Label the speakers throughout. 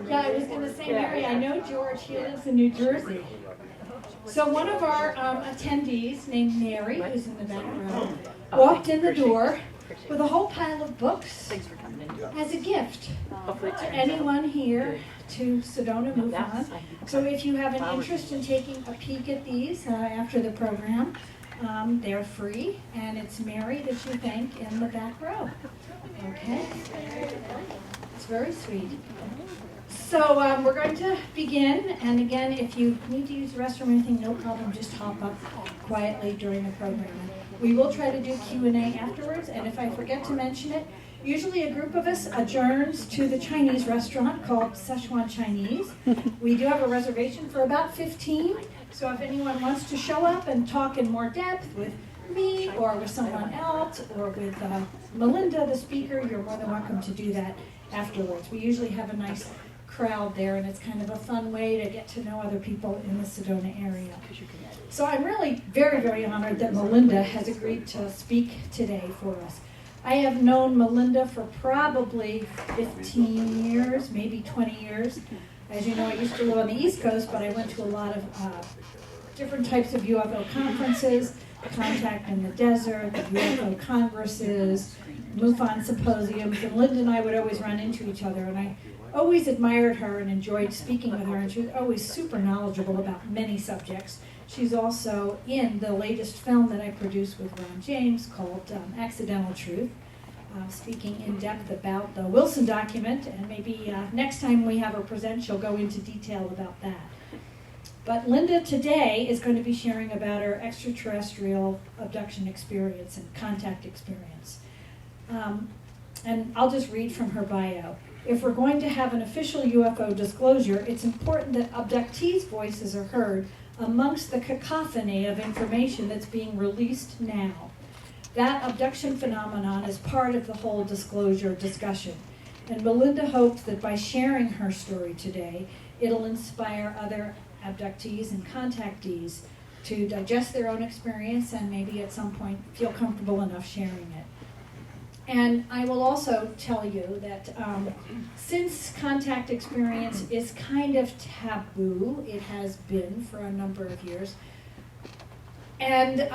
Speaker 1: Yeah, I was going to say, Mary, I know George. He lives in New Jersey. So one of our attendees, named Mary, who's in the back row, walked in the door with a whole pile of books as a gift to anyone here to Sedona MUFON. So if you have an interest in taking a peek at these after the program, they're free, and it's Mary that you thank in the back row. Okay? It's very sweet. So we're going to begin, and again, if you need to use the restroom or anything, no problem, just hop up quietly during the program. We will try to do Q&A afterwards, and if I forget to mention it, usually a group of us adjourns to the Chinese restaurant called Szechuan Chinese. We do have a reservation for about 15, so if anyone wants to show up and talk in more depth with me or with someone else or with Melinda, the speaker, you're more than welcome to do that afterwards. We usually have a nice crowd there, and it's kind of a fun way to get to know other people in the Sedona area. So I'm really very, very honored that Melinda has agreed to speak today for us. I have known Melinda for probably 15 years, maybe 20 years. As you know, I used to live on the East Coast, but I went to a lot of different types of UFO conferences, Contact in the Desert, the UFO congresses, MUFON symposiums, and Linda and I would always run into each other, and I always admired her and enjoyed speaking with her, and she was always super knowledgeable about many subjects. She's also in the latest film that I produced with Ron James called Accidental Truth, speaking in depth about the Wilson document, and maybe next time we have her present, she'll go into detail about that. But Linda today is going to be sharing about her extraterrestrial abduction experience and contact experience. And I'll just read from her bio. If we're going to have an official UFO disclosure, it's important that abductees' voices are heard amongst the cacophony of information that's being released now. That abduction phenomenon is part of the whole disclosure discussion. And Melinda hopes that by sharing her story today, it'll inspire other abductees and contactees to digest their own experience and maybe at some point feel comfortable enough sharing it. And I will also tell you that since contact experience is kind of taboo, it has been for a number of years, and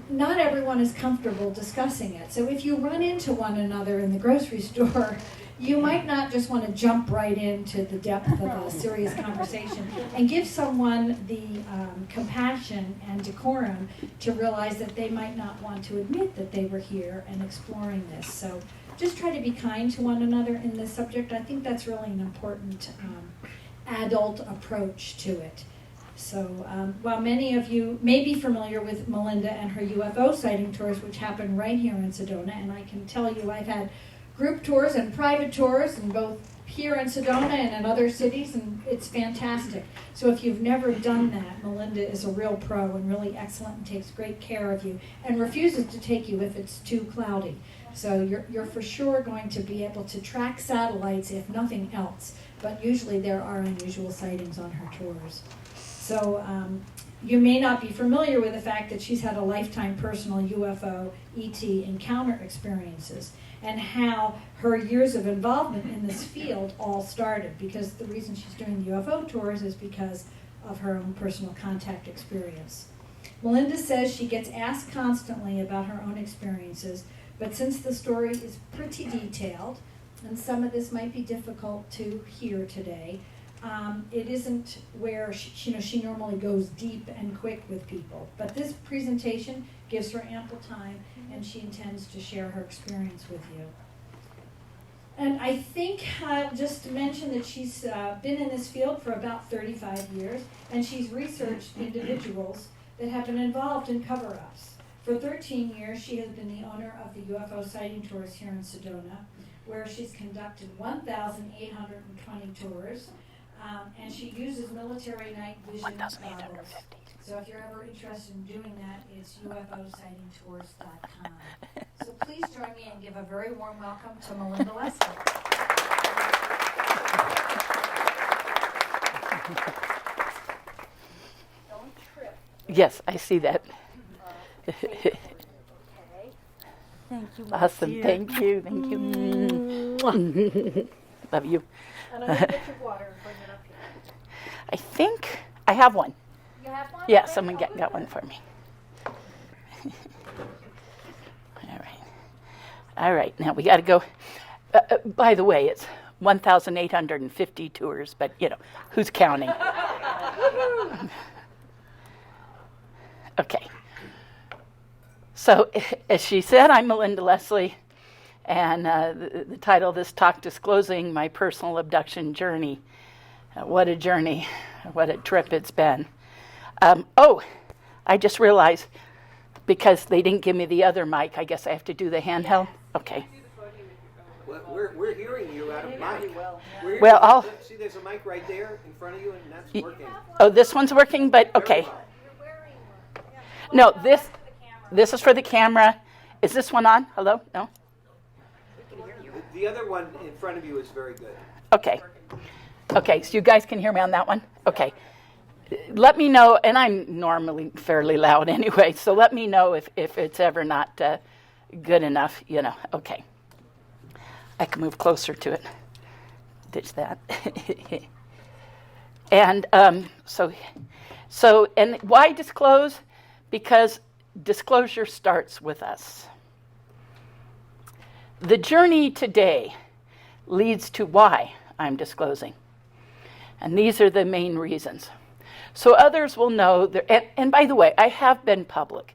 Speaker 1: not everyone is comfortable discussing it. So if you run into one another in the grocery store, you might not just want to jump right into the depth of a serious conversation, and give someone the compassion and decorum to realize that they might not want to admit that they were here and exploring this. So just try to be kind to one another in this subject. I think that's really an important adult approach to it. So while many of you may be familiar with Melinda and her UFO sighting tours, which happen right here in Sedona, and I can tell you I've had group tours and private tours, and both here in Sedona and in other cities, and it's fantastic. So if you've never done that, Melinda is a real pro and really excellent and takes great care of you and refuses to take you if it's too cloudy. So you're for sure going to be able to track satellites if nothing else, but usually there are unusual sightings on her tours. So you may not be familiar with the fact that she's had a lifetime personal UFO ET encounter experiences, and how her years of involvement in this field all started, because the reason she's doing the UFO tours is because of her own personal contact experience. Melinda says she gets asked constantly about her own experiences, but since the story is pretty detailed, and some of this might be difficult to hear today, it isn't where she normally goes deep and quick with people. But this presentation gives her ample time, and she intends to share her experience with you. And I think just to mention that she's been in this field for about 35 years, and she's researched individuals that have been involved in cover-ups. For 13 years, she has been the owner of the UFO sighting tours here in Sedona, where she's conducted 1,820 tours. And she uses military night vision goggles. So if you're ever interested in doing that, it's UFOsightingtours.com. So please join me and give a very warm welcome to Melinda Leslie. Don't trip.
Speaker 2: Yes, I see that.
Speaker 1: Okay.
Speaker 2: Thank you.
Speaker 3: Awesome. Thank you. Thank you. Love you.
Speaker 1: And I'm going to get your water and bring it up here.
Speaker 3: I think I have one.
Speaker 1: You have one?
Speaker 3: Yeah,
Speaker 1: Okay.
Speaker 3: someone got one for me. All right. Now we got to go. By the way, it's 1,850 tours, but who's counting? Okay. So, as she said, I'm Melinda Leslie, and the title of this talk, Disclosing My Personal Abduction Journey. What a journey. What a trip it's been. I just realized, because they didn't give me the other mic, I guess I have to do the handheld? Okay.
Speaker 4: Well, we're hearing you out of mic.
Speaker 3: Well,
Speaker 4: See, there's a mic right there in front of you, and that's working.
Speaker 3: Oh, this one's working, but okay. No, this is for the camera. Is this one on? Hello? No?
Speaker 4: The other one in front of you is very good.
Speaker 3: Okay. Okay, so you guys can hear me on that one? Okay. Let me know, and I'm normally fairly loud anyway, so let me know if it's ever not good enough, Okay. I can move closer to it. Ditch that. And so and why disclose? Because disclosure starts with us. The journey today leads to why I'm disclosing. And these are the main reasons. So others will know, and by the way, I have been public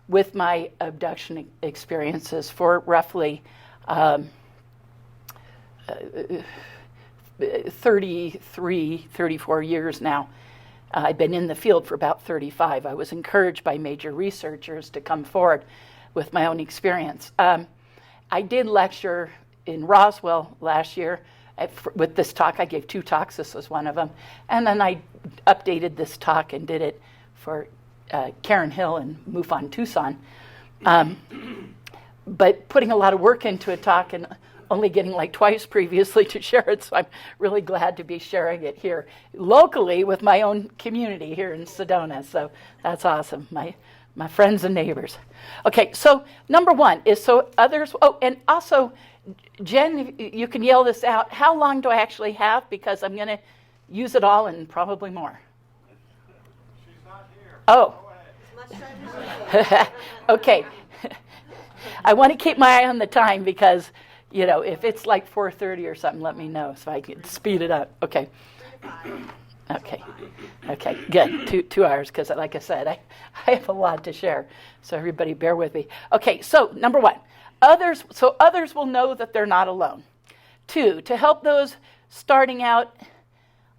Speaker 3: with my abduction experiences for roughly 34 years now. I've been in the field for about 35. I was encouraged by major researchers to come forward with my own experience. I did lecture in Roswell last year with this talk. I gave 2 talks. This was one of them. And then I updated this talk and did it for Karen Hill in MUFON, Tucson. But putting a lot of work into a talk and only getting like twice previously to share it, so I'm really glad to be sharing it here locally with my own community here in Sedona. So that's awesome, my friends and neighbors. Okay, so number 1 is so others. Oh, and also, Jen, you can yell this out. How long do I actually have? Because I'm going to use it all and probably more.
Speaker 5: She's not here.
Speaker 3: Oh.
Speaker 5: Go ahead.
Speaker 3: Okay. I want to keep my eye on the time because, if it's like 4:30 or something, let me know so I can speed it up. Okay. Okay, good. 2 hours because, like I said, I have a lot to share. So everybody bear with me. Okay, so number 1, others will know that they're not alone. 2, to help those starting out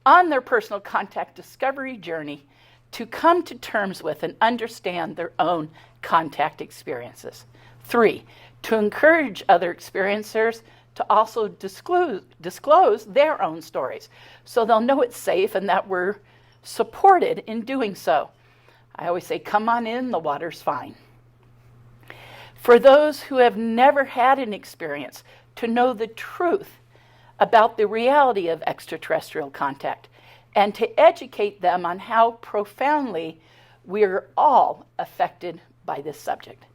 Speaker 3: on their personal contact discovery journey to come to terms with and understand their own contact experiences. 3, to encourage other experiencers to also disclose their own stories so they'll know it's safe and that we're supported in doing so. I always say, come on in, the water's fine. For those who have never had an experience, to know the truth about the reality of extraterrestrial contact and to educate them on how profoundly we're all affected by this subject.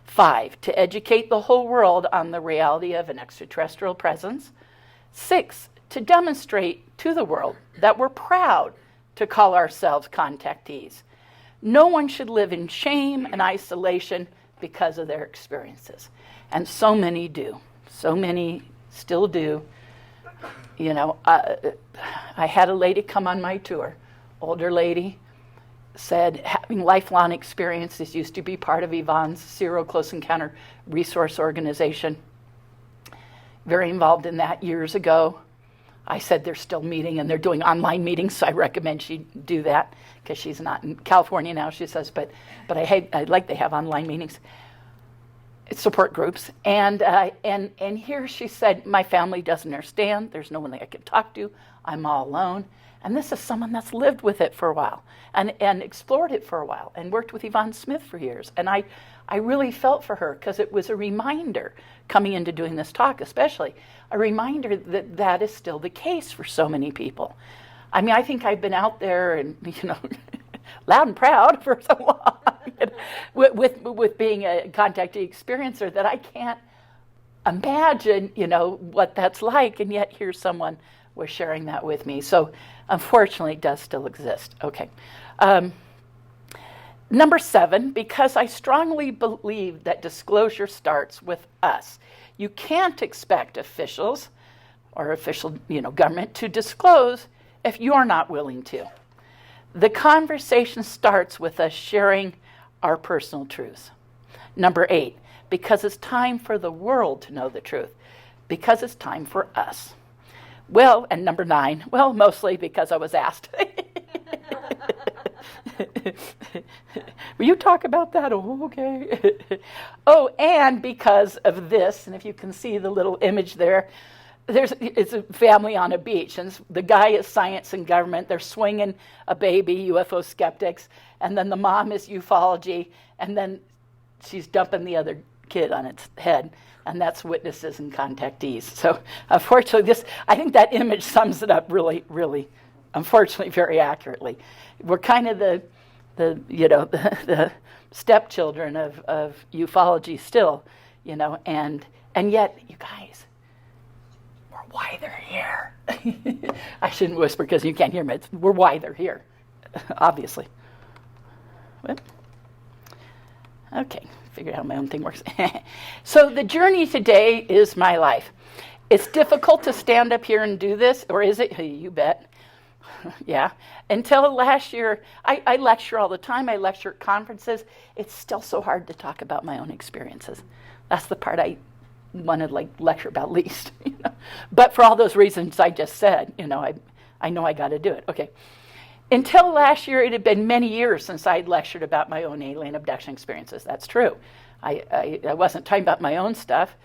Speaker 3: 5, to educate the whole world on the reality of an extraterrestrial presence. 6, to demonstrate to the world that we're proud to call ourselves contactees. No one should live in shame and isolation because of their experiences. And so many do. So many still do. I had a lady come on my tour, older lady, said having lifelong experiences, used to be part of Yvonne's Zero Close Encounter Resource Organization. Very involved in that years ago. I said they're still meeting and they're doing online meetings, so I recommend she do that because she's not in California now, she says, but I'd like to have online meetings, support groups. And here she said, my family doesn't understand. There's no one that I can talk to. I'm all alone. And this is someone that's lived with it for a while and explored it for a while and worked with Yvonne Smith for years. And I really felt for her because it was a reminder coming into doing this talk, especially a reminder that that is still the case for so many people. I mean, I think I've been out there and, loud and proud for so long. with being a contactee experiencer, that I can't imagine, what that's like, and yet here someone was sharing that with me. So unfortunately, it does still exist. Okay. Number 7, because I strongly believe that disclosure starts with us. You can't expect officials or official, government to disclose if you're not willing to. The conversation starts with us sharing our personal truths. Number 8, because it's time for the world to know the truth, because it's time for us. Well, and number 9, well, mostly because I was asked. Will you talk about that? Oh, okay. Oh, and because of this, and if you can see the little image there, it's a family on a beach, and the guy is science and government. They're swinging a baby, UFO skeptics, and then the mom is ufology, and then she's dumping the other kid on its head, and that's witnesses and contactees. So unfortunately, I think that image sums it up really, really, unfortunately, very accurately. We're kind of the stepchildren of ufology still, and yet, you guys, we're why they're here. I shouldn't whisper because you can't hear me. We're why they're here, obviously. What? Okay, figure out how my own thing works. So the journey today is my life. It's difficult to stand up here and do this, or is it? You bet. Yeah. Until last year, I lecture all the time. I lecture at conferences. It's still so hard to talk about my own experiences. That's the part I want to lecture about least. But for all those reasons I just said, I know I got to do it. Okay. Until last year, it had been many years since I'd lectured about my own alien abduction experiences. That's true. I wasn't talking about my own stuff,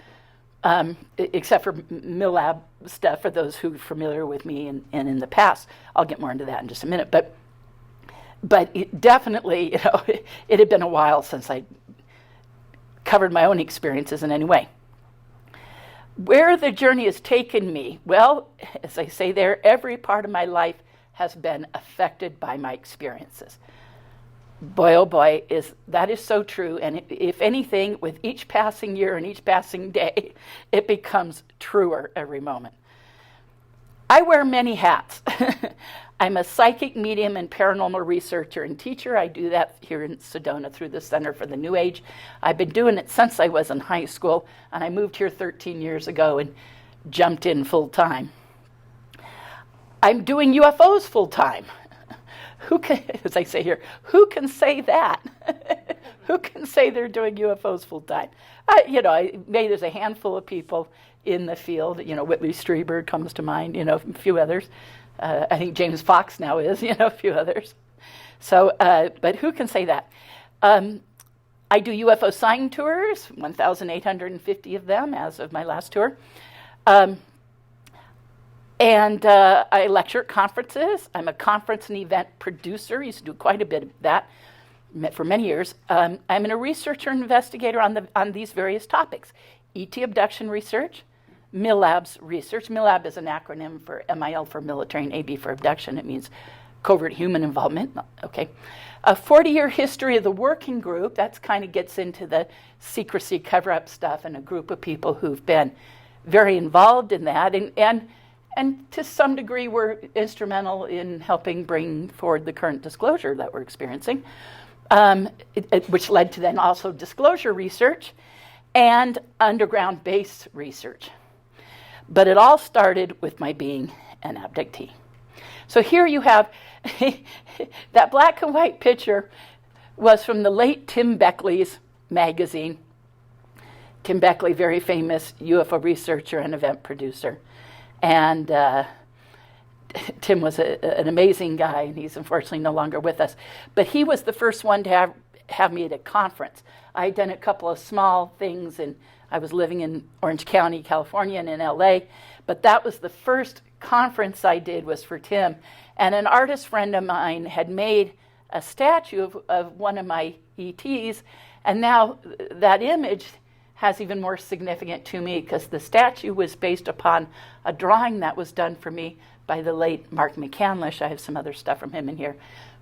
Speaker 3: except for MILAB stuff for those who are familiar with me and in the past. I'll get more into that in just a minute. But it definitely, it had been a while since I covered my own experiences in any way. Where the journey has taken me, well, as I say there, every part of my life has been affected by my experiences. Boy, oh boy, that is so true. And if anything, with each passing year and each passing day, it becomes truer every moment. I wear many hats. I'm a psychic medium and paranormal researcher and teacher. I do that here in Sedona through the Center for the New Age. I've been doing it since I was in high school, and I moved here 13 years ago and jumped in full time. I'm doing UFOs full time. Who can, as I say here, who can say that? Who can say they're doing UFOs full time? Maybe there's a handful of people in the field. Whitley Strieber comes to mind. A few others. I think James Fox now is. A few others. So, but who can say that? I do UFO sign tours, 1,850 of them as of my last tour. And I lecture at conferences. I'm a conference and event producer. Used to do quite a bit of that for many years. I'm a researcher and investigator on these various topics. ET abduction research, MILAB's research. MILAB is an acronym for MIL for military and AB for abduction. It means covert human involvement. Okay. A 40-year history of the working group. That kind of gets into the secrecy cover-up stuff, and a group of people who've been very involved in that. And to some degree, we're instrumental in helping bring forward the current disclosure that we're experiencing, which led to then also disclosure research and underground base research. But it all started with my being an abductee. So here you have that black and white picture was from the late Tim Beckley's magazine. Tim Beckley, very famous UFO researcher and event producer. And Tim was an amazing guy, and he's unfortunately no longer with us. But he was the first one to have me at a conference. I had done a couple of small things, and I was living in Orange County, California, and in LA. But that was the first conference I did was for Tim. And an artist friend of mine had made a statue of one of my ETs, and now that image has even more significant to me because the statue was based upon a drawing that was done for me by the late Mark McCandlish. I have some other stuff from him in here.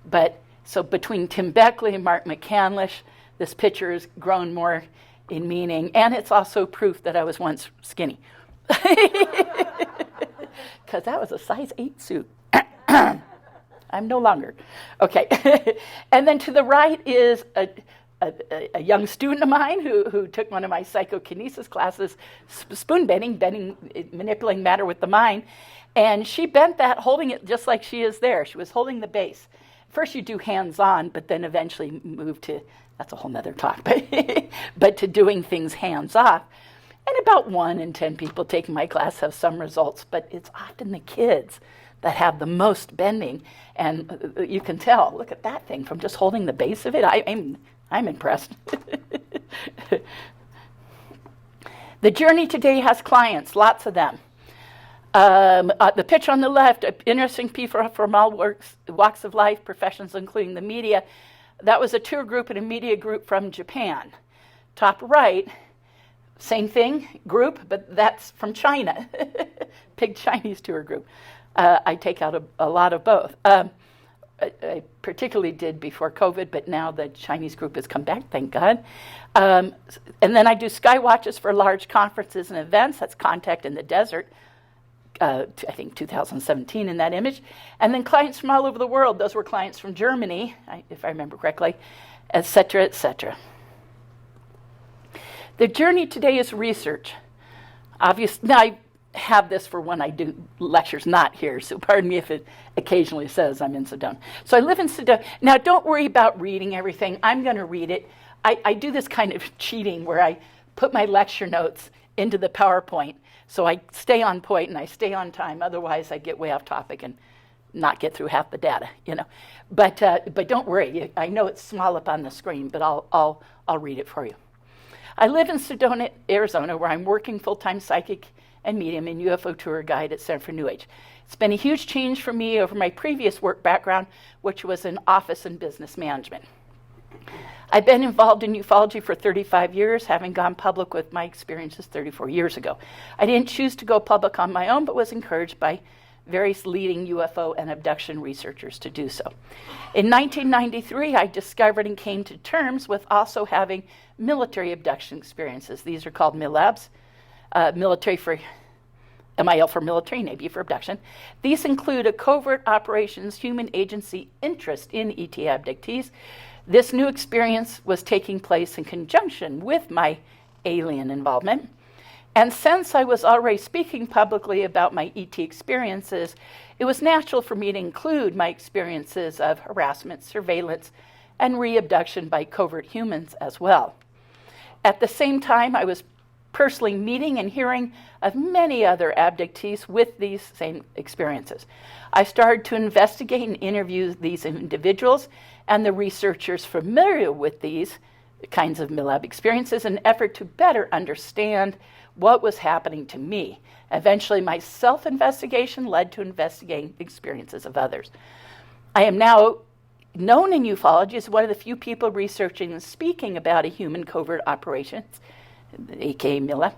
Speaker 3: But So between Tim Beckley and Mark McCandlish, this picture has grown more in meaning, and it's also proof that I was once skinny. Because that was a size 8 suit. I'm no longer. Okay. And then to the right is a young student of mine who took one of my psychokinesis classes, spoon bending, manipulating matter with the mind. And she bent that, holding it just like she is there. She was holding the base. First you do hands-on, but then eventually move to, that's a whole nother talk, but to doing things hands-off. And about 1 in 10 people taking my class have some results, but it's often the kids that have the most bending. And you can tell, look at that thing, from just holding the base of it, I'm impressed. The journey today has clients, lots of them. The picture on the left, interesting people from all walks of life, professions, including the media. That was a tour group and a media group from Japan. Top right, same thing, group, but that's from China. Big Chinese tour group. I take out a lot of both. I particularly did before COVID, but now the Chinese group has come back, thank God. And then I do sky watches for large conferences and events. That's Contact in the Desert. I think 2017 in that image. And then clients from all over the world. Those were clients from Germany, if I remember correctly, et cetera, et cetera. The journey today is research. Obviously, now I have this for when I do lectures not here, so pardon me if it occasionally says I'm in Sedona. So I live in Sedona. Now don't worry about reading everything. I'm going to read it. I do this kind of cheating where I put my lecture notes into the PowerPoint so I stay on point and I stay on time. Otherwise I get way off topic and not get through half the data, you know. But don't worry. I know it's small up on the screen, but I'll read it for you. I live in Sedona, Arizona, where I'm working full-time psychic and medium and UFO tour guide at Center for New Age. It's been a huge change for me over my previous work background, which was in office and business management. I've been involved in ufology for 35 years, having gone public with my experiences 34 years ago. I didn't choose to go public on my own, but was encouraged by various leading UFO and abduction researchers to do so. In 1993, I discovered and came to terms with also having military abduction experiences. These are called MILABs, military for MIL for military, Navy for abduction. These include a covert operations human agency interest in ET abductees. This new experience was taking place in conjunction with my alien involvement. And since I was already speaking publicly about my ET experiences, it was natural for me to include my experiences of harassment, surveillance, and re-abduction by covert humans as well. At the same time, I was personally meeting and hearing of many other abductees with these same experiences. I started to investigate and interview these individuals and the researchers familiar with these kinds of MILAB experiences in an effort to better understand what was happening to me. Eventually, my self-investigation led to investigating the experiences of others. I am now known in ufology as one of the few people researching and speaking about a human covert operations, aka MILAB,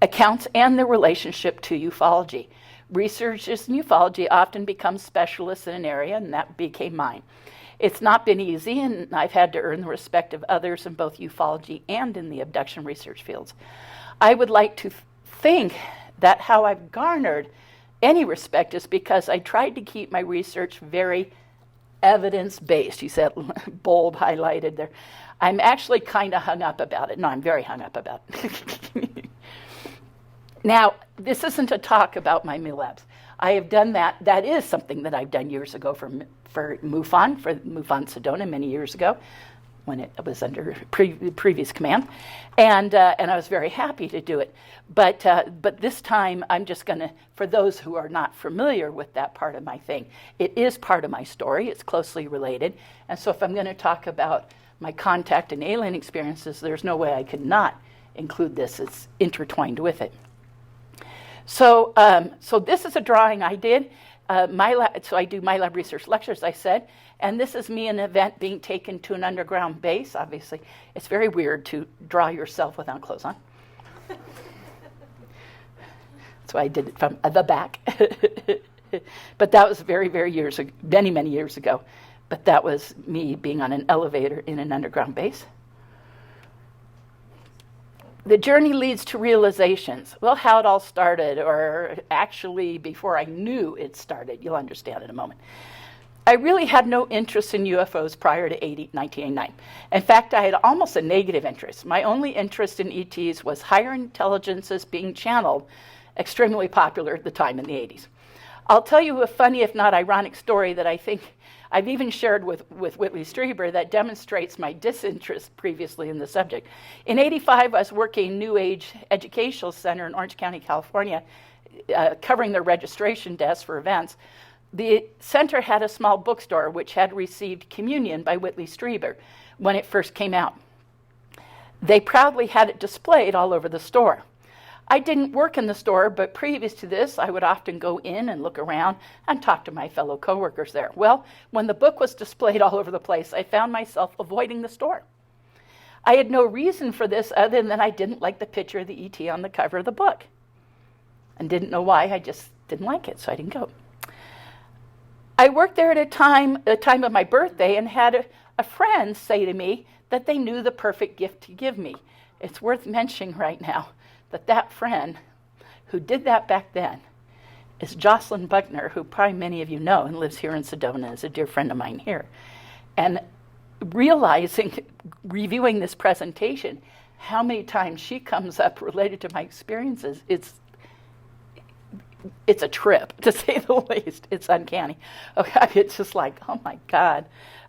Speaker 3: accounts and their relationship to ufology. Researchers in ufology often become specialists in an area, and that became mine. It's not been easy, and I've had to earn the respect of others in both ufology and in the abduction research fields. I would like to think that how I've garnered any respect is because I tried to keep my research very evidence-based. You said bold, highlighted there. I'm actually kind of hung up about it. No, I'm very hung up about it. Now, this isn't a talk about my MILABs. I have done that. That is something that I've done years ago for MUFON, for MUFON Sedona many years ago, when it was under previous command, and I was very happy to do it. But this time, I'm just going to, for those who are not familiar with that part of my thing, it is part of my story. It's closely related, and so if I'm going to talk about my contact and alien experiences, there's no way I could not include this. It's intertwined with it. So this is a drawing I did. So I do my lab research lectures, I said, and this is me in an event being taken to an underground base. Obviously, it's very weird to draw yourself without clothes on. That's why I did it from the back. But that was very, very years ago, many, many years ago. but that was me being on an elevator in an underground base. The journey leads to realizations. Well, how it all started, or actually before I knew it started, you'll understand in a moment. I really had no interest in UFOs prior to 1989. In fact, I had almost a negative interest. My only interest in ETs was higher intelligences being channeled, extremely popular at the time in the 80s. I'll tell you a funny, if not ironic, story that I think I've even shared with Whitley Strieber that demonstrates my disinterest previously in the subject. In '85, I was working New Age Educational Center in Orange County, California, covering their registration desk for events. The center had a small bookstore which had received communion by Whitley Strieber when it first came out. They proudly had it displayed all over the store. I didn't work in the store, but previous to this, I would often go in and look around and talk to my fellow coworkers there. Well, when the book was displayed all over the place, I found myself avoiding the store. I had no reason for this other than I didn't like the picture of the ET on the cover of the book. And didn't know why, I just didn't like it, so I didn't go. I worked there at a time of my birthday and had a friend say to me that they knew the perfect gift to give me. It's worth mentioning right now that friend who did that back then is Jocelyn Buckner, who probably many of you know and lives here in Sedona, is a dear friend of mine here. And realizing, reviewing this presentation, how many times she comes up related to my experiences, it's a trip, to say the least. It's uncanny. Okay, it's just like, oh my God.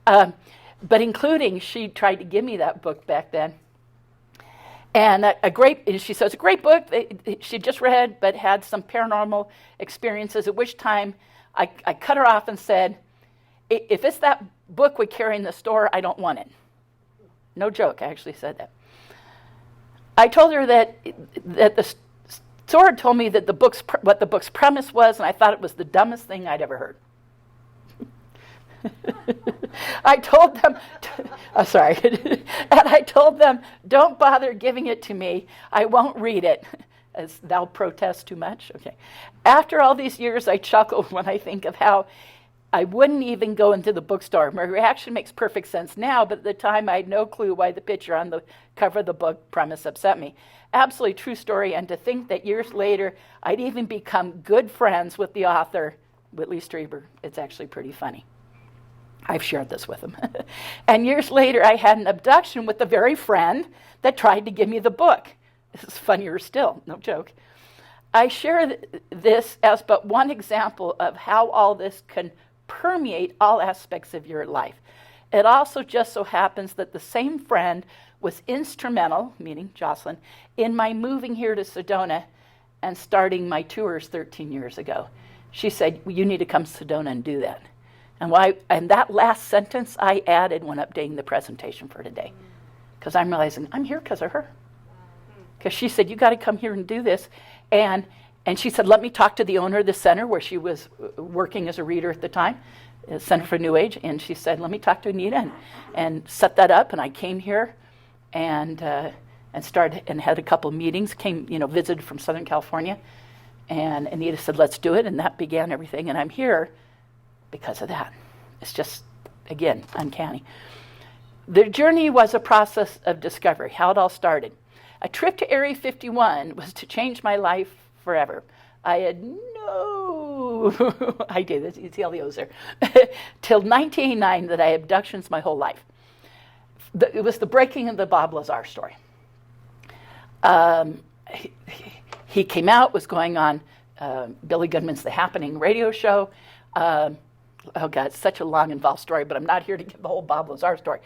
Speaker 3: But including, she tried to give me that book back then. And she says, a great book she just read, but had some paranormal experiences, at which time I cut her off and said, if it's that book we carry in the store, I don't want it. No joke, I actually said that. I told her that the store told me that what the book's premise was, and I thought it was the dumbest thing I'd ever heard. I told them, and I told them, don't bother giving it to me. I won't read it. As thou protest too much? Okay. After all these years, I chuckle when I think of how I wouldn't even go into the bookstore. My reaction makes perfect sense now, but at the time I had no clue why the picture on the cover of the book premise upset me. Absolutely true story, and to think that years later I'd even become good friends with the author, Whitley Strieber, it's actually pretty funny. I've shared this with him. And years later, I had an abduction with the very friend that tried to give me the book. This is funnier still, no joke. I share this as but one example of how all this can permeate all aspects of your life. It also just so happens that the same friend was instrumental, meaning Jocelyn, in my moving here to Sedona and starting my tours 13 years ago. She said, well, you need to come to Sedona and do that. And that last sentence I added when updating the presentation for today. Because I'm realizing I'm here because of her. Because she said, you got to come here and do this. And she said, let me talk to the owner of the center where she was working as a reader at the time, Center for New Age. And she said, let me talk to Anita and set that up. And I came here and started and had a couple of meetings, visited from Southern California. And Anita said, let's do it. And that began everything. And I'm here because of that. It's just, again, uncanny. The journey was a process of discovery, how it all started. A trip to Area 51 was to change my life forever. I had no idea, you see all the O's there, till 1989 that I had abductions my whole life. It was the breaking of the Bob Lazar story. He came out, was going on Billy Goodman's The Happening radio show. Oh God, it's such a long, involved story, but I'm not here to give the whole Bob Lazar story.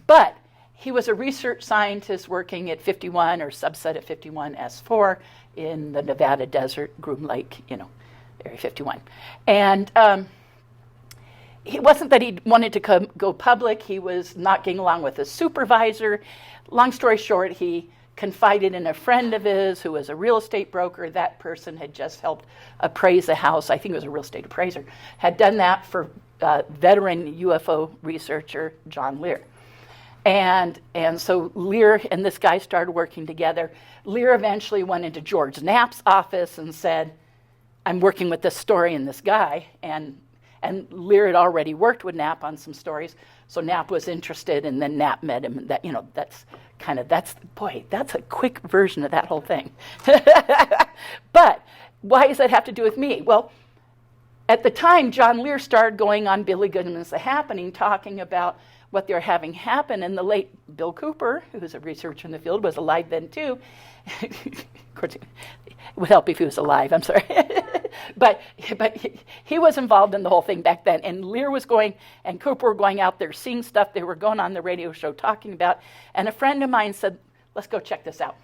Speaker 3: But he was a research scientist working at 51 or subset of 51S4 in the Nevada desert, Groom Lake, Area 51. And it wasn't that he wanted to go public. He was not getting along with his supervisor. Long story short, he confided in a friend of his who was a real estate broker. That person had just helped appraise a house. I think it was a real estate appraiser. Had done that for veteran UFO researcher John Lear. And so Lear and this guy started working together. Lear eventually went into George Knapp's office and said, I'm working with this story and this guy. And And Lear had already worked with Knapp on some stories, so Knapp was interested, and then Knapp met him. That, that's a quick version of that whole thing. But why does that have to do with me? Well, at the time, John Lear started going on Billy Goodman's The Happening, talking about what they're having happen, and the late Bill Cooper, who was a researcher in the field, was alive then too. Of course, it would help if he was alive, I'm sorry. but he was involved in the whole thing back then, and Lear was going, and Cooper were going out there seeing stuff they were going on the radio show talking about, and a friend of mine said, let's go check this out.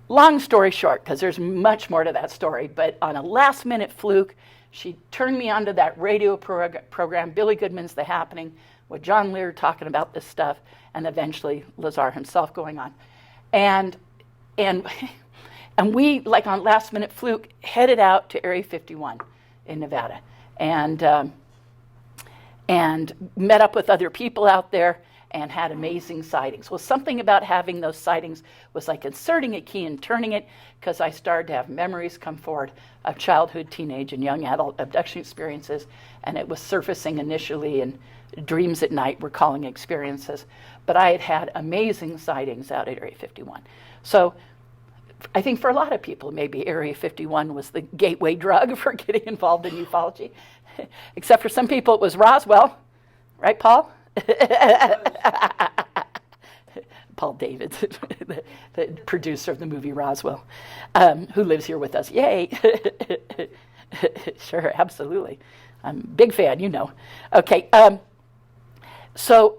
Speaker 3: Long story short, because there's much more to that story, but on a last-minute fluke, she turned me onto that radio program, Billy Goodman's The Happening, with John Lear talking about this stuff, and eventually Lazar himself going on. And we, like on last-minute fluke, headed out to Area 51 in Nevada, and met up with other people out there, and had amazing sightings. Well, something about having those sightings was like inserting a key and turning it, because I started to have memories come forward of childhood, teenage, and young adult abduction experiences, and it was surfacing initially in dreams at night, recalling experiences. But I had had amazing sightings out at Area 51. So I think for a lot of people, maybe Area 51 was the gateway drug for getting involved in ufology. Except for some people, it was Roswell. Right, Paul? Paul Davids, the producer of the movie Roswell, who lives here with us. Yay! Sure, absolutely. I'm a big fan, you know. Okay, so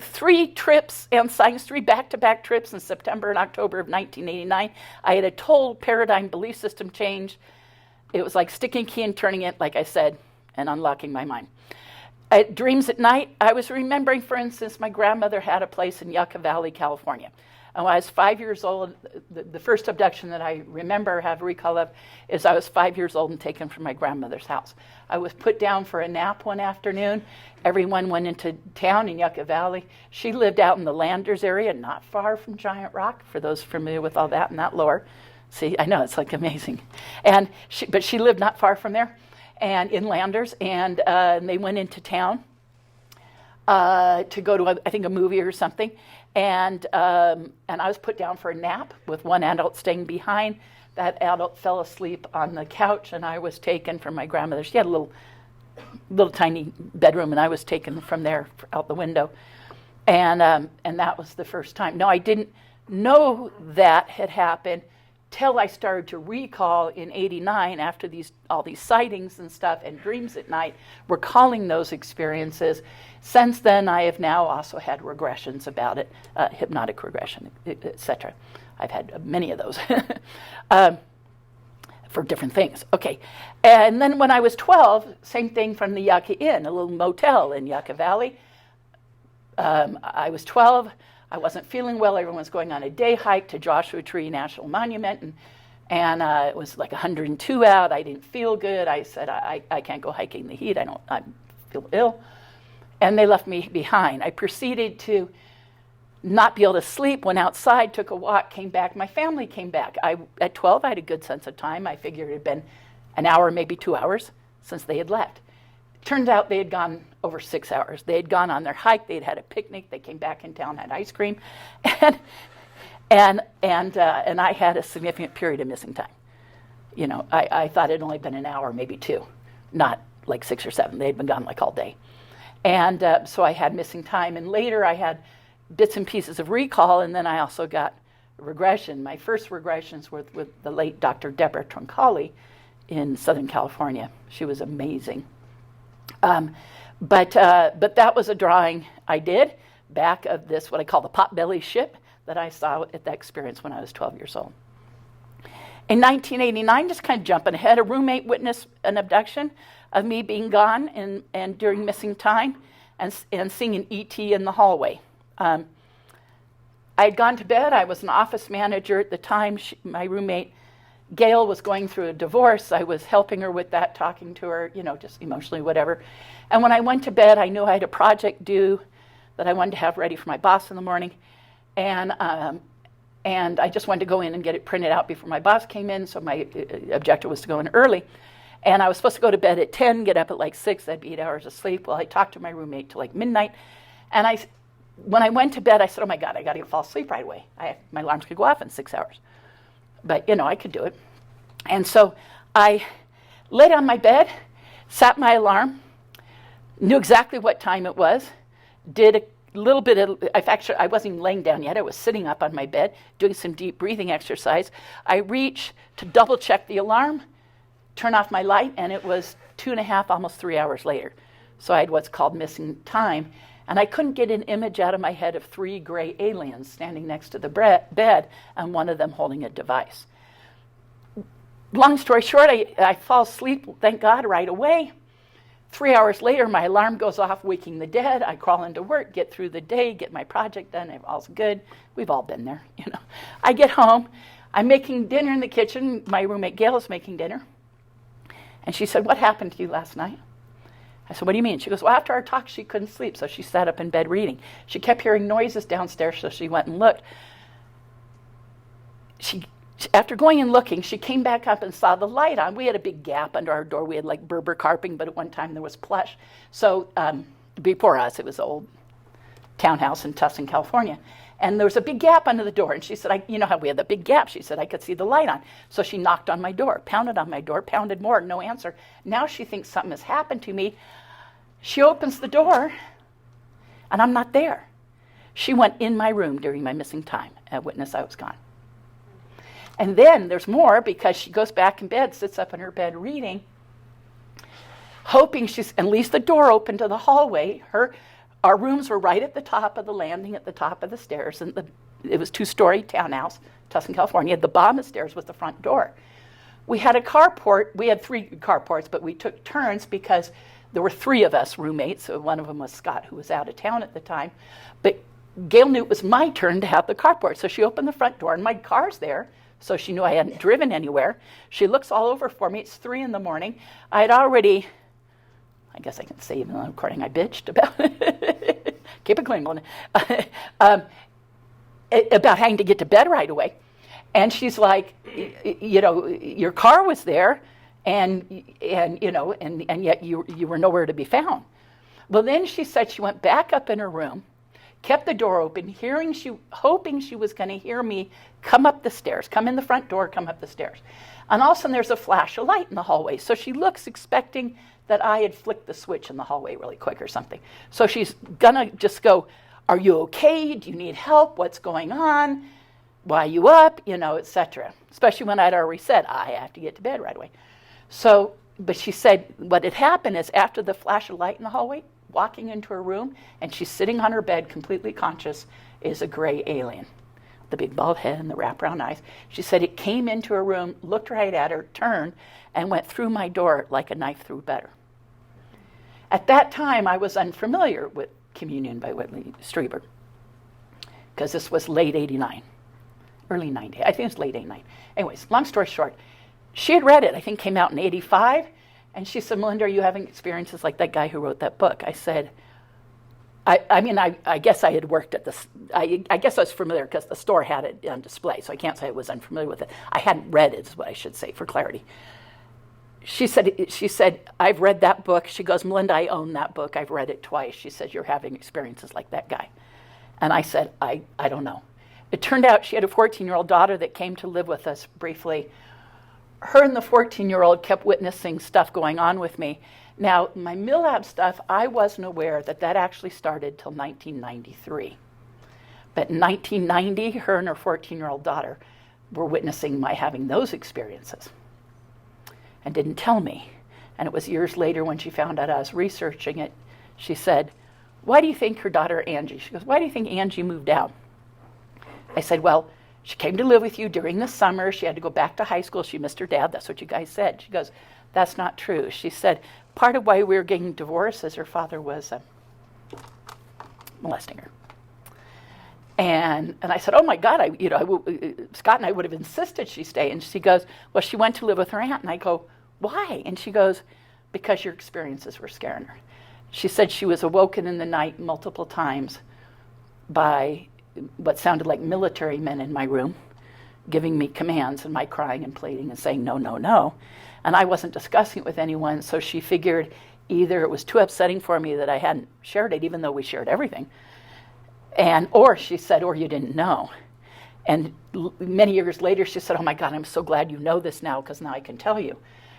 Speaker 3: 3 trips and sightings, 3 back-to-back trips in September and October of 1989. I had a total paradigm belief system change. It was like sticking a key and turning it, like I said, and unlocking my mind. Dreams at night, I was remembering, for instance, my grandmother had a place in Yucca Valley, California. And when I was 5 years old, the first abduction that I remember, have a recall of, is I was 5 years old and taken from my grandmother's house. I was put down for a nap one afternoon. Everyone went into town in Yucca Valley. She lived out in the Landers area, not far from Giant Rock, for those familiar with all that and that lore. See, I know, it's like amazing. But she lived not far from there, and in Landers, and they went into town to go to, I think, a movie or something. And I was put down for a nap with one adult staying behind. That adult fell asleep on the couch, and I was taken from my grandmother. She had a little tiny bedroom, and I was taken from there out the window. And that was the first time. No, I didn't know that had happened till I started to recall in '89, after all these sightings and stuff and dreams at night, recalling those experiences. Since then, I have now also had regressions about it, hypnotic regression, etc. I've had many of those for different things. Okay, and then when I was 12, same thing from the Yucca Inn, a little motel in Yucca Valley. I was 12. I wasn't feeling well. Everyone was going on a day hike to Joshua Tree National Monument, and it was like 102 out. I didn't feel good. I said, I can't go hiking in the heat. I feel ill. And they left me behind. I proceeded to not be able to sleep, went outside, took a walk, came back. My family came back. At 12, I had a good sense of time. I figured it had been an hour, maybe 2 hours since they had left. Turned out they had gone over 6 hours. They had gone on their hike. They'd had a picnic. They came back in town, had ice cream, and I had a significant period of missing time. You know, I thought it had only been an hour, maybe 2, not like 6 or 7. They'd been gone like all day, and so I had missing time. And later I had bits and pieces of recall, and then I also got regression. My first regressions were with the late Dr. Deborah Troncalli in Southern California. She was amazing. But that was a drawing I did back of this, what I call the potbelly ship, that I saw at that experience when I was 12 years old. In 1989, just kind of jumping ahead, a roommate witnessed an abduction of me being gone and during missing time, and seeing an ET in the hallway. I had gone to bed. I was an office manager at the time. My roommate Gail was going through a divorce. I was helping her with that, talking to her, you know, just emotionally, whatever. And when I went to bed, I knew I had a project due that I wanted to have ready for my boss in the morning. And And I just wanted to go in and get it printed out before my boss came in, so my objective was to go in early. And I was supposed to go to bed at 10, get up at like 6, that'd be 8 hours of sleep. Well, I talked to my roommate till like midnight. And when I went to bed, I said, oh my God, I got to fall asleep right away. My alarms could go off in 6 hours. But, I could do it. And so I laid on my bed, set my alarm, knew exactly what time it was, did a little bit of, I wasn't even laying down yet. I was sitting up on my bed, doing some deep breathing exercise. I reached to double check the alarm, turn off my light, and it was 2.5, almost 3 hours later. So I had what's called missing time. And I couldn't get an image out of my head of 3 gray aliens standing next to the bed and one of them holding a device. Long story short, I fall asleep, thank God, right away. 3 hours later, my alarm goes off, waking the dead. I crawl into work, get through the day, get my project done. All's good. We've all been there, I get home. I'm making dinner in the kitchen. My roommate Gail is making dinner. And she said, what happened to you last night? I said, what do you mean? She goes, well, after our talk, she couldn't sleep, so she sat up in bed reading. She kept hearing noises downstairs, so she went and looked. After going and looking, she came back up and saw the light on. We had a big gap under our door. We had like Berber carpeting, but at one time there was plush. So before us, it was an old townhouse in Tustin, California. And there was a big gap under the door. And she said, you know how we had the big gap? She said, I could see the light on. So she knocked on my door, pounded on my door, pounded more, no answer. Now she thinks something has happened to me. She opens the door, and I'm not there. She went in my room during my missing time. A witness I was gone. And then there's more, because she goes back in bed, sits up in her bed reading, hoping and leaves the door open to the hallway. Our rooms were right at the top of the landing, at the top of the stairs, and it was 2-story townhouse, Tustin, California. The bottom of the stairs was the front door. We had a carport. We had 3 carports, but we took turns because there were 3 of us roommates. So one of them was Scott, who was out of town at the time. But Gail knew it was my turn to have the carport, so she opened the front door, and my car's there. So she knew I hadn't driven anywhere. She looks all over for me. It's 3 a.m. I had already, I guess I can say even though I'm recording, I bitched about it. Keep it clean, Melinda. About having to get to bed right away. And she's like, your car was there, and yet you were nowhere to be found. Well, then she said she went back up in her room, kept the door open, hoping she was going to hear me come up the stairs, come in the front door, come up the stairs. And all of a sudden there's a flash of light in the hallway. So she looks expecting that I had flicked the switch in the hallway really quick or something. So she's going to just go, are you okay? Do you need help? What's going on? Why are you up? Etc. Especially when I'd already said, I have to get to bed right away. So, but she said what had happened is after the flash of light in the hallway, walking into her room, and she's sitting on her bed completely conscious, is a gray alien. The big bald head and the wraparound eyes. She said it came into her room, looked right at her, turned, and went through my door like a knife through butter. At that time, I was unfamiliar with Communion by Whitley Strieber, because this was late 89, early 90. I think it was late 89. Anyways, long story short, she had read it, I think came out in 85, and she said, Melinda, are you having experiences like that guy who wrote that book? I said, I guess I had worked at this. I guess I was familiar because the store had it on display, so I can't say I was unfamiliar with it. I hadn't read it, is what I should say, for clarity. She said, I've read that book. She goes, Melinda, I own that book. I've read it twice. She said, you're having experiences like that guy. And I said, I don't know. It turned out she had a 14-year-old daughter that came to live with us briefly. Her and the 14-year-old kept witnessing stuff going on with me. Now, my MILAB stuff, I wasn't aware that actually started till 1993. But in 1990, her and her 14-year-old daughter were witnessing my having those experiences and didn't tell me. And it was years later when she found out I was researching it, she said, why do you think her daughter Angie, she goes, why do you think Angie moved out? I said, well, she came to live with you during the summer. She had to go back to high school. She missed her dad. That's what you guys said. She goes, that's not true. She said, part of why we were getting divorced is her father was molesting her. And I said, oh my God, Scott and I would have insisted she stay. And she goes, well, she went to live with her aunt. And I go, why? And she goes, because your experiences were scaring her. She said she was awoken in the night multiple times by what sounded like military men in my room, giving me commands and my crying and pleading and saying, no, no, no. And I wasn't discussing it with anyone, so she figured either it was too upsetting for me that I hadn't shared it, even though we shared everything, or she said, or you didn't know. And many years later, she said, oh my God, I'm so glad you know this now, because now I can tell you.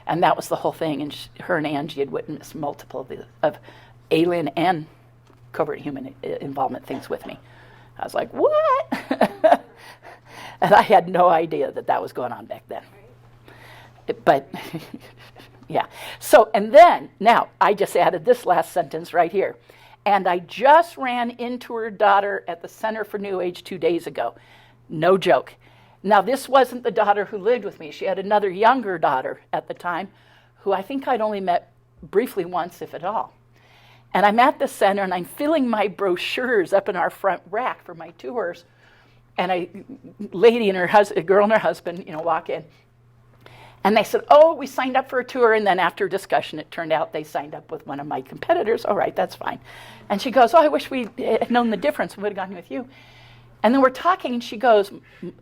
Speaker 3: And that was the whole thing. And her and Angie had witnessed multiple of alien and covert human involvement things with me. I was like, what? And I had no idea that was going on back then. But, yeah. So, and then, now, I just added this last sentence right here. And I just ran into her daughter at the Center for New Age 2 days ago. No joke. Now, this wasn't the daughter who lived with me. She had another younger daughter at the time, who I think I'd only met briefly once, if at all. And I'm at the center, and I'm filling my brochures up in our front rack for my tours. And a girl and her husband, walk in. And they said, oh, we signed up for a tour. And then after discussion, it turned out they signed up with one of my competitors. All right, that's fine. And she goes, oh, I wish we had known the difference. We would have gone with you. And then we're talking, and she goes,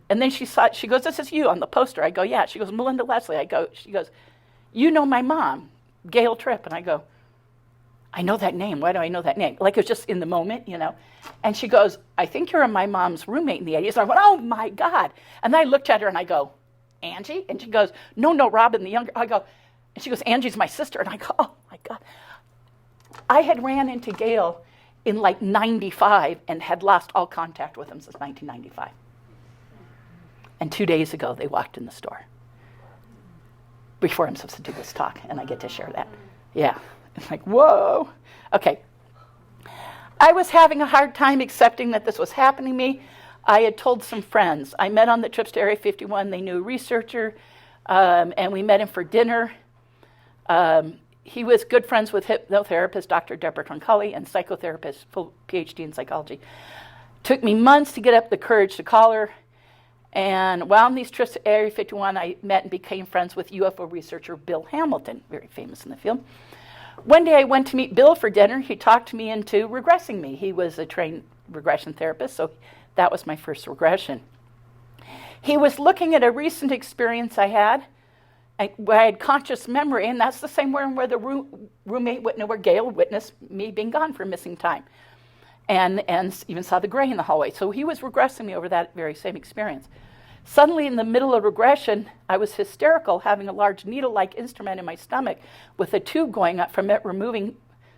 Speaker 3: and then she goes, this is you on the poster. I go, yeah. She goes, Melinda Leslie. She goes, you know my mom, Gail Tripp. And I go, I know that name. Why do I know that name? Like it was just in the moment, And she goes, I think you're my mom's roommate in the 80s. And I went, oh my God. And then I looked at her and I go, Angie? And she goes, no, Robin, the younger. I go, and she goes, Angie's my sister. And I go, oh my God. I had ran into Gail in like 95 and had lost all contact with him since 1995. And 2 days ago, they walked in the store. Before I'm supposed to do this talk, and I get to share that. Yeah. It's like, whoa. Okay. I was having a hard time accepting that this was happening to me. I had told some friends. I met on the trips to Area 51. They knew a researcher, and we met him for dinner. He was good friends with hypnotherapist Dr. Deborah Troncalli and psychotherapist, full PhD in psychology. Took me months to get up the courage to call her. And while on these trips to Area 51, I met and became friends with UFO researcher Bill Hamilton, very famous in the field. One day I went to meet Bill for dinner. He talked me into regressing me. He was a trained regression therapist, so that was my first regression. He was looking at a recent experience I had, where I had conscious memory, and that's the same where the roommate witnessed, where Gail witnessed me being gone for missing time, and even saw the gray in the hallway. So he was regressing me over that very same experience. Suddenly, in the middle of regression, I was hysterical, having a large needle-like instrument in my stomach with a tube going up from it, removing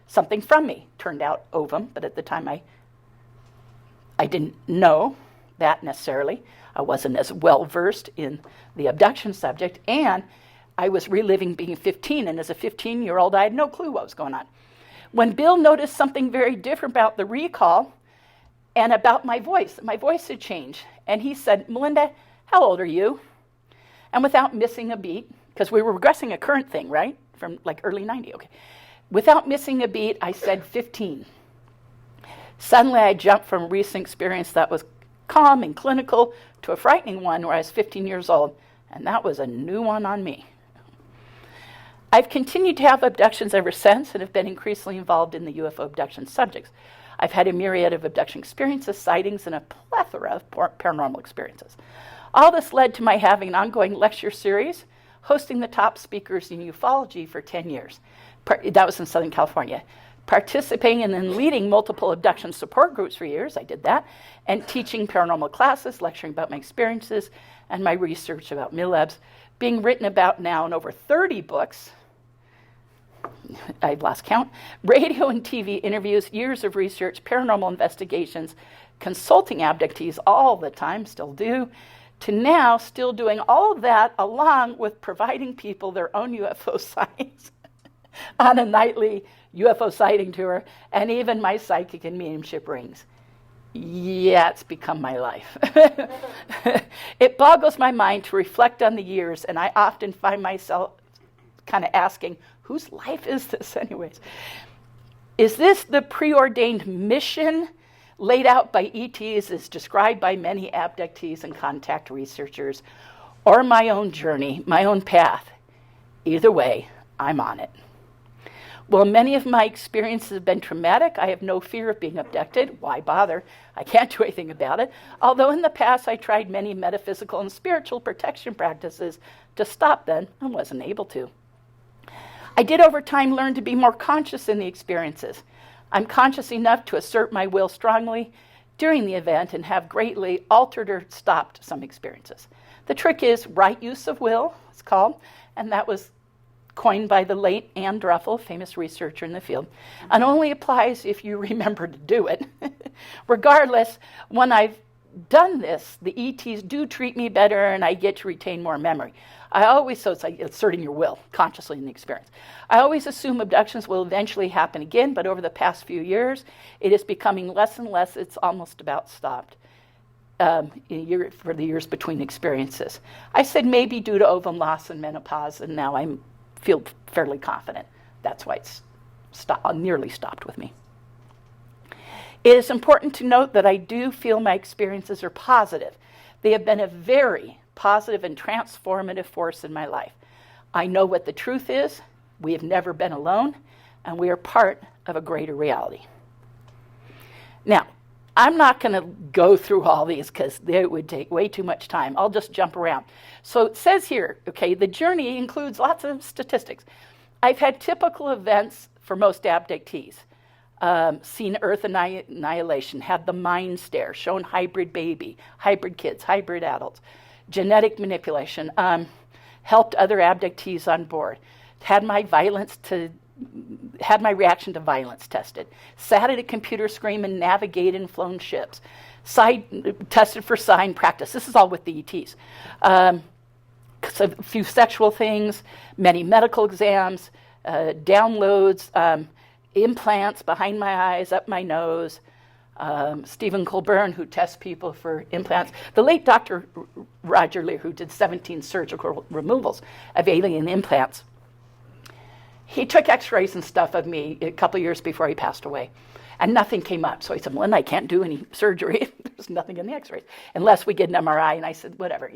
Speaker 3: something from me. Turned out ovum, but at the time I didn't know that necessarily. I wasn't as well-versed in the abduction subject, and I was reliving being 15, and as a 15-year-old, I had no clue what was going on. When Bill noticed something very different about the recall and about my voice had changed, and he said, Melinda, how old are you? And without missing a beat, because we were regressing a current thing, right? From like early 90, okay. Without missing a beat, I said 15. Suddenly, I jumped from a recent experience that was calm and clinical to a frightening one where I was 15 years old, and that was a new one on me. I've continued to have abductions ever since and have been increasingly involved in the UFO abduction subjects. I've had a myriad of abduction experiences, sightings, and a plethora of paranormal experiences. All this led to my having an ongoing lecture series, hosting the top speakers in ufology for 10 years. That was in Southern California. Participating and then leading multiple abduction support groups for years, I did that, and teaching paranormal classes, lecturing about my experiences and my research about MILABs, being written about now in over 30 books. I've lost count. Radio and TV interviews, years of research, paranormal investigations, consulting abductees all the time, still do, to now still doing all of that along with providing people their own UFO sightings on a nightly UFO sighting tour, and even my psychic and mediumship rings. Yeah, it's become my life. It boggles my mind to reflect on the years, and I often find myself kind of asking, whose life is this anyways? Is this the preordained mission laid out by ETs as described by many abductees and contact researchers, or my own journey, my own path? Either way, I'm on it. While many of my experiences have been traumatic, I have no fear of being abducted. Why bother? I can't do anything about it. Although in the past I tried many metaphysical and spiritual protection practices to stop them and wasn't able to. I did over time learn to be more conscious in the experiences. I'm conscious enough to assert my will strongly during the event and have greatly altered or stopped some experiences. The trick is right use of will, it's called, and that was coined by the late Anne Druffel, famous researcher in the field, and only applies if you remember to do it. Regardless, when I've done this, the ETs do treat me better and I get to retain more memory. So it's like asserting your will consciously in the experience. I always assume abductions will eventually happen again, but over the past few years, it is becoming less and less. It's almost about stopped for the years between experiences. I said maybe due to ovum loss and menopause, and now I feel fairly confident. That's why it's nearly stopped with me. It is important to note that I do feel my experiences are positive. They have been a very positive and transformative force in my life. I know what the truth is. We have never been alone, and we are part of a greater reality. Now, I'm not going to go through all these because it would take way too much time. I'll just jump around. So it says here, okay, the journey includes lots of statistics. I've had typical events for most abductees. Seen Earth annihilation, had the mind stare, shown hybrid baby, hybrid kids, hybrid adults, genetic manipulation, helped other abductees on board, had my reaction to violence tested, sat at a computer screen and navigated and flown ships, tested for sign practice. This is all with the ETs. So a few sexual things, many medical exams, downloads, implants behind my eyes, up my nose, Stephen Colbern, who tests people for implants. The late Dr. Roger Lear, who did 17 surgical removals of alien implants, he took x-rays and stuff of me a couple of years before he passed away, and nothing came up. So he said, Melinda, I can't do any surgery. There's nothing in the x-rays unless we get an MRI. And I said, whatever,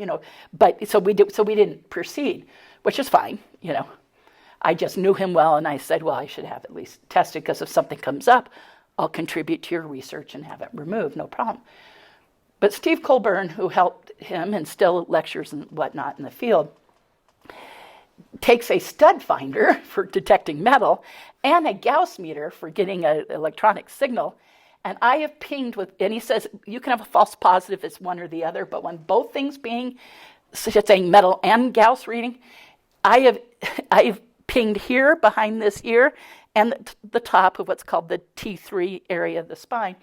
Speaker 3: But so we didn't proceed, which is fine, I just knew him well, and I said, well, I should have at least tested, because if something comes up, I'll contribute to your research and have it removed, no problem. But Steve Colbern, who helped him and still lectures and whatnot in the field, takes a stud finder for detecting metal and a Gauss meter for getting an electronic signal. And I have pinged and he says, you can have a false positive if it's one or the other, but when both things saying metal and Gauss reading, I have pinged here behind this ear and the top of what's called the T3 area of the spine.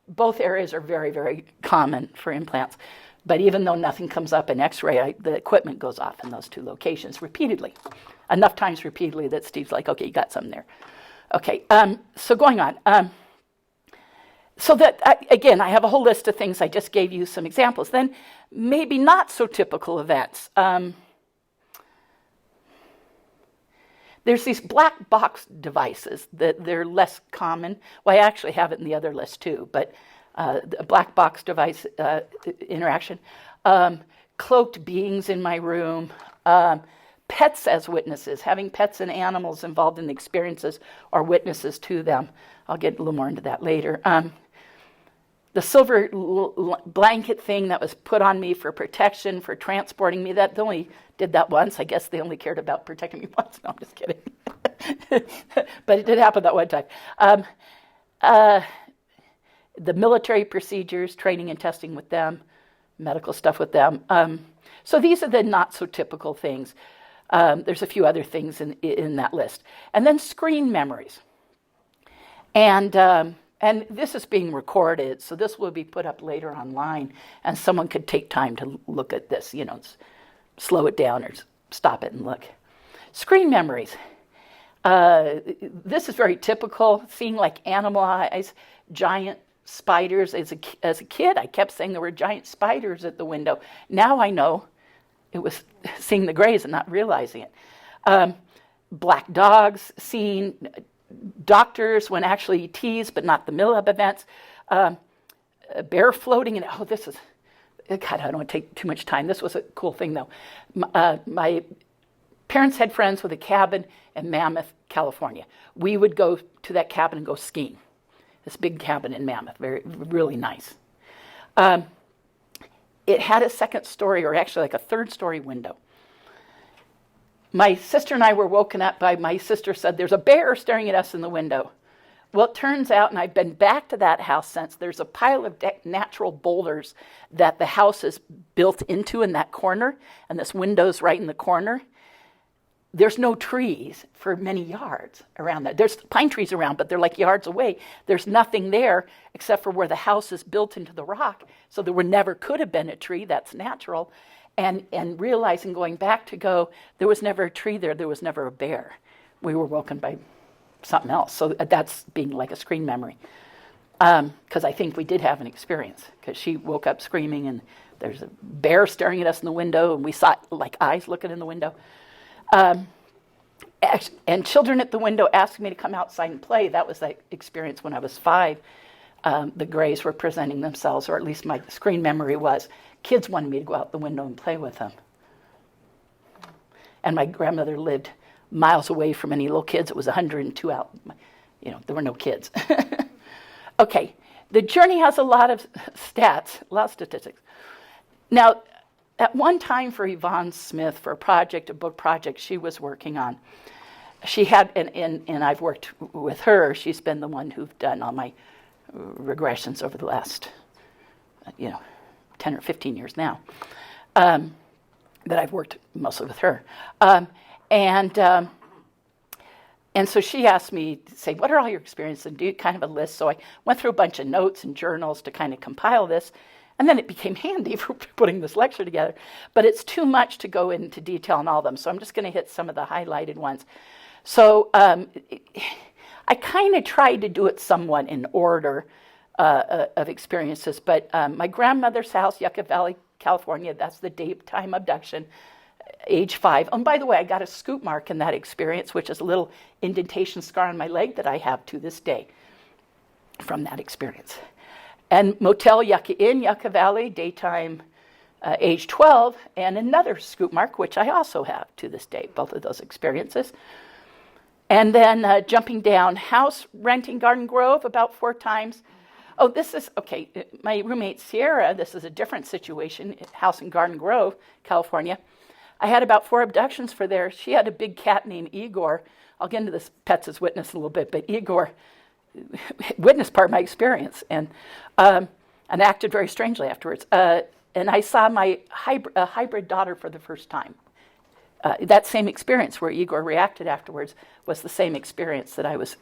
Speaker 3: Both areas are very, very common for implants. But even though nothing comes up in x-ray, the equipment goes off in those two locations repeatedly. Enough times repeatedly that Steve's like, okay, you got something there. Okay, so going on. So that, again, I have a whole list of things. I just gave you some examples. Then maybe not so typical events. There's these black box devices that they're less common. Well, I actually have it in the other list too, but the black box device interaction. Cloaked beings in my room. Pets as witnesses, having pets and animals involved in the experiences or witnesses to them. I'll get a little more into that later. The silver blanket thing that was put on me for protection, for transporting me, they only did that once. I guess they only cared about protecting me once. No, I'm just kidding. But it did happen that one time. The military procedures, training and testing with them, medical stuff with them. So these are the not so typical things. There's a few other things in that list. And then screen memories. And this is being recorded, so this will be put up later online, and someone could take time to look at this, slow it down or stop it and look. Screen memories. This is very typical, seeing like animal eyes, giant spiders. As a kid, I kept saying there were giant spiders at the window. Now I know it was seeing the grays and not realizing it. Black dogs, seeing doctors when actually ETs, but not the Millab events. A bear floating in, this is, God, I don't want to take too much time. This was a cool thing though. My parents had friends with a cabin in Mammoth, California. We would go to that cabin and go skiing. This big cabin in Mammoth, really nice. It had a second story, or actually like a third story window. My sister and I were woken up by my sister said, there's a bear staring at us in the window. Well, it turns out, and I've been back to that house since, there's a pile of natural boulders that the house is built into in that corner, and this window's right in the corner. There's no trees for many yards around that. There's pine trees around, but they're like yards away. There's nothing there except for where the house is built into the rock. So there never could have been a tree. That's natural. And realizing going back to go, there was never a tree there. There was never a bear. We were woken by something else. So that's being like a screen memory. Because I think we did have an experience. Because she woke up screaming and there's a bear staring at us in the window. And we saw like eyes looking in the window. And children at the window asked me to come outside and play. That was the experience when I was 5. The Greys were presenting themselves, or at least my screen memory was. Kids wanted me to go out the window and play with them. And my grandmother lived miles away from any little kids. It was 102 out. There were no kids. Okay, the journey has a lot of stats, a lot of statistics. Now, at one time for Yvonne Smith, for a book project she was working on, she had, and I've worked with her, she's been the one who's done all my regressions over the last, 10 or 15 years now, that I've worked mostly with her. And so she asked me to say, what are all your experiences, and do kind of a list. So I went through a bunch of notes and journals to kind of compile this. And then it became handy for putting this lecture together. But it's too much to go into detail on all of them. So I'm just going to hit some of the highlighted ones. So I kind of tried to do it somewhat in order of experiences. But my grandmother's house, Yucca Valley, California, that's the daytime abduction, age 5. And by the way, I got a scoop mark in that experience, which is a little indentation scar on my leg that I have to this day from that experience. And Motel Yucca Inn, Yucca Valley, daytime, age 12, and another scoop mark, which I also have to this day, both of those experiences. And then jumping down, house renting Garden Grove about 4 times. Oh, this is, okay, my roommate Sierra, this is a different situation, house in Garden Grove, California. I had about 4 abductions for there. She had a big cat named Igor. I'll get into this pets as witness a little bit, but Igor witnessed part of my experience and acted very strangely afterwards. And I saw my hybrid daughter for the first time. That same experience where Igor reacted afterwards was the same experience that I was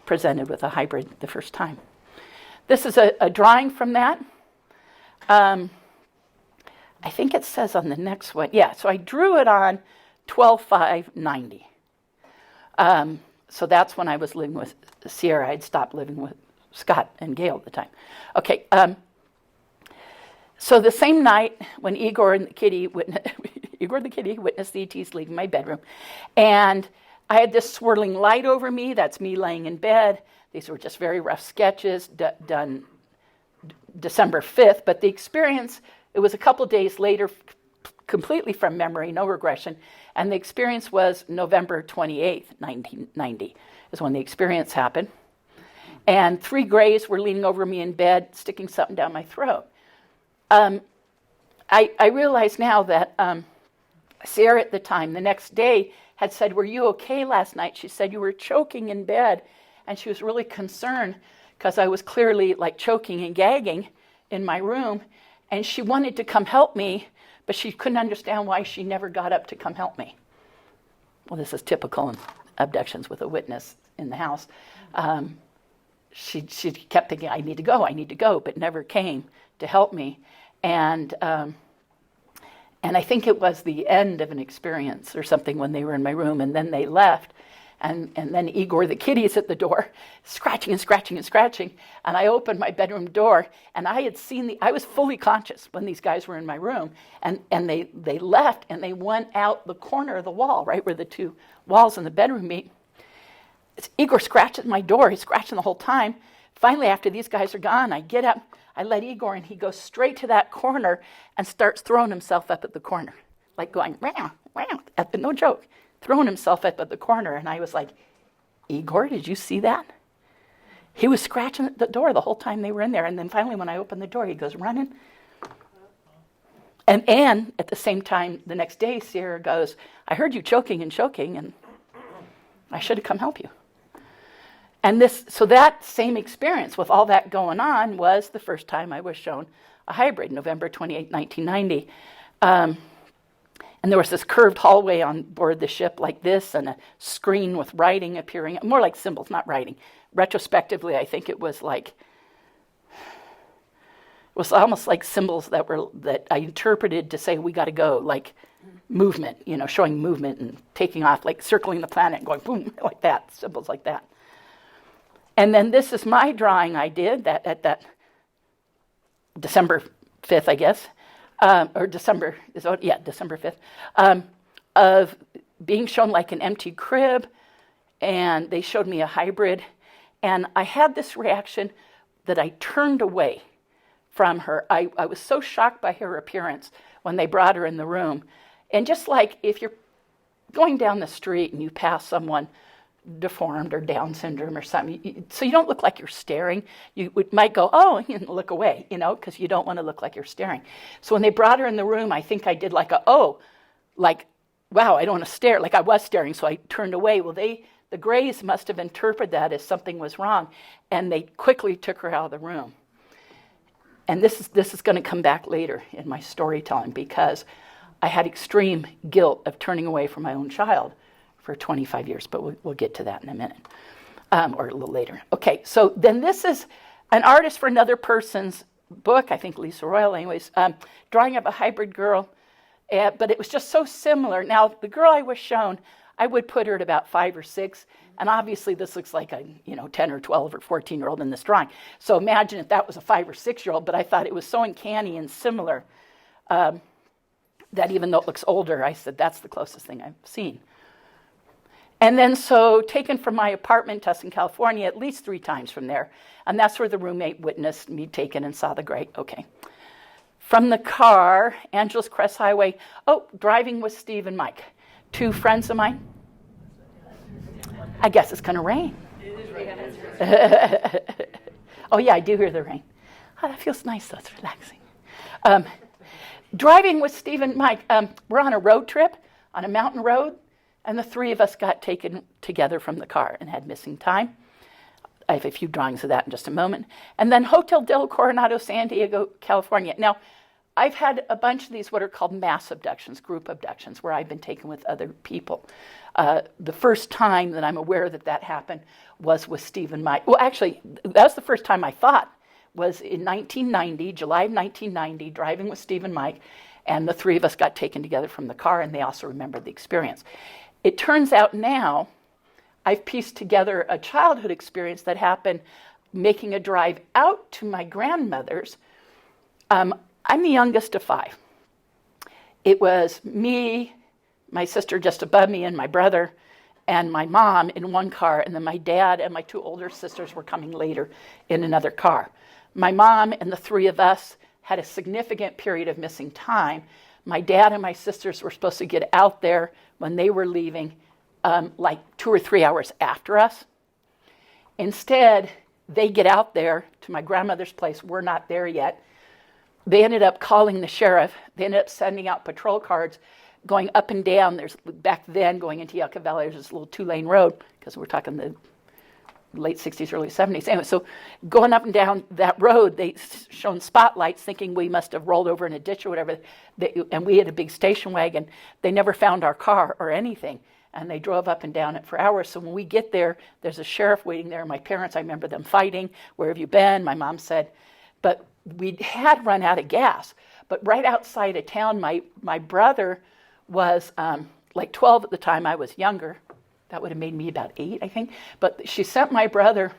Speaker 3: presented with a hybrid the first time. This is a drawing from that. I think it says on the next one. Yeah, so I drew it on 12/5/90. So that's when I was living with Sierra. I'd stopped living with Scott and Gail at the time. Okay. So the same night when Igor the kitty witnessed the ETs leaving my bedroom, and I had this swirling light over me. That's me laying in bed. These were just very rough sketches done December 5th, but the experience, it was a couple days later, completely from memory, no regression, and the experience was November 28th, 1990, is when the experience happened. And 3 Greys were leaning over me in bed, sticking something down my throat. I realize now that Sarah at the time, the next day, had said, "Were you okay last night?" She said, "You were choking in bed." And she was really concerned because I was clearly like choking and gagging in my room. And she wanted to come help me, but she couldn't understand why she never got up to come help me. Well, this is typical in abductions with a witness in the house. She kept thinking, I need to go, but never came to help me. And I think it was the end of an experience or something when they were in my room, and then they left. And then Igor the kitty is at the door, scratching and scratching and scratching. And I opened my bedroom door, and I had seen I was fully conscious when these guys were in my room. And they left, and they went out the corner of the wall, right where the 2 walls in the bedroom meet. Igor scratches my door. He's scratching the whole time. Finally, after these guys are gone, I get up, I let Igor, and he goes straight to that corner and starts throwing himself up at the corner, like going, "Wow, wow," no joke. throwing himself up at the corner. And I was like, Igor, did you see that? He was scratching at the door the whole time they were in there. And then finally when I opened the door, he goes running. And Anne, at the same time, the next day, Sierra goes, I heard you choking, and I should have come help you. And so that same experience with all that going on was the first time I was shown a hybrid, November 28, 1990. And there was this curved hallway on board the ship like this, and a screen with writing appearing, more like symbols, not writing. Retrospectively, I think it was almost like symbols that I interpreted to say we got to go, like movement, showing movement and taking off, like circling the planet and going boom, like that, symbols like that. And then this is my drawing I did at that December 5th, I guess, or December 5th, of being shown like an empty crib, and they showed me a hybrid, and I had this reaction that I turned away from her. I was so shocked by her appearance when they brought her in the room. And just like if you're going down the street and you pass someone deformed or Down syndrome or something, so you don't look like you're staring, you might go, oh, and look away, because you don't want to look like you're staring. So when they brought her in the room, I think I did like wow, I don't want to stare, like I was staring, so I turned away. Well, the Greys must have interpreted that as something was wrong, and they quickly took her out of the room. And this is going to come back later in my storytelling, because I had extreme guilt of turning away from my own child for 25 years, but we'll get to that in a minute, or a little later. Okay, so then this is an artist for another person's book, I think Lisa Royal anyways, drawing of a hybrid girl, but it was just so similar. Now, the girl I was shown, I would put her at about 5 or 6, and obviously this looks like a 10 or 12 or 14-year-old in this drawing. So imagine if that was a 5 or 6-year-old, but I thought it was so uncanny and similar that even though it looks older, I said, that's the closest thing I've seen. And then so taken from my apartment, Tustin, California, at least 3 times from there. And that's where the roommate witnessed me taken and saw the gray. Okay. From the car, Angeles Crest Highway. Oh, driving with Steve and Mike. 2 friends of mine. I guess it's going to rain. Oh, yeah, I do hear the rain. Oh, that feels nice, though. It's relaxing. Driving with Steve and Mike. We're on a road trip on a mountain road. And the 3 of us got taken together from the car and had missing time. I have a few drawings of that in just a moment. And then Hotel del Coronado, San Diego, California. Now, I've had a bunch of these what are called mass abductions, group abductions, where I've been taken with other people. The first time that I'm aware that happened was with Steve and Mike. Well, actually, that was the first time I thought, was in 1990, July of 1990, driving with Steve and Mike, and the 3 of us got taken together from the car, and they also remembered the experience. It turns out now I've pieced together a childhood experience that happened making a drive out to my grandmother's. I'm the youngest of 5. It was me, my sister just above me, and my brother, and my mom in one car, and then my dad and my 2 older sisters were coming later in another car. My mom and the 3 of us had a significant period of missing time. My dad and my sisters were supposed to get out there when they were leaving, like 2 or 3 hours after us. Instead, they get out there to my grandmother's place. We're not there yet. They ended up calling the sheriff. They ended up sending out patrol cars going up and down. There's back then going into Yucca Valley, there's this little 2-lane road, because we're talking the late 60s, early 70s. Anyway, so going up and down that road, they shone spotlights thinking we must have rolled over in a ditch or whatever. And we had a big station wagon. They never found our car or anything. And they drove up and down it for hours. So when we get there, there's a sheriff waiting there. My parents, I remember them fighting. Where have you been? My mom said, but we had run out of gas. But right outside of town, my brother was like 12 at the time. I was younger. That would have made me about 8, I think. But she sent my brother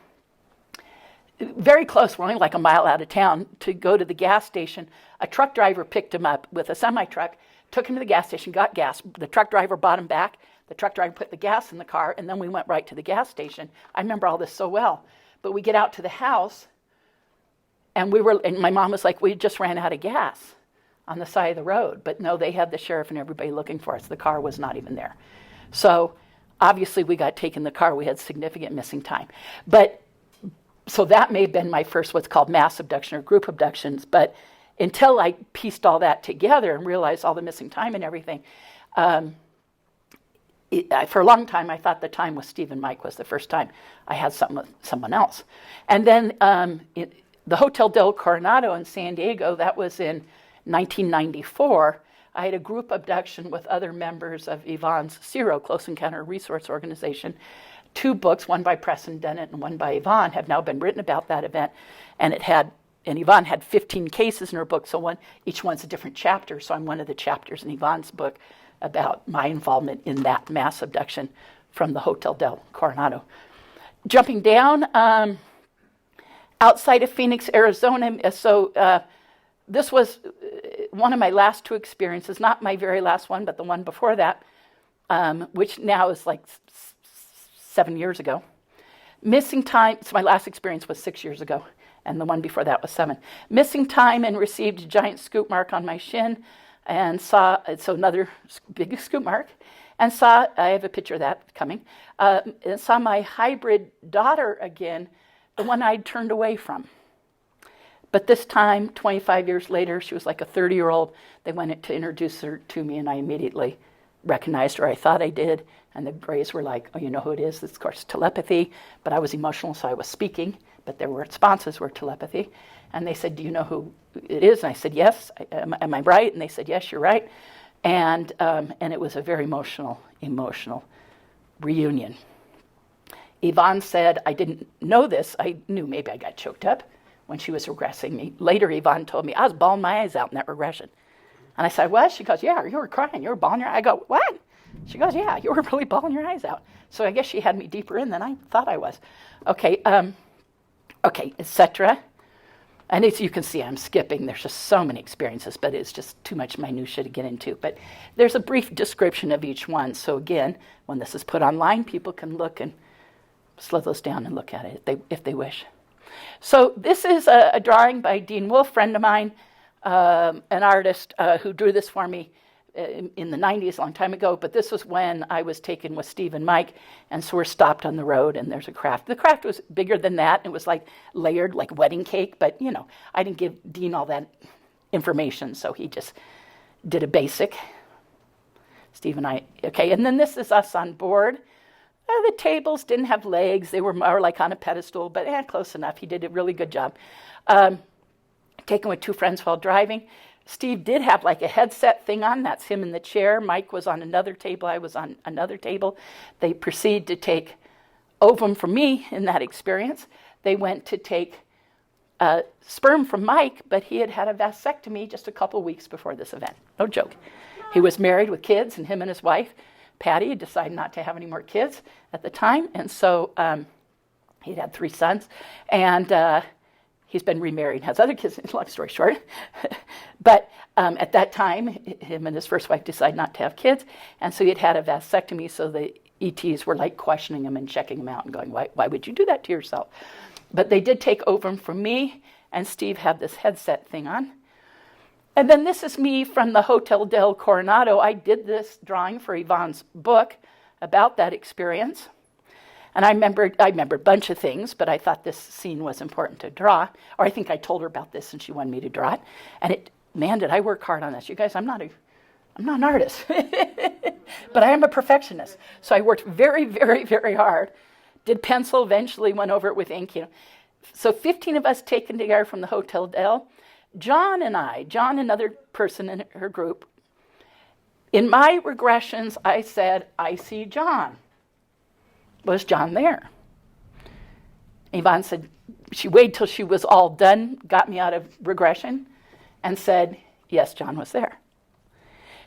Speaker 3: very close, we're only like a mile out of town, to go to the gas station. A truck driver picked him up with a semi-truck, took him to the gas station, got gas. The truck driver brought him back. The truck driver put the gas in the car, and then we went right to the gas station. I remember all this so well. But we get out to the house, and my mom was like, we just ran out of gas on the side of the road. But no, they had the sheriff and everybody looking for us. The car was not even there. So obviously we got taken in the car. We had significant missing time. But so that may have been my first what's called mass abduction or group abductions. But until I pieced all that together and realized all the missing time and everything, for a long time I thought the time with Steve and Mike was the first time I had something with someone else. And then the Hotel del Coronado in San Diego, that was in 1994, I had a group abduction with other members of Yvonne's CERO, Close Encounter Resource Organization. 2 books, one by Preston Dennett and one by Yvonne, have now been written about that event. And Yvonne had 15 cases in her book, so each one's a different chapter. So I'm one of the chapters in Yvonne's book about my involvement in that mass abduction from the Hotel del Coronado. Jumping down, outside of Phoenix, Arizona, so this was one of my last 2 experiences, not my very last one, but the one before that, which now is like 7 years ago. Missing time, so my last experience was 6 years ago, and the one before that was 7. Missing time and received a giant scoop mark on my shin, and so another big scoop mark, and I have a picture of that coming, and saw my hybrid daughter again, the one I'd turned away from. But this time, 25 years later, she was like a 30-year-old. They went to introduce her to me, and I immediately recognized her. I thought I did, and the Grays were like, oh, you know who it is? It's, of course, telepathy. But I was emotional, so I was speaking, but their responses were telepathy. And they said, do you know who it is? And I said, yes. Am I right? And they said, yes, you're right. And it was a very emotional reunion. Yvonne said, I didn't know this. I knew maybe I got choked up when she was regressing me. Later, Yvonne told me, I was bawling my eyes out in that regression. And I said, what? She goes, yeah, you were crying. You were bawling your eyes. I go, what? She goes, yeah, you were really bawling your eyes out. So I guess she had me deeper in than I thought I was. Okay, etc. And as you can see, I'm skipping. There's just so many experiences, but it's just too much minutia to get into. But there's a brief description of each one. So again, when this is put online, people can look and slow those down and look at it if they wish. So this is a drawing by Dean Wolf, friend of mine, an artist who drew this for me in the 90s, a long time ago. But this was when I was taken with Steve and Mike, and so we're stopped on the road, and there's a craft. The craft was bigger than that. It was like layered, like wedding cake. But, I didn't give Dean all that information, so he just did a basic. Steve and I, okay. And then this is us on board. The tables didn't have legs. They were more like on a pedestal, but close enough. He did a really good job. Taken with 2 friends while driving. Steve did have like a headset thing on. That's him in the chair. Mike was on another table. I was on another table. They proceeded to take ovum from me in that experience. They went to take sperm from Mike, but he had had a vasectomy just a couple weeks before this event. No joke. He was married with kids, and him and his wife, Patty, decided not to have any more kids at the time, and so he'd had 3 sons, and he's been remarried and has other kids, long story short. But at that time, him and his first wife decided not to have kids, and so he'd had a vasectomy, so the ETs were like questioning him and checking him out and going, why would you do that to yourself? But they did take ovum from me, and Steve had this headset thing on. And then this is me from the Hotel del Coronado. I did this drawing for Yvonne's book about that experience. And I remembered a bunch of things, but I thought this scene was important to draw. Or I think I told her about this and she wanted me to draw it. And man, did I work hard on this. You guys, I'm not an artist, but I am a perfectionist. So I worked very, very, very hard. Did pencil, eventually went over it with ink. So 15 of us taken together from the Hotel del. John, another person in her group, in my regressions, I said, I see John. Was John there? Yvonne said, she waited till she was all done, got me out of regression, and said, yes, John was there.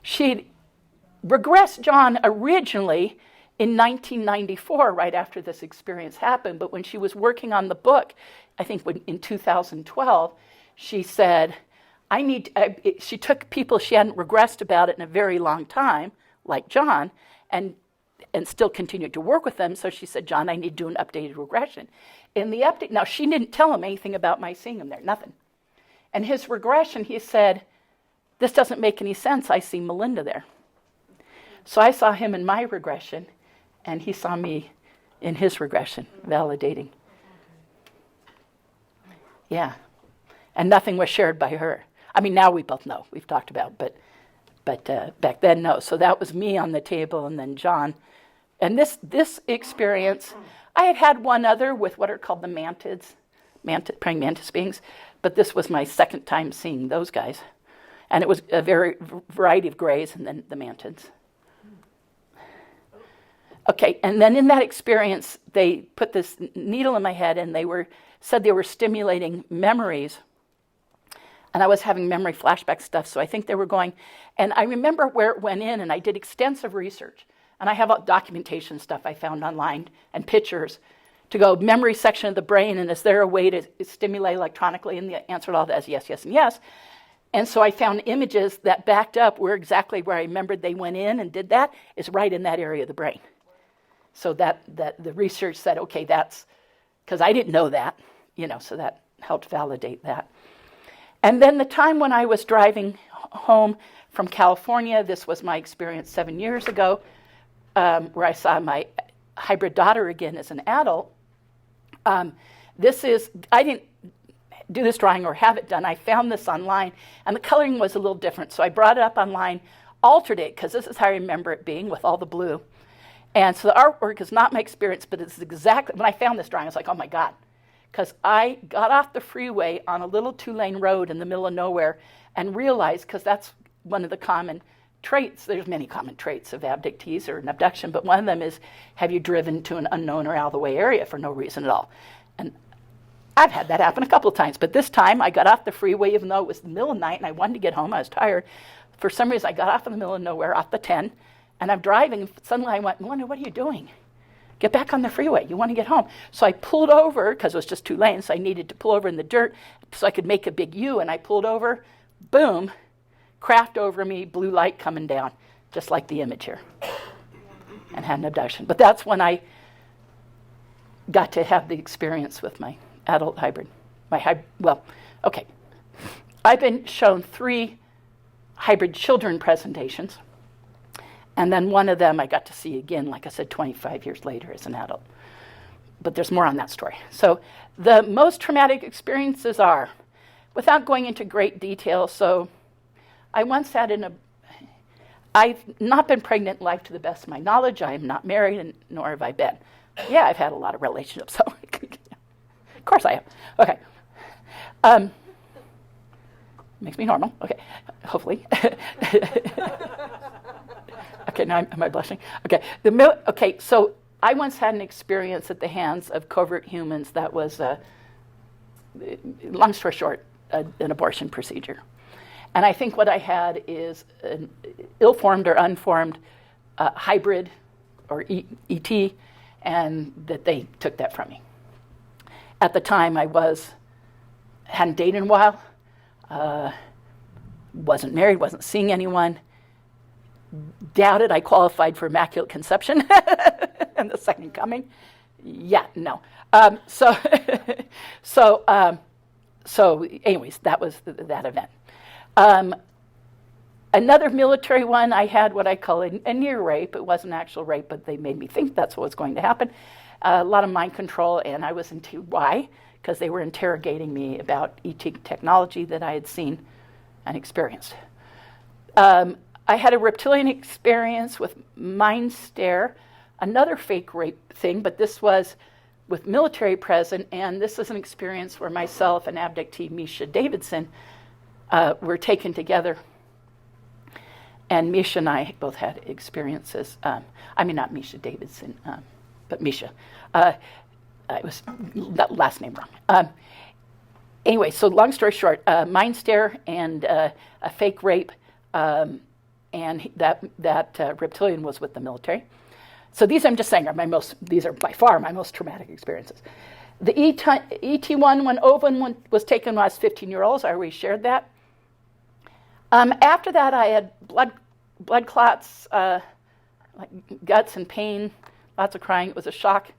Speaker 3: She'd regressed John originally in 1994, right after this experience happened, but when she was working on the book, I think in 2012, she said, she took people she hadn't regressed about it in a very long time, like John, and still continued to work with them. So she said, John, I need to do an updated regression. In the update, now she didn't tell him anything about my seeing him there, nothing. And his regression, he said, this doesn't make any sense. I see Melinda there. So I saw him in my regression, and he saw me in his regression, validating. Yeah. And nothing was shared by her. I mean, now we both know. We've talked about, but back then, no. So that was me on the table, and then John. And this experience, I had one other with what are called the praying mantis beings, but this was my second time seeing those guys. And it was a variety of grays and then the mantids. Okay, and then in that experience, they put this needle in my head, and said they were stimulating memories. And I was having memory flashback stuff, so I think they were going. And I remember where it went in, and I did extensive research. And I have documentation stuff I found online and pictures to go memory section of the brain, and is there a way to stimulate electronically? And the answer to all that is yes, yes, and yes. And so I found images that backed up exactly where I remembered they went in and did that is right in that area of the brain. So that the research said, okay, that's, because I didn't know that, so that helped validate that. And then the time when I was driving home from California, this was my experience 7 years ago, where I saw my hybrid daughter again as an adult. I didn't do this drawing or have it done. I found this online, and the coloring was a little different. So I brought it up online, altered it, because this is how I remember it being with all the blue. And so the artwork is not my experience, but it's exactly, when I found this drawing, I was like, oh my God. Because I got off the freeway on a little 2-lane road in the middle of nowhere and realized, because that's one of the common traits, there's many common traits of abductees or an abduction, but one of them is, have you driven to an unknown or out-of-the-way area for no reason at all? And I've had that happen a couple of times, but this time I got off the freeway, even though it was the middle of the night and I wanted to get home, I was tired. For some reason, I got off in the middle of nowhere, off the 10, and I'm driving, and suddenly I went, Melinda, what are you doing? Get back on the freeway. You want to get home. So I pulled over, because it was just 2 lanes, so I needed to pull over in the dirt so I could make a big U, and I pulled over, boom, craft over me, blue light coming down, just like the image here, and had an abduction. But that's when I got to have the experience with my adult hybrid. Okay. I've been shown 3 hybrid children presentations. And then one of them I got to see again, like I said, 25 years later as an adult. But there's more on that story. So the most traumatic experiences are, without going into great detail, so I once had I've not been pregnant in life to the best of my knowledge. I am not married, and nor have I been. Yeah, I've had a lot of relationships, so of course I have. Okay. Makes me normal. Okay, hopefully. Okay, now am I blushing? Okay. So I once had an experience at the hands of covert humans that was, long story short, an abortion procedure. And I think what I had is an ill-formed or unformed hybrid or ET, and that they took that from me. At the time, I hadn't dated in a while, wasn't married, wasn't seeing anyone. Doubted I qualified for immaculate conception and the second coming. Yeah, no. So anyways, that was that event. Another military one, I had what I call a near rape. It wasn't actual rape, but they made me think that's what was going to happen. A lot of mind control, and I was into why? Because they were interrogating me about ET technology that I had seen and experienced. I had a reptilian experience with mind stare, another fake rape thing, but this was with military present, and this is an experience where myself and abductee Misha Davidson were taken together. And Misha and I both had experiences. Not Misha Davidson, but Misha. I was that last name wrong. Anyway, so long story short, mind stare and a fake rape. And that reptilian was with the military. So these, I'm just saying, these are by far my most traumatic experiences. The ET one, when Owen was taken when I was 15 years old, I already shared that. After that, I had blood clots, like guts and pain, lots of crying. It was a shock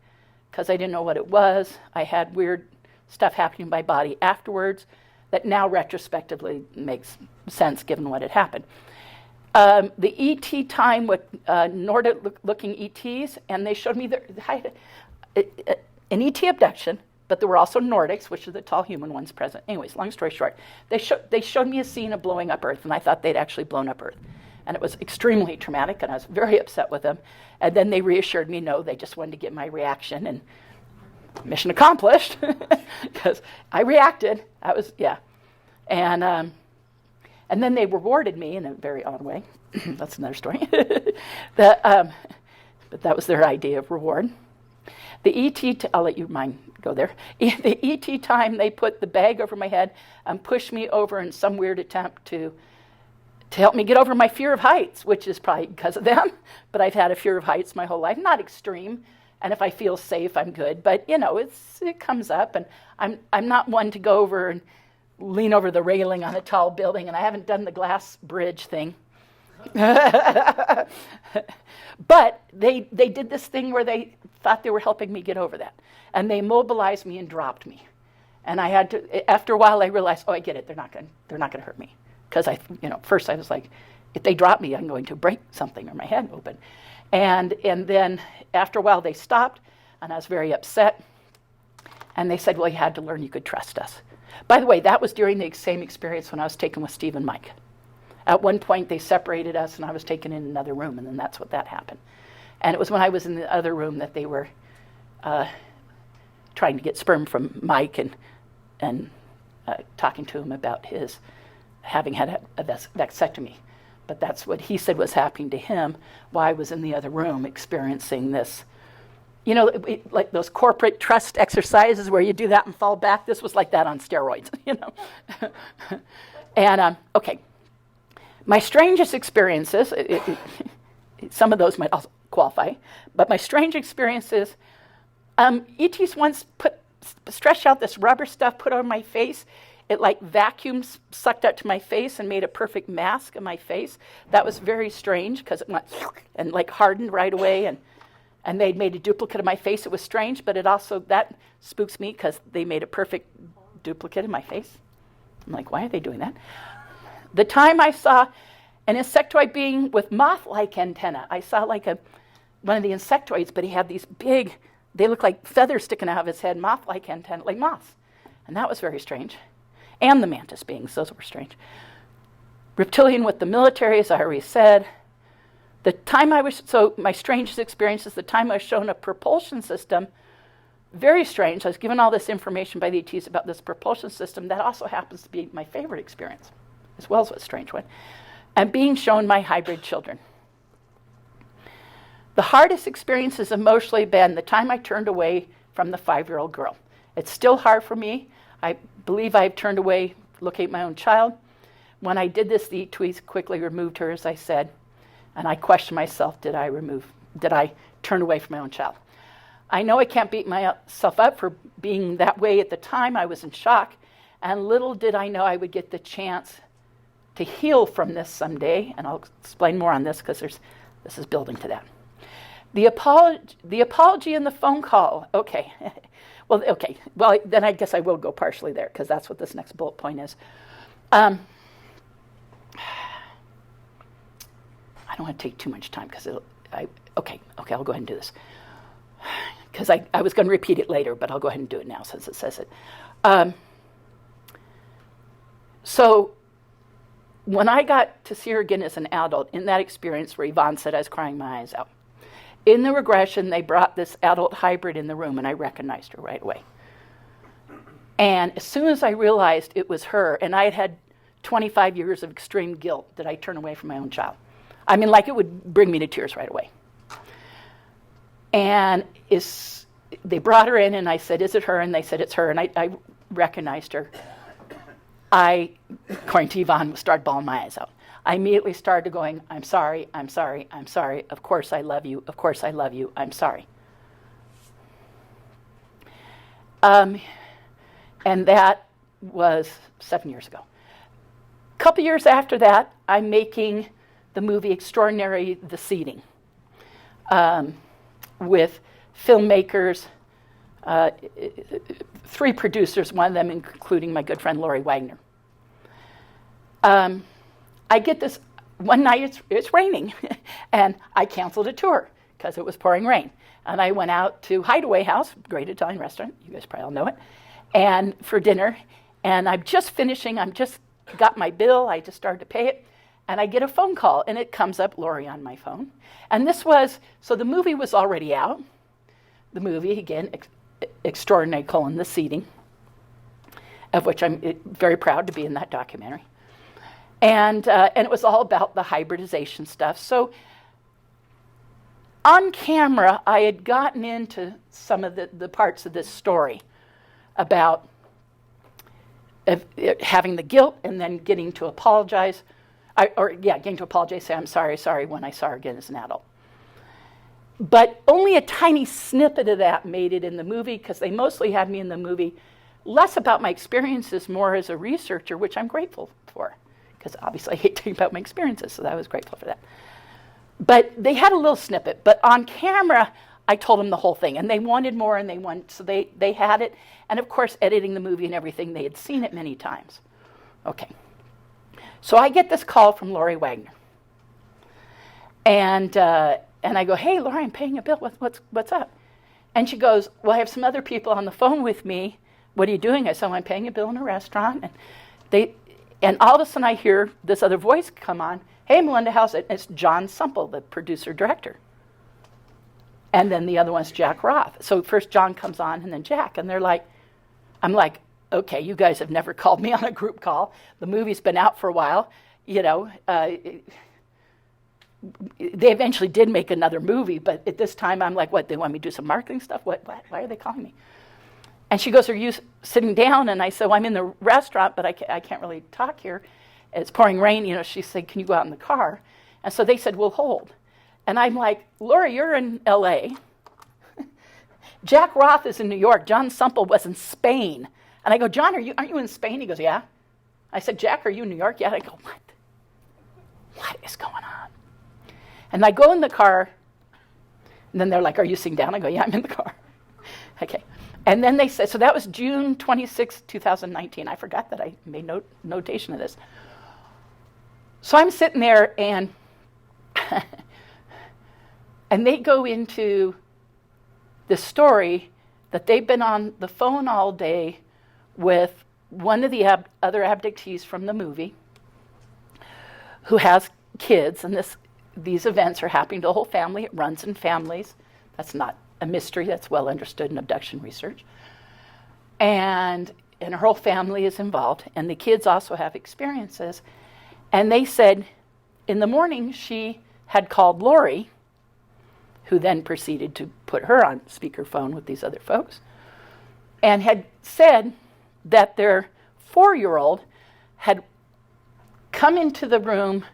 Speaker 3: because I didn't know what it was. I had weird stuff happening in my body afterwards that now retrospectively makes sense given what had happened. the ET time with Nordic-looking ETs, and they showed me an ET abduction, but there were also Nordics, which are the tall human ones present. Anyways, long story short, they showed me a scene of blowing up Earth, and I thought they'd actually blown up Earth. And it was extremely traumatic, and I was very upset with them. And then they reassured me, no, they just wanted to get my reaction, and mission accomplished, because I reacted. And then they rewarded me in a very odd way. That's another story. But that was their idea of reward. The I'll let you mind go there. The ET time, they put the bag over my head and pushed me over in some weird attempt to help me get over my fear of heights, which is probably because of them. But I've had a fear of heights my whole life, not extreme. And if I feel safe, I'm good. But it comes up, and I'm not one to go over and lean over the railing on a tall building, and I haven't done the glass bridge thing. But they did this thing where they thought they were helping me get over that, and they mobilized me and dropped me. And I had to. After a while, I realized, I get it. They're not going to hurt me, because first I was like, if they drop me, I'm going to break something or my head open. And then after a while, they stopped, and I was very upset. And they said, well, you had to learn you could trust us. By the way, that was during the same experience when I was taken with Steve and Mike. At one point, they separated us, and I was taken in another room, and then that's what that happened. And it was when I was in the other room that they were trying to get sperm from Mike and talking to him about his having had a vasectomy. But that's what he said was happening to him while I was in the other room experiencing this. Like those corporate trust exercises where you do that and fall back. This was like that on steroids, And, okay. My strangest experiences, some of those might also qualify, but my strange experiences, ETs once stretched out this rubber stuff, put on my face. It like vacuums sucked up to my face and made a perfect mask of my face. That was very strange because it went and like hardened right away, and they'd made a duplicate of my face. It was strange, but that spooks me because they made a perfect duplicate of my face. I'm like, why are they doing that? The time I saw an insectoid being with moth-like antenna, I saw like one of the insectoids, but he had these big, they look like feathers sticking out of his head, moth-like antenna, like moths. And that was very strange. And the mantis beings, those were strange. Reptilian with the military, as I already said. My strangest experience is the time I was shown a propulsion system. Very strange. I was given all this information by the ETs about this propulsion system. That also happens to be my favorite experience, as well as a strange one. And being shown my hybrid children. The hardest experience has emotionally been the time I turned away from the 5-year-old girl. It's still hard for me. I believe I've turned away looking at my own child. When I did this, the ETs quickly removed her, as I said. And I questioned myself, did I turn away from my own child? I know I can't beat myself up for being that way at the time. I was in shock. And little did I know I would get the chance to heal from this someday. And I'll explain more on this because this is building to that. The apology in the phone call. Okay. Well, then I guess I will go partially there because that's what this next bullet point is. I don't want to take too much time because I'll go ahead and do this. Because I was going to repeat it later, but I'll go ahead and do it now since it says it. So when I got to see her again as an adult, in that experience where Yvonne said I was crying my eyes out, in the regression, they brought this adult hybrid in the room, and I recognized her right away. And as soon as I realized it was her, and I had 25 years of extreme guilt, that I turn away from my own child. I mean, like it would bring me to tears right away. And they brought her in, and I said, is it her? And they said, it's her. And I recognized her. According to Yvonne, started bawling my eyes out. I immediately started going, I'm sorry, I'm sorry, I'm sorry. Of course I love you. Of course I love you. I'm sorry. And that was 7 years ago. A couple years after that, I'm making the movie Extraordinary The Seeding with filmmakers, 3 producers, one of them including my good friend Lori Wagner. I get this one night it's raining, and I canceled a tour because it was pouring rain. And I went out to Hideaway House, great Italian restaurant, you guys probably all know it, and for dinner. And I'm just finishing, I'm just got my bill, I just started to pay it, and I get a phone call, and it comes up, Lori, on my phone. And this was, so the movie was already out. The movie, again, Extraordinary: The Seeding, of which I'm very proud to be in that documentary. And it was all about the hybridization stuff. So on camera, I had gotten into some of the parts of this story about having the guilt and then getting to apologize. Getting to apologize, say, I'm sorry, when I saw her again as an adult. But only a tiny snippet of that made it in the movie, because they mostly had me in the movie less about my experiences, more as a researcher, which I'm grateful for, because obviously I hate talking about my experiences, so I was grateful for that. But they had a little snippet, but on camera, I told them the whole thing, and they wanted more, and so they had it, and of course, editing the movie and everything, they had seen it many times. Okay. So I get this call from Lori Wagner, and I go, hey, Lori, I'm paying a bill. What's up? And she goes, well, I have some other people on the phone with me. What are you doing? I said, I'm paying a bill in a restaurant. And all of a sudden I hear this other voice come on. Hey, Melinda, how's it? It's John Sumple, the producer-director. And then the other one's Jack Roth. So first John comes on and then Jack. And I'm like, okay, you guys have never called me on a group call. The movie's been out for a while. They eventually did make another movie, but at this time I'm like, what, they want me to do some marketing stuff? What? Why are they calling me? And she goes, are you sitting down? And I said, well, I'm in the restaurant, but I can't really talk here. It's pouring rain. She said, can you go out in the car? And so they said, we'll hold. And I'm like, Laura, you're in L.A. Jack Roth is in New York. John Sumple was in Spain. And I go, John, aren't you in Spain? He goes, yeah. I said, Jack, are you in New York? Yeah. I go, what? What is going on? And I go in the car, and then they're like, are you sitting down? I go, yeah, I'm in the car. Okay. And then they said, so that was June 26, 2019. I forgot that I made notation of this. So I'm sitting there, and and they go into the story that they've been on the phone all day with one of the other abductees from the movie who has kids, and these events are happening to the whole family. It runs in families. That's not a mystery. That's well understood in abduction research. And her whole family is involved, and the kids also have experiences. And they said in the morning she had called Lori, who then proceeded to put her on speakerphone with these other folks, and had said that their 4-year-old had come into the room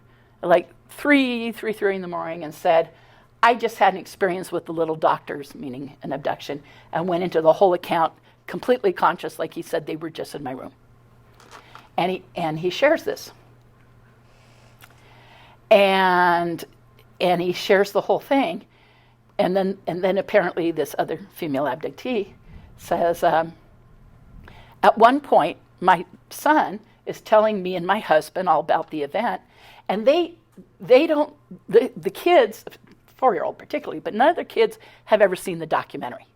Speaker 3: like 3:30 in the morning and said, I just had an experience with the little doctors, meaning an abduction, and went into the whole account completely conscious, like he said they were just in my room. And he shares this. And he shares the whole thing. And then apparently this other female abductee says, at one point, my son is telling me and my husband all about the event, and the kids, 4-year-old particularly, but none of the kids have ever seen the documentary.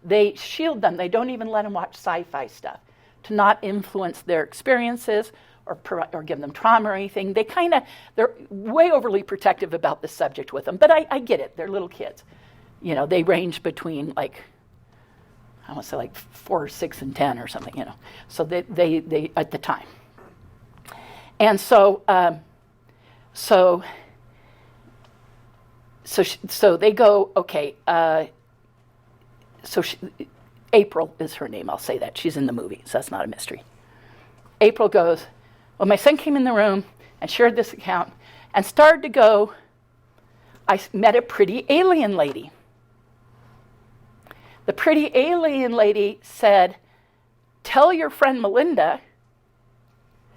Speaker 3: They shield them. They don't even let them watch sci-fi stuff to not influence their experiences or give them trauma or anything. They're way overly protective about the subject with them. But I get it. They're little kids. They range between I want to say 4, 6, and 10 or something, So they at the time. And so they go, okay, April is her name, I'll say that. She's in the movie, so that's not a mystery. April goes, well, my son came in the room and shared this account and started to go, I met a pretty alien lady. The pretty alien lady said, tell your friend Melinda,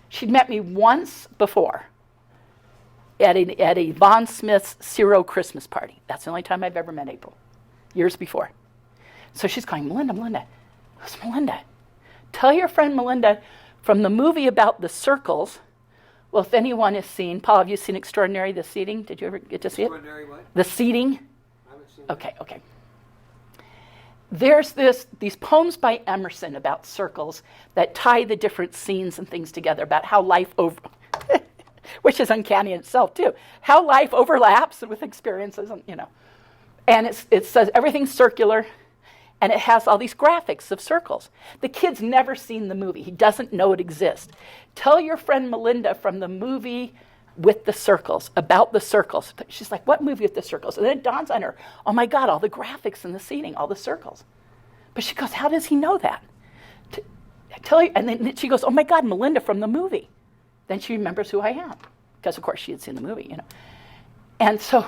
Speaker 3: she'd met me once before at a Von Smith's Zero Christmas party. That's the only time I've ever met April, years before. So she's going, Melinda. Who's Melinda? Tell your friend Melinda from the movie about the circles, Well, if anyone has seen, Paul, have you seen Extraordinary, the seating? Did you ever get to see it?
Speaker 4: Extraordinary what?
Speaker 3: The seating?
Speaker 4: I haven't seen
Speaker 3: Okay. There's these poems by Emerson about circles that tie the different scenes and things together, about how life which is uncanny in itself too, how life overlaps with experiences, and And it says everything's circular, and it has all these graphics of circles. The kid's never seen the movie. He doesn't know it exists. Tell your friend Melinda from the movie with the circles, about the circles. She's like, what movie with the circles? And then it dawns on her, oh my God, all the graphics and the seating, all the circles. But she goes, how does he know that? And then she goes, oh my God, Melinda from the movie. Then she remembers who I am, because of course she had seen the movie, And so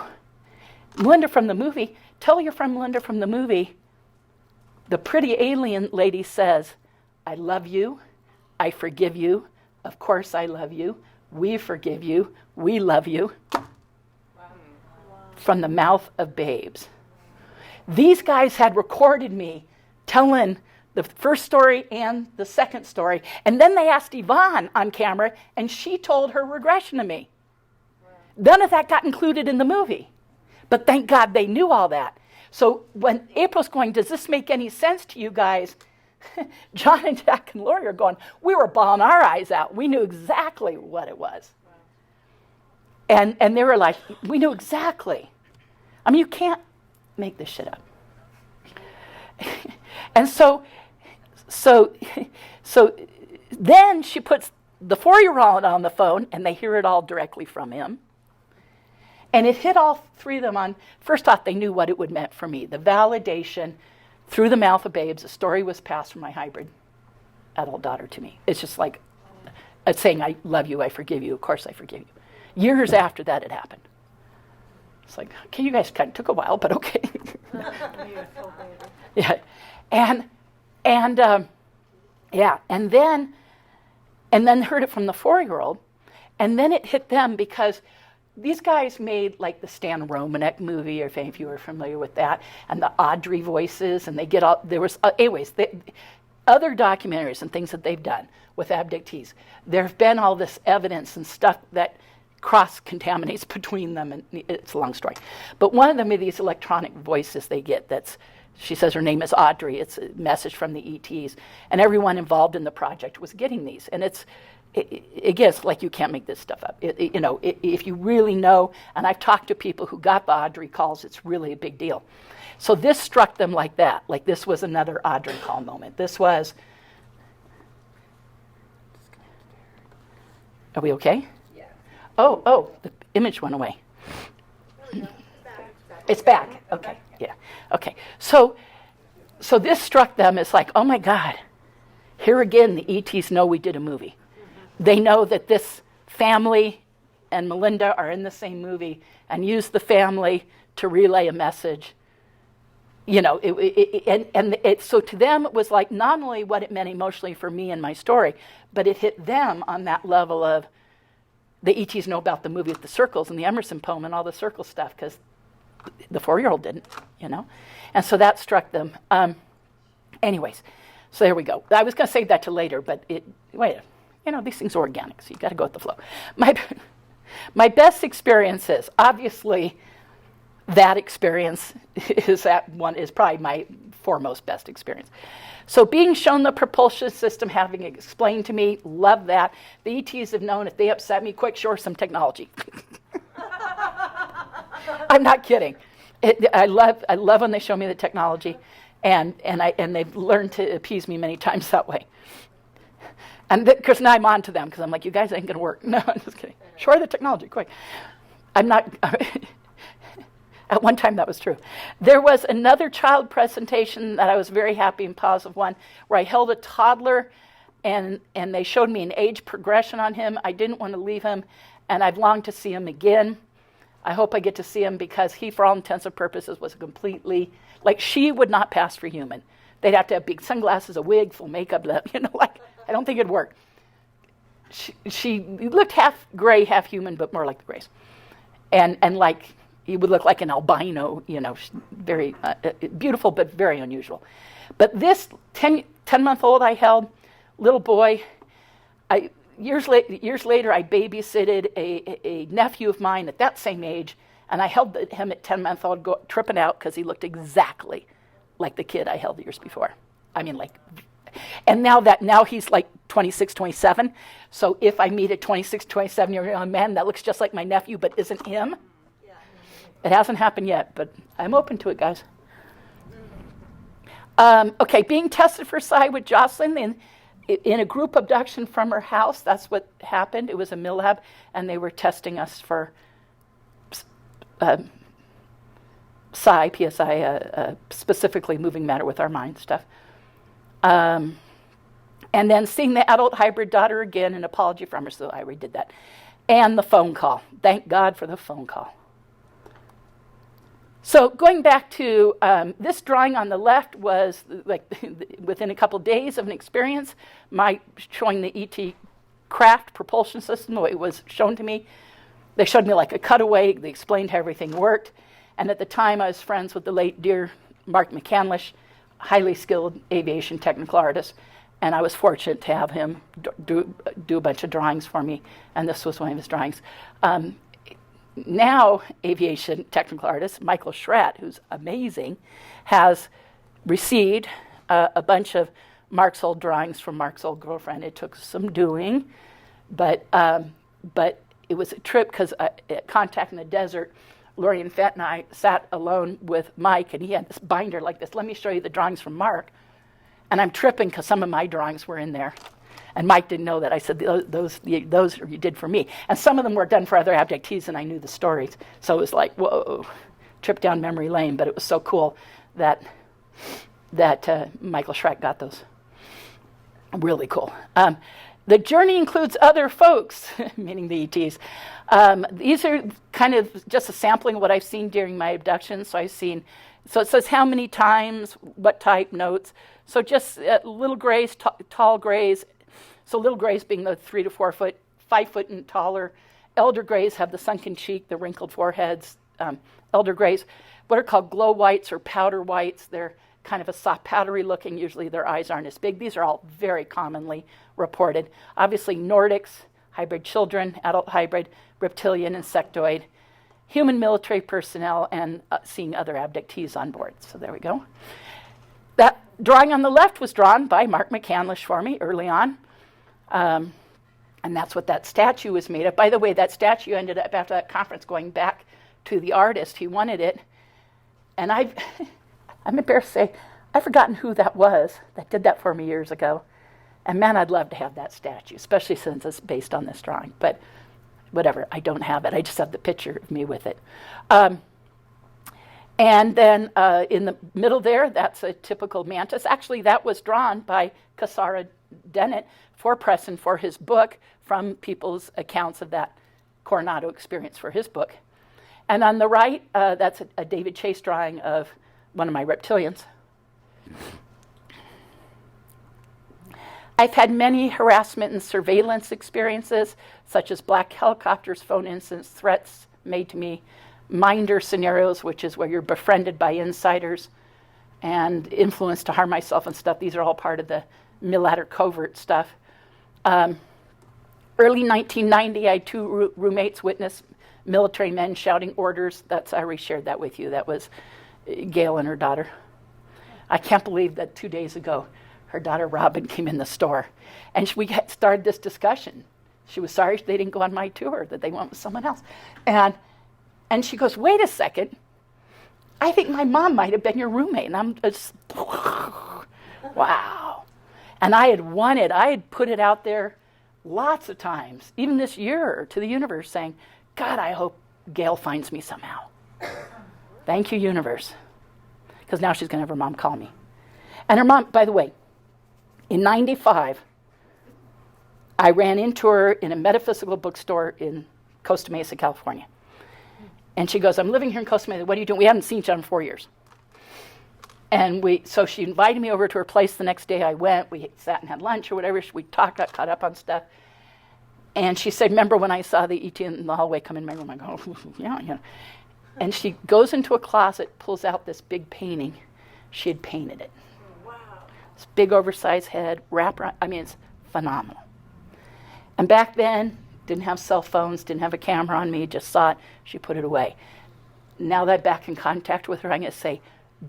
Speaker 3: Melinda from the movie, tell your friend Melinda from the movie, the pretty alien lady says, I love you, I forgive you, of course I love you, we forgive you, we love you. Wow. From the mouth of babes. These guys had recorded me telling the first story and the second story, and then they asked Yvonne on camera, and she told her regression to me. Wow. None of that got included in the movie, but thank God they knew all that. So when April's going, does this make any sense to you guys? John and Jack and Lori are going, we were bawling our eyes out. We knew exactly what it was. Wow. And they were like, we knew exactly. I mean, you can't make this shit up. And so then she puts the 4-year-old on the phone, and they hear it all directly from him. And it hit all three of them on, first off, they knew what it would meant for me. The validation through the mouth of babes, a story was passed from my hybrid adult daughter to me. It's just like saying, I love you, I forgive you, of course I forgive you. Years after that it happened. It's like, okay, you guys kind of took a while, but okay. Yeah. And then heard it from the 4-year-old, and then it hit them because these guys made like the Stan Romanek movie, or if you are familiar with that, and the Audrey voices, and they get all, there was, other documentaries and things that they've done with abductees. There have been all this evidence and stuff that cross-contaminates between them, and it's a long story. But one of them are these electronic voices they get she says her name is Audrey, it's a message from the ETs, and everyone involved in the project was getting these, and it gets like you can't make this stuff up. If you really know, and I've talked to people who got the Audrey calls, it's really a big deal. So this struck them like that, like this was another Audrey call moment. This was, are we okay? Yeah. Oh, the image went away. It's back. Okay, yeah, okay. So this struck them as like, oh my God, here again the ETs know we did a movie. They know that this family and Melinda are in the same movie and use the family to relay a message. So to them it was like not only what it meant emotionally for me and my story, but it hit them on that level of the ETs know about the movie with the circles and the Emerson poem and all the circle stuff because the 4-year-old didn't, And so that struck them. Anyways, so there we go. I was going to save that to later, but these things are organic, so you got to go with the flow. My best experiences, obviously, that experience is probably my foremost best experience. So being shown the propulsion system, having it explained to me, love that. The ETs have known if they upset me, quick, show some technology. I'm not kidding. I love when they show me the technology, and they've learned to appease me many times that way. And because now I'm on to them, because I'm like, you guys ain't going to work. No, I'm just kidding. Show her the technology, quick. I'm not. At one time, that was true. There was another child presentation that I was very happy and positive one, where I held a toddler, and they showed me an age progression on him. I didn't want to leave him, and I've longed to see him again. I hope I get to see him because he, for all intents and purposes, was completely, like she would not pass for human. They'd have to have big sunglasses, a wig, full makeup, I don't think it'd work. She looked half gray, half human, but more like the grays. And like, he would look like an albino, very beautiful, but very unusual. But this 10-month-old I held, little boy, years later, I babysitted a nephew of mine at that same age, and I held him at 10-month-old tripping out because he looked exactly like the kid I held years before. I mean, like, and now he's like 26, 27. So if I meet a 26, 27-year-old young man that looks just like my nephew but isn't him, it hasn't happened yet, but I'm open to it, guys. Okay, being tested for psi with Jocelyn in a group abduction from her house. That's what happened. It was a mill lab, and they were testing us for psi, PSI, specifically moving matter with our mind stuff. And then seeing the adult hybrid daughter again, an apology from her, so I already did that. And the phone call. Thank God for the phone call. So going back to this drawing on the left was like within a couple days of an experience, showing the ET craft propulsion system the way it was shown to me. They showed me like a cutaway. They explained how everything worked. And at the time, I was friends with the late dear Mark McCandlish, highly skilled aviation technical artist. And I was fortunate to have him do a bunch of drawings for me. And this was one of his drawings. Now, aviation technical artist Michael Schratt, who's amazing, has received a bunch of Mark's old drawings from Mark's old girlfriend. It took some doing, but it was a trip because at Contact in the Desert, Lori and Fett and I sat alone with Mike, and he had this binder like this. Let me show you the drawings from Mark. And I'm tripping because some of my drawings were in there. And Mike didn't know that. I said, those you did for me. And some of them were done for other abductees, and I knew the stories. So it was like, whoa, trip down memory lane. But it was so cool that Michael Schratt got those. Really cool. The journey includes other folks, meaning the ETs. These are kind of just a sampling of what I've seen during my abduction. So it says how many times, what type, notes. So just little grays, tall grays. So little grays being the 3 to 4 foot, 5 foot and taller. Elder grays have the sunken cheek, the wrinkled foreheads. Elder grays, what are called glow whites or powder whites. They're kind of a soft powdery looking. Usually their eyes aren't as big. These are all very commonly reported. Obviously Nordics, hybrid children, adult hybrid, reptilian, insectoid, human military personnel, and seeing other abductees on board. So there we go. That drawing on the left was drawn by Mark McCandlish for me early on. And that's what that statue was made of. By the way, that statue ended up after that conference going back to the artist. He wanted it. And I'm embarrassed to say, I've forgotten who that was that did that for me years ago. And man, I'd love to have that statue, especially since it's based on this drawing. But whatever, I don't have it. I just have the picture of me with it. And then in the middle there, that's a typical mantis. Actually, that was drawn by Cassara Dennett for Preston for his book from people's accounts of that Coronado experience for his book. And on the right, that's a David Chase drawing of one of my reptilians. I've had many harassment and surveillance experiences, such as black helicopters, phone incidents, threats made to me, minder scenarios, which is where you're befriended by insiders, and influenced to harm myself and stuff. These are all part of the Mil-Ladder covert stuff. Early 1990, I had 2 roommates witness military men shouting orders. I already shared that with you. That was Gail and her daughter. I can't believe that 2 days ago, her daughter Robin came in the store, and we started this discussion. She was sorry they didn't go on my tour, that they went with someone else. And she goes, wait a second, I think my mom might have been your roommate. And I'm just, wow. And I had put it out there lots of times, even this year, to the universe, saying, God, I hope Gail finds me somehow. Thank you, universe. Because now she's going to have her mom call me. And her mom, by the way, in 95, I ran into her in a metaphysical bookstore in Costa Mesa, California. And she goes, I'm living here in Costa Mesa. What are you doing? We haven't seen each other in 4 years. And so she invited me over to her place the next day. I went. We sat and had lunch or whatever. We talked, got caught up on stuff. And she said, remember when I saw the ET in the hallway come in my room? I go, yeah. And she goes into a closet, pulls out this big painting. She had painted it. Wow. This big oversized head, wrap around. I mean, it's phenomenal. And back then, didn't have cell phones, didn't have a camera on me, just saw it, she put it away. Now that I'm back in contact with her, I'm going to say,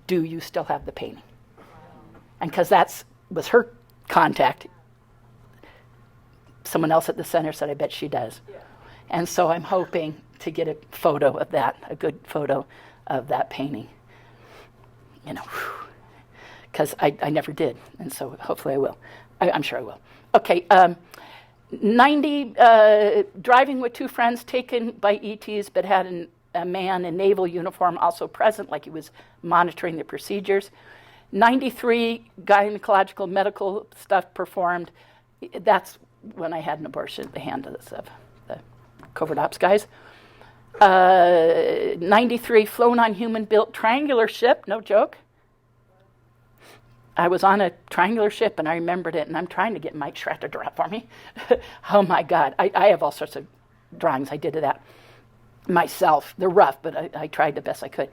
Speaker 3: do you still have the painting? And because that was her contact, someone else at the center said, I bet she does. Yeah. And so I'm hoping to get a photo of that, a good photo of that painting. You know, because I never did, and so hopefully I will. I'm sure I will. Okay, 90, driving with two friends taken by ETs, but had a man in naval uniform also present, like he was monitoring the procedures. 93, gynecological medical stuff performed. That's when I had an abortion at the hands of the covert ops guys. 93, flown on human-built triangular ship, no joke. I was on a triangular ship, and I remembered it, and I'm trying to get Mike Schratt to draw it for me. Oh, my God. I have all sorts of drawings I did of that myself. They're rough, but I tried the best I could.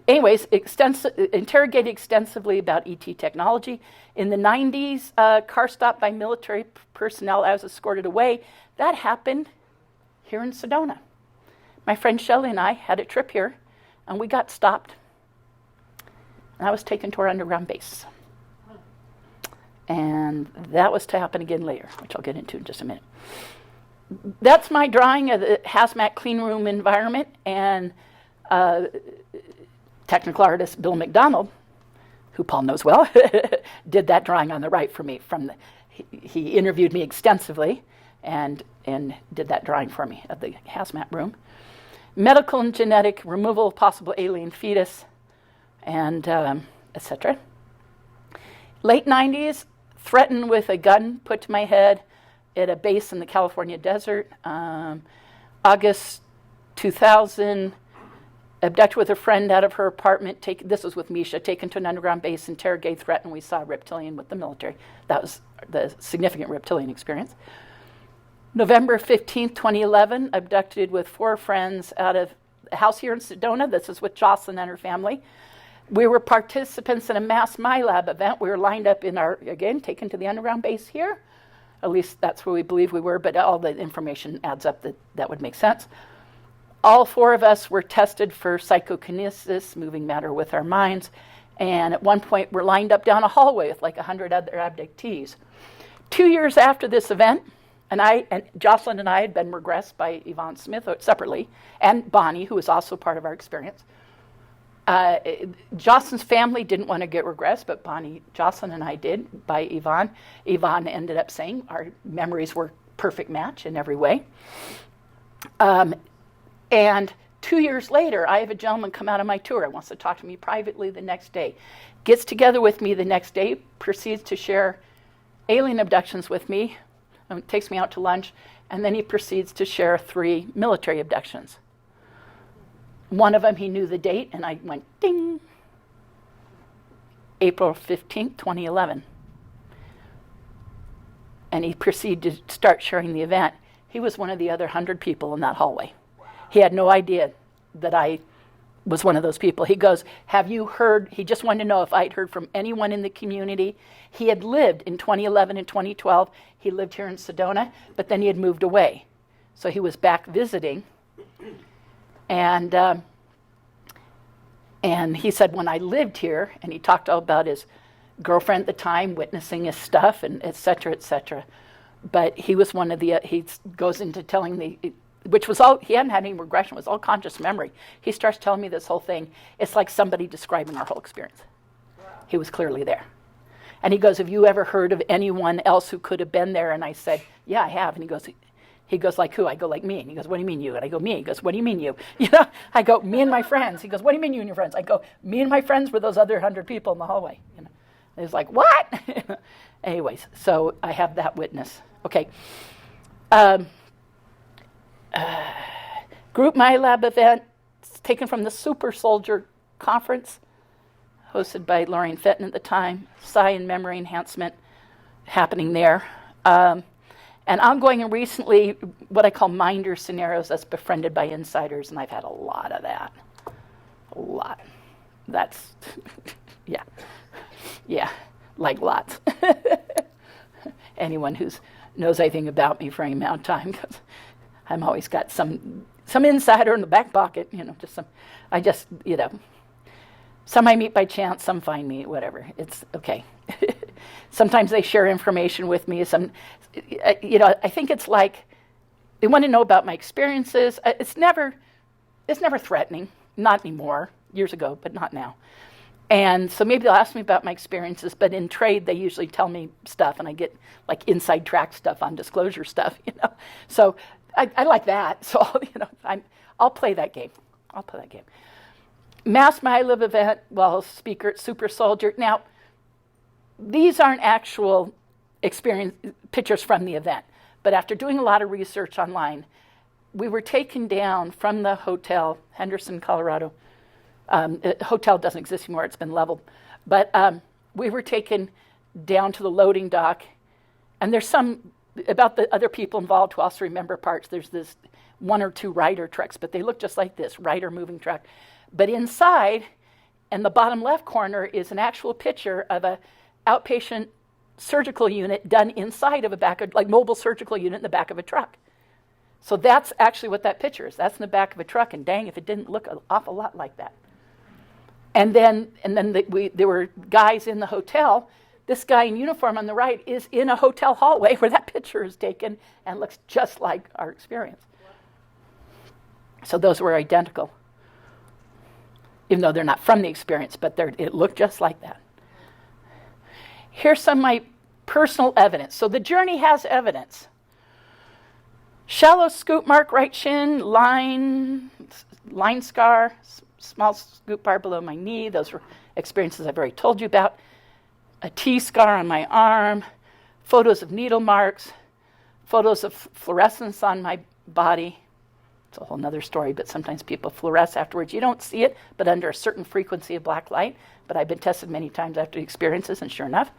Speaker 3: Anyways, interrogated extensively about ET technology. In the 90s, car stopped by military personnel. I was escorted away. That happened here in Sedona. My friend Shelley and I had a trip here, and we got stopped. And I was taken to our underground base. And that was to happen again later, which I'll get into in just a minute. That's my drawing of the hazmat clean room environment, and technical artist Bill McDonald, who Paul knows well, did that drawing on the right for me. He interviewed me extensively and did that drawing for me of the hazmat room. Medical and genetic removal of possible alien fetus, and etc. Late 90s, threatened with a gun put to my head at a base in the California desert. August 2000, abducted with a friend out of her apartment. This was with Misha, taken to an underground base, interrogated, threatened. We saw a reptilian with the military. That was the significant reptilian experience. November 15th, 2011, abducted with 4 friends out of a house here in Sedona. This is with Jocelyn and her family. We were participants in a mass MyLab event. We were lined up taken to the underground base here. At least that's where we believe we were, but all the information adds up that would make sense. All 4 of us were tested for psychokinesis, moving matter with our minds, and at one point we're lined up down a hallway with like 100 other abductees. 2 years after this event, and Jocelyn and I had been regressed by Yvonne Smith separately, and Bonnie, who was also part of our experience. Jocelyn's family didn't want to get regressed, but Jocelyn and I did by Yvonne. Yvonne ended up saying our memories were perfect match in every way. And 2 years later, I have a gentleman come out of my tour, wants to talk to me privately the next day, gets together with me the next day, proceeds to share alien abductions with me, takes me out to lunch, and then he proceeds to share 3 military abductions. One of them, he knew the date, and I went, ding, April 15th, 2011. And he proceeded to start sharing the event. He was one of the other 100 people in that hallway. He had no idea that I was one of those people. He goes, have you heard? He just wanted to know if I'd heard from anyone in the community. He had lived in 2011 and 2012. He lived here in Sedona, but then he had moved away. So he was back visiting. And he said, when I lived here, and he talked all about his girlfriend at the time, witnessing his stuff, and et cetera, et cetera. But he was one of the, he goes into telling which was all, he hadn't had any regression, it was all conscious memory. He starts telling me this whole thing. It's like somebody describing our whole experience. Wow. He was clearly there. And he goes, have you ever heard of anyone else who could have been there? And I said, yeah, I have. And he goes, like who? I go, like me. And he goes, what do you mean you? And I go, me. He goes, what do you mean you? You know, I go, me and my friends. He goes, what do you mean you and your friends? I go, me and my friends were those other 100 people in the hallway. You know, and he was like, what? Anyways, so I have that witness. Okay. Group MyLab event taken from the Super Soldier Conference, hosted by Lorraine Fenton at the time. Psi and memory enhancement happening there. And ongoing and recently, what I call minder scenarios that's befriended by insiders, and I've had a lot of that. A lot. That's, yeah. Yeah, like lots. anyone who knows anything about me for any amount of time, because I'm always got some insider in the back pocket, some I meet by chance, some find me, whatever. It's okay. Sometimes they share information with me. I think it's like they want to know about my experiences. It's never threatening. Not anymore. Years ago, but not now. And so maybe they'll ask me about my experiences, but in trade they usually tell me stuff, and I get like inside track stuff on disclosure stuff, So I like that. So I'll play that game. Mass My Live event, speaker, super soldier. Now, these aren't actual pictures from the event, but after doing a lot of research online, we were taken down from the hotel, Henderson, Colorado. The hotel doesn't exist anymore, it's been leveled. But we were taken down to the loading dock, and there's about the other people involved who also remember parts. There's this 1 or 2 Ryder trucks, but they look just like this, Ryder moving truck. But inside, in the bottom left corner, is an actual picture of a outpatient surgical unit done inside of mobile surgical unit in the back of a truck. So that's actually what that picture is. That's in the back of a truck, and dang, if it didn't look an awful lot like that. And then there were guys in the hotel. This guy in uniform on the right is in a hotel hallway where that picture is taken and looks just like our experience. So those were identical, even though they're not from the experience, but it looked just like that. Here's some of my personal evidence. So the journey has evidence. Shallow scoop mark, right shin, line scar, small scoop bar below my knee. Those were experiences I've already told you about. A T scar on my arm, photos of needle marks, photos of fluorescence on my body. It's a whole nother story, but sometimes people fluoresce afterwards. You don't see it, but under a certain frequency of black light. But I've been tested many times after experiences, and sure enough.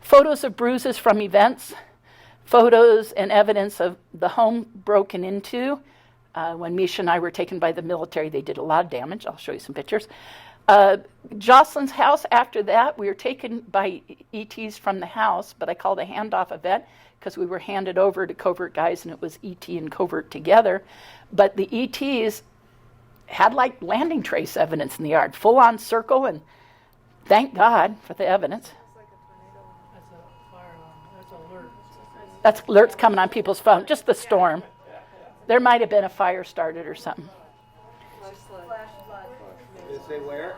Speaker 3: Photos of bruises from events, photos and evidence of the home broken into. When Misha and I were taken by the military, they did a lot of damage. I'll show you some pictures. Jocelyn's house, after that, we were taken by ETs from the house, but I called a handoff event because we were handed over to covert guys, and it was ET and covert together. But the ETs had like landing trace evidence in the yard, full-on circle, and thank God for the evidence.
Speaker 2: That's a fire alarm. That's alert.
Speaker 3: That's alerts coming on people's phone, just the storm. There might have been a fire started or something.
Speaker 4: Did it say where?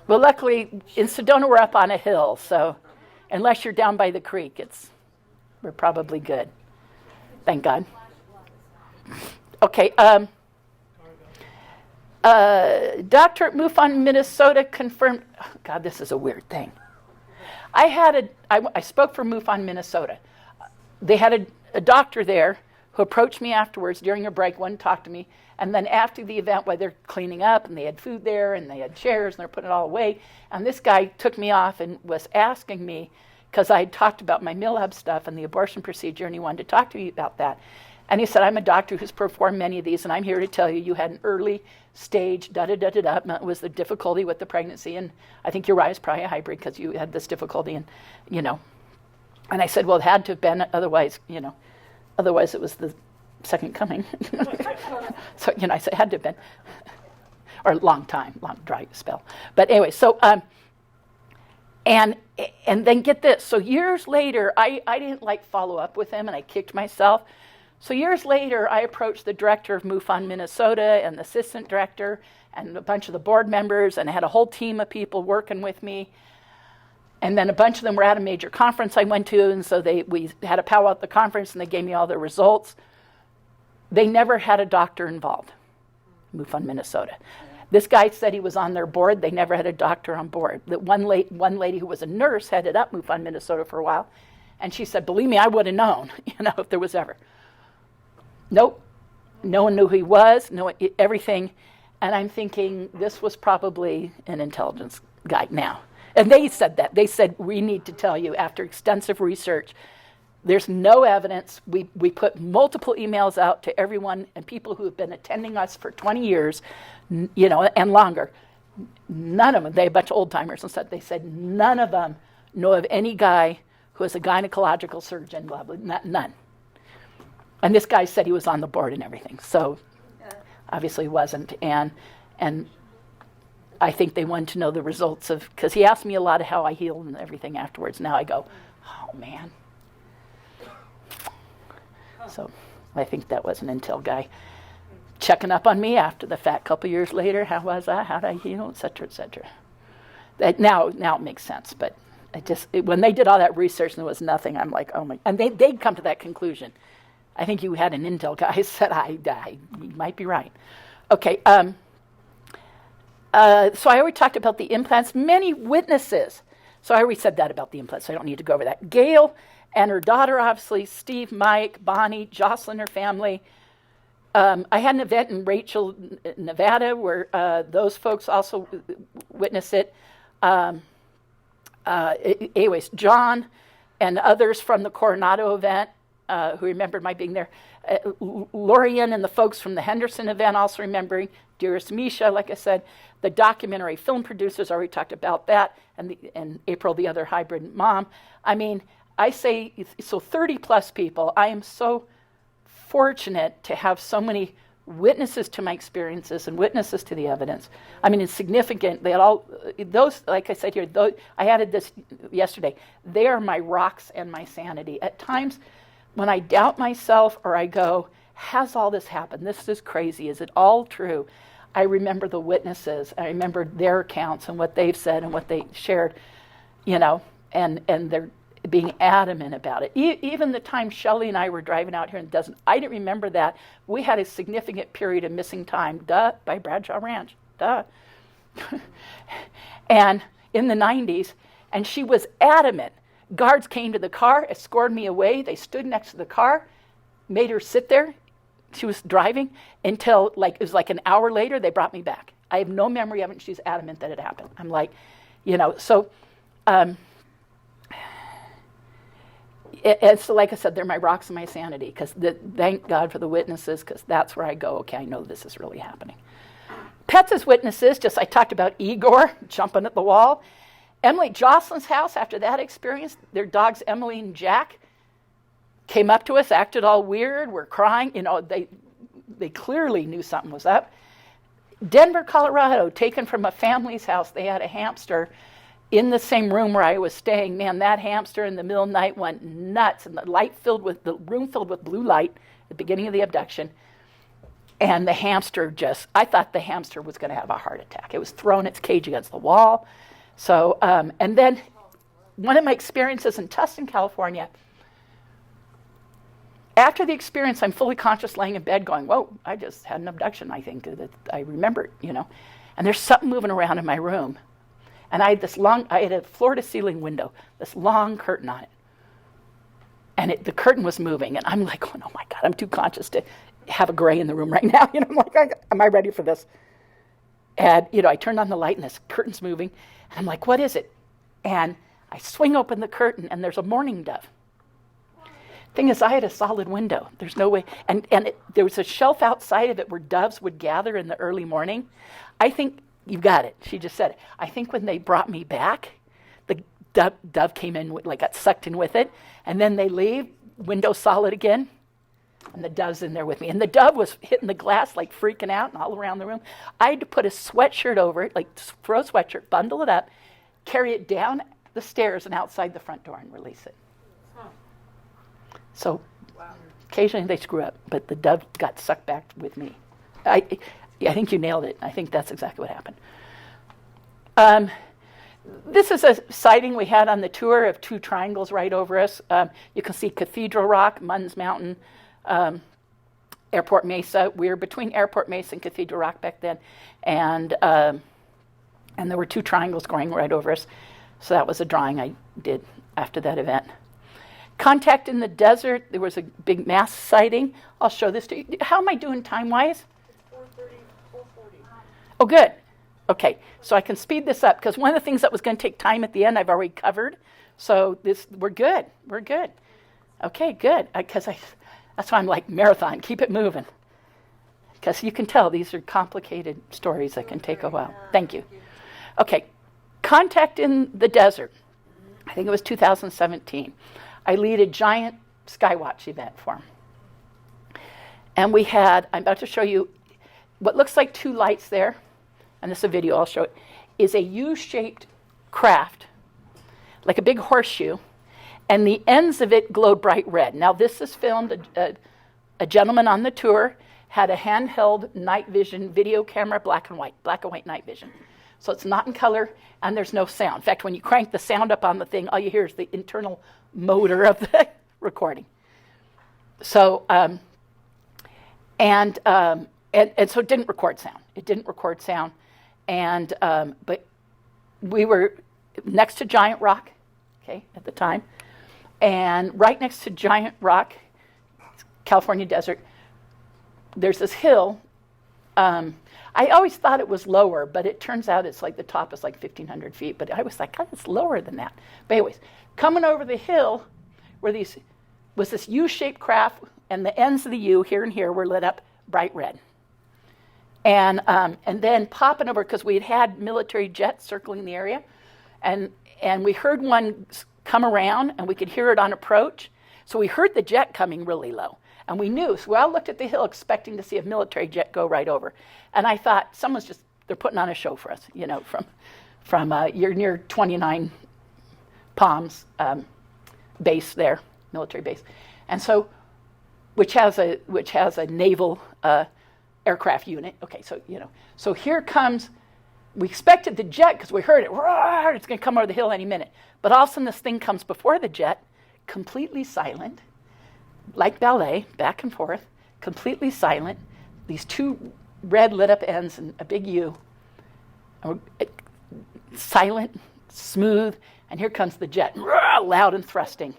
Speaker 3: Well, luckily, in Sedona, we're up on a hill, so unless you're down by the creek, we're probably good. Thank God. Okay. Doctor at MUFON, Minnesota confirmed. Oh, God, this is a weird thing. I spoke for MUFON, Minnesota. They had a doctor there who approached me afterwards during a break, wanted to talk to me, and then after the event, while they're cleaning up, and they had food there, and they had chairs, and they're putting it all away, and this guy took me off and was asking me, because I had talked about my MILAB stuff and the abortion procedure, and he wanted to talk to me about that. And he said, I'm a doctor who's performed many of these, and I'm here to tell you, you had an early stage, It was the difficulty with the pregnancy, and I think you're right, it's probably a hybrid, because you had this difficulty, and, And I said, well, it had to have been, otherwise it was the second coming. So, I said, it had to have been. Or a long dry spell. But anyway, so, and then get this. So years later, I didn't follow up with him, and I kicked myself. So years later, I approached the director of MUFON Minnesota and the assistant director and a bunch of the board members, and I had a whole team of people working with me. And then a bunch of them were at a major conference I went to, and so we had a powwow at the conference, and they gave me all the results. They never had a doctor involved, MUFON Minnesota. This guy said he was on their board. They never had a doctor on board. One lady who was a nurse headed up MUFON Minnesota for a while, and she said, believe me, I would have known, if there was ever. Nope. No one knew who he was, everything. And I'm thinking this was probably an intelligence guy now. And they said that. They said, we need to tell you, after extensive research, there's no evidence. We put multiple emails out to everyone and people who have been attending us for 20 years, and longer. None of them, they had a bunch of old timers and said, they said none of them know of any guy who is a gynecological surgeon, blah, blah, none. And this guy said he was on the board and everything, so obviously he wasn't. And I think they wanted to know the results of, because he asked me a lot of how I healed and everything afterwards. Now I go, oh man. So I think that was an intel guy checking up on me after the fact. A couple years later, how was I? How did I heal? Et cetera, et cetera. That now it makes sense, but when they did all that research and there was nothing, I'm like, oh my. And they'd come to that conclusion. I think you had an intel guy said you might be right. Okay. So I already talked about the implants. Many witnesses. So I already said that about the implants, so I don't need to go over that. Gail and her daughter, obviously, Steve, Mike, Bonnie, Jocelyn, her family. I had an event in Rachel, Nevada, where those folks also witnessed it. Anyways, John and others from the Coronado event who remembered my being there. Lorian and the folks from the Henderson event also remembering. Dearest Misha, like I said. The documentary film producers, already talked about that. And April, the other hybrid mom. I mean, I say, so 30 plus people. I am so fortunate to have so many witnesses to my experiences and witnesses to the evidence. I mean, it's significant. They all, those, like I said here, those, I added this yesterday. They are my rocks and my sanity. At times, when I doubt myself or I go, has all this happened? This is crazy. Is it all true? I remember the witnesses. I remember their accounts and what they've said and what they shared, and they're being adamant about it. Even the time Shelley and I were driving out here in Dozen, I didn't remember that. We had a significant period of missing time, by Bradshaw Ranch, and in the 90s, and she was adamant. Guards came to the car, escorted me away. They stood next to the car, made her sit there. She was driving until, it was like an hour later, they brought me back. I have no memory of it, and she's adamant that it happened. I'm like, so... And so, like I said, they're my rocks and my sanity, because thank God for the witnesses, because that's where I go, okay, I know this is really happening. Pets as witnesses, I talked about Igor jumping at the wall. Emily Jocelyn's house, after that experience, their dogs Emily and Jack came up to us, acted all weird, were crying. They clearly knew something was up. Denver, Colorado, taken from a family's house. They had a hamster in the same room where I was staying. Man, that hamster in the middle of the night went nuts, and the room filled with blue light at the beginning of the abduction. And the hamster I thought the hamster was going to have a heart attack. It was throwing its cage against the wall. So, and then one of my experiences in Tustin, California, after the experience, I'm fully conscious laying in bed going, whoa, I just had an abduction, I think. I remember it, And there's something moving around in my room. And I had a floor-to-ceiling window, this long curtain on it. And the curtain was moving, and I'm like, oh my God, I'm too conscious to have a gray in the room right now. I'm like, am I ready for this? And, I turned on the light, and this curtain's moving. And I'm like, what is it? And I swing open the curtain, and there's a mourning dove. Thing is, I had a solid window. There's no way. And there was a shelf outside of it where doves would gather in the early morning. I think, you got it. She just said it. I think when they brought me back, the dove came in, got sucked in with it. And then they leave, window solid again. And the dove's in there with me. And the dove was hitting the glass, freaking out and all around the room. I had to put a sweatshirt over it, throw a sweatshirt, bundle it up, carry it down the stairs and outside the front door and release it. So occasionally they screw up, but the dove got sucked back with me. I think you nailed it. I think that's exactly what happened. This is a sighting we had on the tour of two triangles right over us. You can see Cathedral Rock, Munns Mountain, Airport Mesa. We were between Airport Mesa and Cathedral Rock back then, and there were two triangles going right over us. So that was a drawing I did after that event. Contact in the desert. There was a big mass sighting. I'll show this to you. How am I doing time-wise?
Speaker 2: 4:30, 4:40.
Speaker 3: Oh, good. Okay, so I can speed this up, because one of the things that was going to take time at the end, I've already covered. So we're good. We're good. Okay, good. That's why I'm like, marathon, keep it moving. Because you can tell these are complicated stories that can take a while. Thank you. Okay, contact in the desert. I think it was 2017. I lead a giant Skywatch event for him. And we had, I'm about to show you what looks like two lights there, and this is a video, I'll show it, is a U-shaped craft, like a big horseshoe, and the ends of it glowed bright red. Now this is filmed, a gentleman on the tour had a handheld night vision video camera, black and white night vision. So it's not in color, and there's no sound. In fact, when you crank the sound up on the thing, all you hear is the internal motor of the recording. So, and so it didn't record sound. It didn't record sound, and but we were next to Giant Rock, okay, at the time, and right next to Giant Rock, California desert, there's this hill. I always thought it was lower, but it turns out it's like the top is like 1,500 feet. But I was like, God, it's lower than that. But anyways, coming over the hill where was this U-shaped craft, and the ends of the U here and here were lit up bright red. And then popping over, because we had military jets circling the area, and we heard one come around, and we could hear it on approach. So we heard the jet coming really low. And we knew, so we all looked at the hill expecting to see a military jet go right over. And I thought, they're putting on a show for us, you know, from you're near 29 Palms base there, military base. And so, which has a naval aircraft unit. Okay, so, you know, so here comes, we expected the jet because we heard it, roar, it's going to come over the hill any minute. But all of a sudden this thing comes before the jet, completely silent, like ballet, back and forth, completely silent, these two red lit up ends and a big U, silent, smooth, and here comes the jet, loud and thrusting.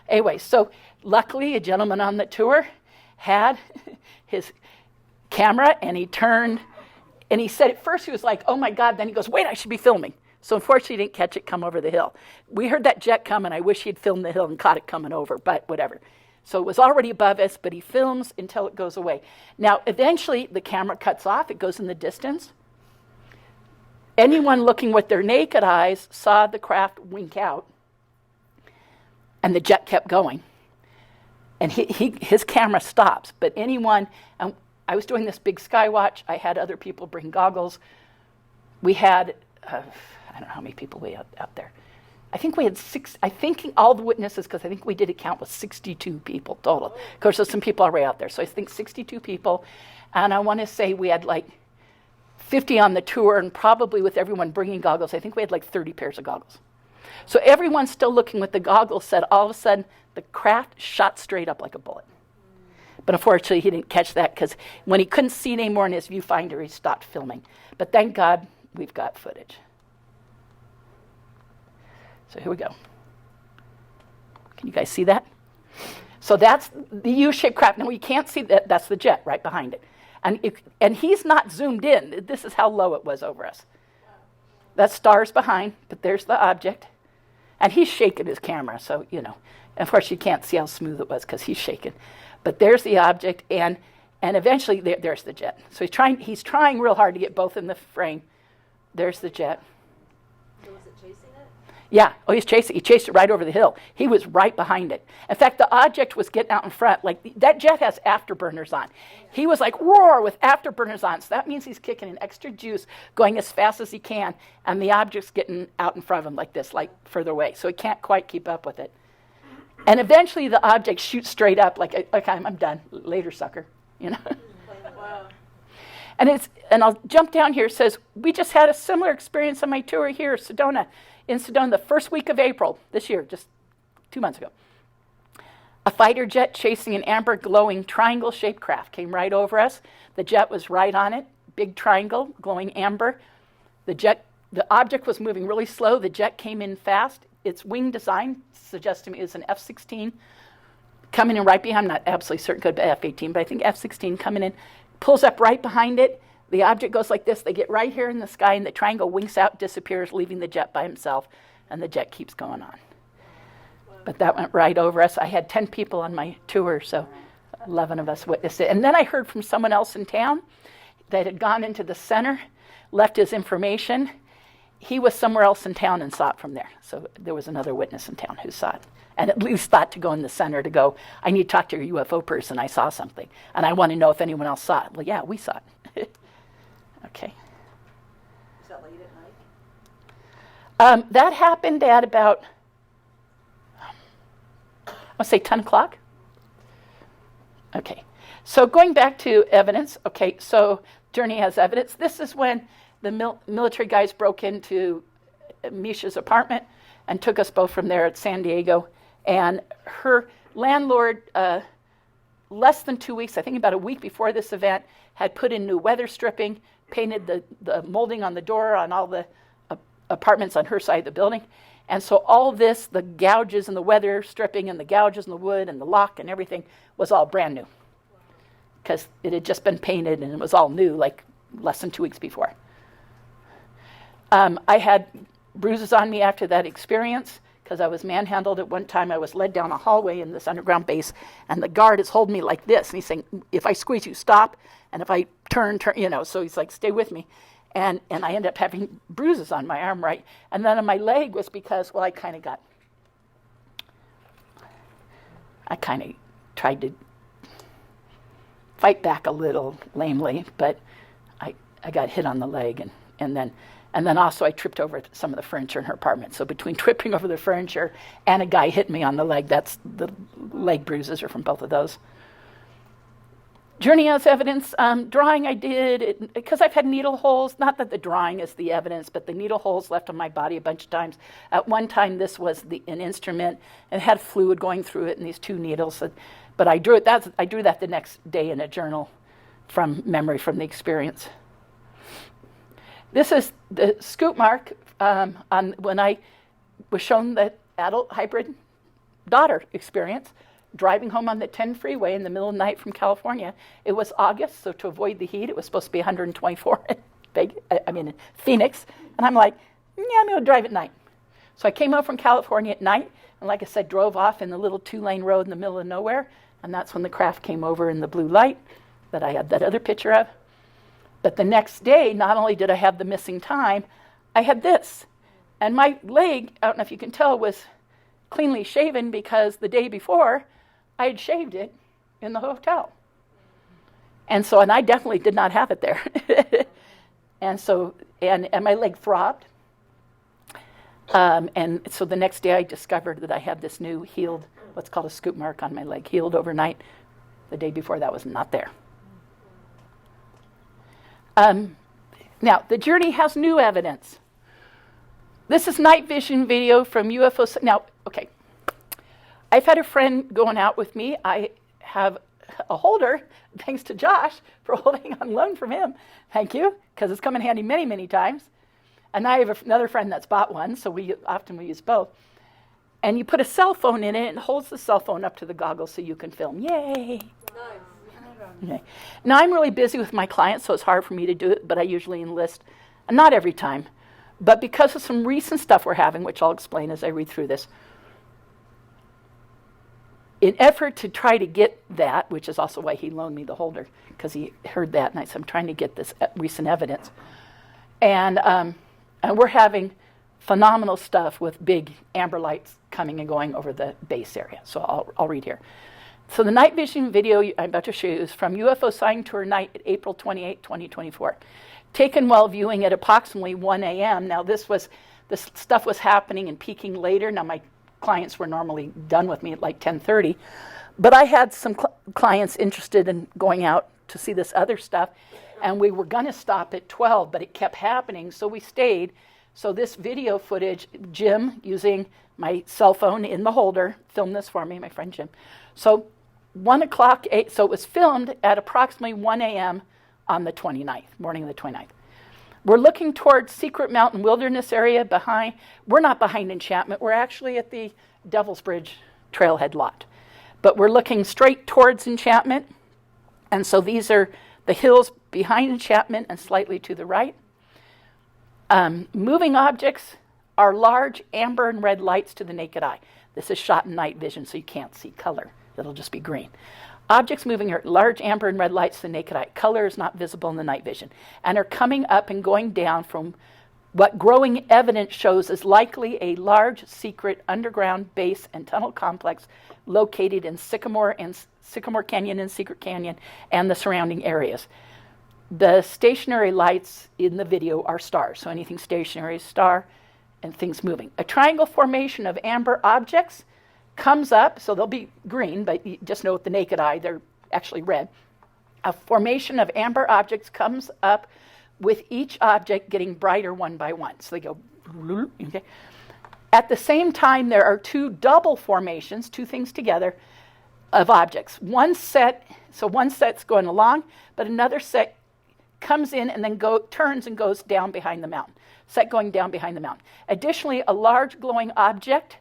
Speaker 3: Anyway, so luckily a gentleman on the tour had his camera, and he turned, and he said at first he was like, oh my God, then he goes, wait, I should be filming. So unfortunately he didn't catch it come over the hill. We heard that jet come, and I wish he'd filmed the hill and caught it coming over, but whatever. So it was already above us, but he films until it goes away. Now, eventually, the camera cuts off. It goes in the distance. Anyone looking with their naked eyes saw the craft wink out, and the jet kept going. And his camera stops. But anyone, and I was doing this big Skywatch. I had other people bring goggles. We had, I don't know how many people we had out there. I think we had all the witnesses, because I think we did a count, with 62 people total. Of course, there's some people already out there. So I think 62 people. And I want to say we had like 50 on the tour, and probably with everyone bringing goggles, I think we had like 30 pairs of goggles. So everyone's still looking with the goggles, said all of a sudden the craft shot straight up like a bullet. But unfortunately, he didn't catch that, because when he couldn't see it anymore in his viewfinder, he stopped filming. But thank God we've got footage. So here we go. Can you guys see that? So that's the U-shaped craft. Now, we can't see that. That's the jet right behind it. And he's not zoomed in. This is how low it was over us. That star's behind, but there's the object. And he's shaking his camera, so, you know. And of course, you can't see how smooth it was because he's shaking. But there's the object, and eventually there's the jet. So he's trying real hard to get both in the frame. There's the jet.
Speaker 5: So was it chasing it?
Speaker 3: Yeah. Oh, he chased it right over the hill. He was right behind it. In fact, the object was getting out in front. Like, that jet has afterburners on. He was like, roar, with afterburners on. So that means he's kicking an extra juice, going as fast as he can, and the object's getting out in front of him like this, like further away. So he can't quite keep up with it. And eventually the object shoots straight up like, okay, I'm done. Later, sucker. You know?
Speaker 5: Wow.
Speaker 3: And I'll jump down here. It says, we just had a similar experience on my tour here in Sedona, the first week of April this year, just 2 months ago. A fighter jet chasing an amber glowing triangle-shaped craft came right over us. The jet was right on it, big triangle, glowing amber. The object was moving really slow. The jet came in fast. Its wing design suggests to me is an F-16 coming in right behind. I'm not absolutely certain, could be F-18, but I think F-16 coming in, pulls up right behind it. The object goes like this. They get right here in the sky, and the triangle winks out, disappears, leaving the jet by himself, and the jet keeps going on. But that went right over us. I had 10 people on my tour, so 11 of us witnessed it. And then I heard from someone else in town that had gone into the center, left his information, he was somewhere else in town and saw it from there. So there was another witness in town who saw it. And at least thought to go in the center to go, I need to talk to your UFO person. I saw something. And I want to know if anyone else saw it. Well, yeah, we saw it. Okay.
Speaker 5: Is that late at night?
Speaker 3: That happened at about, I'll say 10 o'clock. Okay. So going back to evidence. Okay, so Journey has evidence. This is when the military guys broke into Misha's apartment and took us both from there at San Diego. And her landlord, less than 2 weeks, I think about a week before this event, had put in new weather stripping, painted the molding on the door on all the apartments on her side of the building. And so all this, the gouges and the weather stripping and the gouges and the wood and the lock and everything was all brand new. Because it had just been painted and it was all new, like less than 2 weeks before. I had bruises on me after that experience because I was manhandled at one time. I was led down a hallway in this underground base, and the guard is holding me like this. And he's saying, if I squeeze you, stop. And if I turn, so he's like, stay with me. And I ended up having bruises on my arm, right? And then on my leg was because, well, I kind of tried to fight back a little lamely, but I got hit on the leg, and then also I tripped over some of the furniture in her apartment. So between tripping over the furniture and a guy hitting me on the leg, that's the leg bruises are from both of those. Journey has evidence. Drawing I did, because I've had needle holes. Not that the drawing is the evidence, but the needle holes left on my body a bunch of times. At one time, this was an instrument, and it had fluid going through it, and these 2 needles. But I drew that the next day in a journal from memory from the experience. This is the scoop mark on when I was shown the adult hybrid daughter experience, driving home on the 10 freeway in the middle of the night from California. It was August, so to avoid the heat, it was supposed to be 124 in Phoenix. And I'm like, yeah, I'm going to drive at night. So I came out from California at night, and like I said, drove off in the little 2-lane road in the middle of nowhere. And that's when the craft came over in the blue light that I had that other picture of. But the next day, not only did I have the missing time, I had this. And my leg, I don't know if you can tell, was cleanly shaven because the day before, I had shaved it in the hotel. And I definitely did not have it there. and my leg throbbed. And so the next day I discovered that I had this new healed, what's called a scoop mark on my leg, healed overnight. The day before that was not there. Now, the Journey has new evidence. This is night vision video from UFO. Now, okay, I've had a friend going out with me. I have a holder, thanks to Josh for holding on loan from him. Thank you, because it's come in handy many, many times. And I have another friend that's bought one, so we use both. And you put a cell phone in it and it holds the cell phone up to the goggles so you can film. Yay!
Speaker 5: Nice.
Speaker 3: Okay. Now, I'm really busy with my clients, so it's hard for me to do it, but I usually enlist, not every time, but because of some recent stuff we're having, which I'll explain as I read through this, in effort to try to get that, which is also why he loaned me the holder, because he heard that, and I said, I'm trying to get this recent evidence. And we're having phenomenal stuff with big amber lights coming and going over the base area. So I'll read here. So the night vision video I'm about to show you is from UFO Sighting Tour Night, April 28, 2024. Taken while viewing at approximately 1 a.m. Now this stuff was happening and peaking later. Now my clients were normally done with me at like 10:30. But I had some clients interested in going out to see this other stuff. And we were going to stop at 12, but it kept happening, so we stayed. So this video footage, Jim, using my cell phone in the holder, filmed this for me, my friend Jim. So 1 o'clock, so it was filmed at approximately 1 a.m. on the 29th, morning of the 29th. We're looking towards Secret Mountain Wilderness area behind. We're not behind Enchantment. We're actually at the Devil's Bridge trailhead lot. But we're looking straight towards Enchantment. And so these are the hills behind Enchantment and slightly to the right. Moving objects are large amber and red lights to the naked eye. This is shot in night vision, so you can't see color. It'll just be green. Objects moving are large amber and red lights to the naked eye. Color is not visible in the night vision. And are coming up and going down from What growing evidence shows is likely a large secret underground base and tunnel complex located in Sycamore Canyon and Secret Canyon and the surrounding areas. The stationary lights in the video are stars, so anything stationary is star, and things moving. A triangle formation of amber objects comes up, so they'll be green, but you just know with the naked eye they're actually red. A formation of amber objects comes up with each object getting brighter one by one. So they go, okay. At the same time, there are two double formations, two things together, of objects. One set's going along, but another set comes in and then turns and goes down behind the mountain. Set going down behind the mountain. Additionally, a large glowing object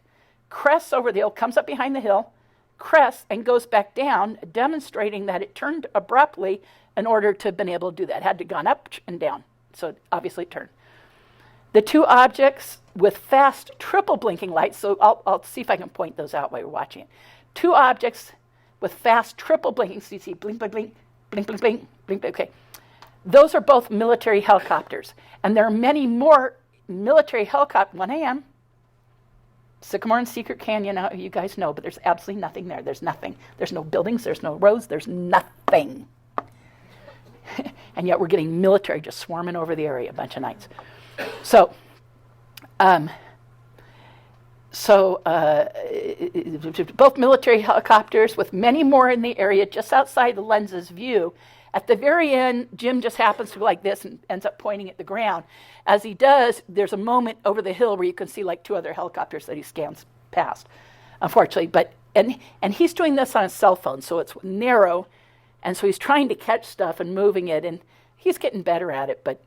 Speaker 3: crests over the hill, comes up behind the hill, crests, and goes back down, demonstrating that it turned abruptly in order to have been able to do that. It had to have gone up and down, so obviously it turned. The two objects with fast triple blinking lights, so I'll see if I can point those out while you're watching it. Two objects with fast triple blinking, so you see blink, blink, blink, blink, blink, blink, blink, blink, okay. Those are both military helicopters, and there are many more military helicopters. 1 a.m., Sycamore and Secret Canyon, you guys know, but there's absolutely nothing there. There's nothing. There's no buildings, there's no roads, there's nothing. And yet we're getting military just swarming over the area a bunch of nights. So both military helicopters with many more in the area just outside the lens's view. At the very end, Jim just happens to go like this and ends up pointing at the ground. As he does, there's a moment over the hill where you can see like two other helicopters that he scans past, unfortunately. But and he's doing this on a cell phone, so it's narrow, and so he's trying to catch stuff and moving it, and he's getting better at it. But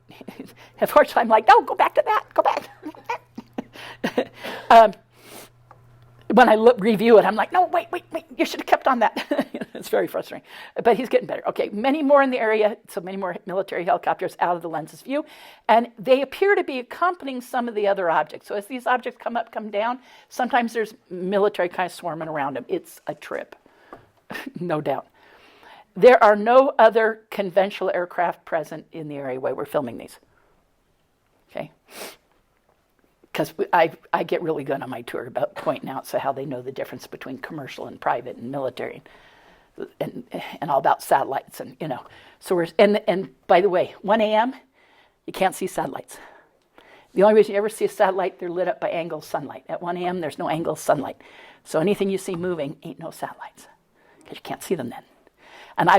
Speaker 3: unfortunately, I'm like, no, go back to that, go back. When I review it, I'm like, no, wait, you should have kept on that. It's very frustrating. But he's getting better. Okay, many more in the area, so many more military helicopters out of the lens's view. And they appear to be accompanying some of the other objects. So as these objects come up, come down, sometimes there's military kind of swarming around them. It's a trip, no doubt. There are no other conventional aircraft present in the area where we're filming these. Okay? Because I get really good on my tour about pointing out how they know the difference between commercial and private and military, and all about satellites, and So we're and by the way, 1 a.m. you can't see satellites. The only reason you ever see a satellite, they're lit up by angled sunlight. At 1 a.m. there's no angled sunlight, so anything you see moving ain't no satellites because you can't see them then. And I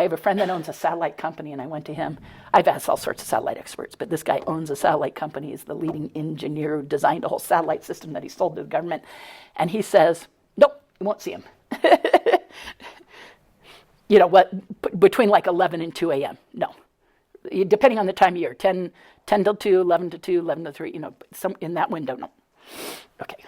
Speaker 3: have a friend that owns a satellite company, and I went to him. I've asked all sorts of satellite experts, but this guy owns a satellite company. He's the leading engineer who designed a whole satellite system that he sold to the government. And he says, nope, you won't see him. Between like 11 and 2 a.m., no. Depending on the time of year, 10 till 2, 11 to 2, 11 to 3, some in that window, no. Okay.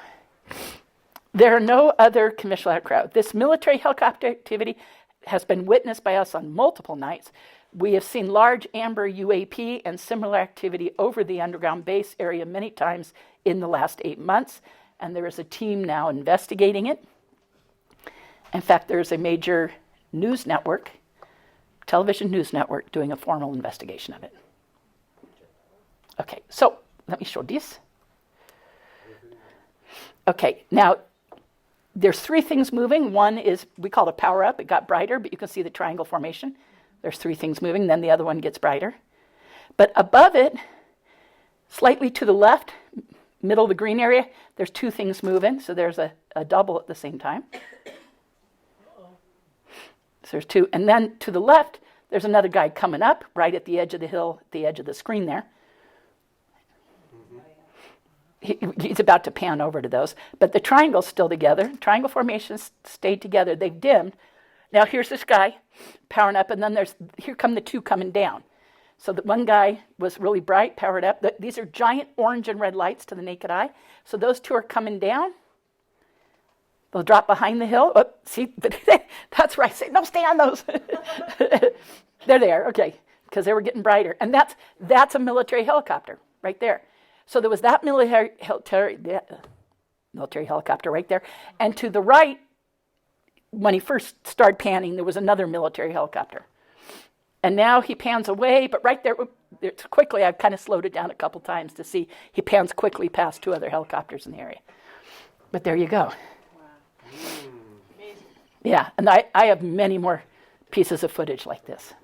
Speaker 3: There are no other commercial aircraft. This military helicopter activity has been witnessed by us on multiple nights. We have seen large amber UAP and similar activity over the underground base area many times in the last 8 months, and there is a team now investigating it. In fact, there's a major news network, television news network, doing a formal investigation of it. Okay, so let me show this. Okay, now there's 3 things moving. One is, we call it power up. It got brighter, but you can see the triangle formation. There's 3 things moving, then the other one gets brighter. But above it, slightly to the left, middle of the green area, there's 2 things moving. So there's a double at the same time. So there's 2. And then to the left, there's another guy coming up right at the edge of the hill, at the edge of the screen there. He's about to pan over to those. But the triangle's still together. Triangle formations stayed together. They've dimmed. Now here's this guy powering up, and then here come the 2 coming down. So the one guy was really bright, powered up. These are giant orange and red lights to the naked eye. So those 2 are coming down. They'll drop behind the hill. Oh, see, that's right. Say, no, stay on those. There they are. Okay, because they were getting brighter. And that's a military helicopter right there. So there was that military helicopter right there. And to the right, when he first started panning, there was another military helicopter. And now he pans away, but right there, quickly, I've kind of slowed it down a couple times to see he pans quickly past 2 other helicopters in the area. But there you go. Yeah, and I have many more pieces of footage like this.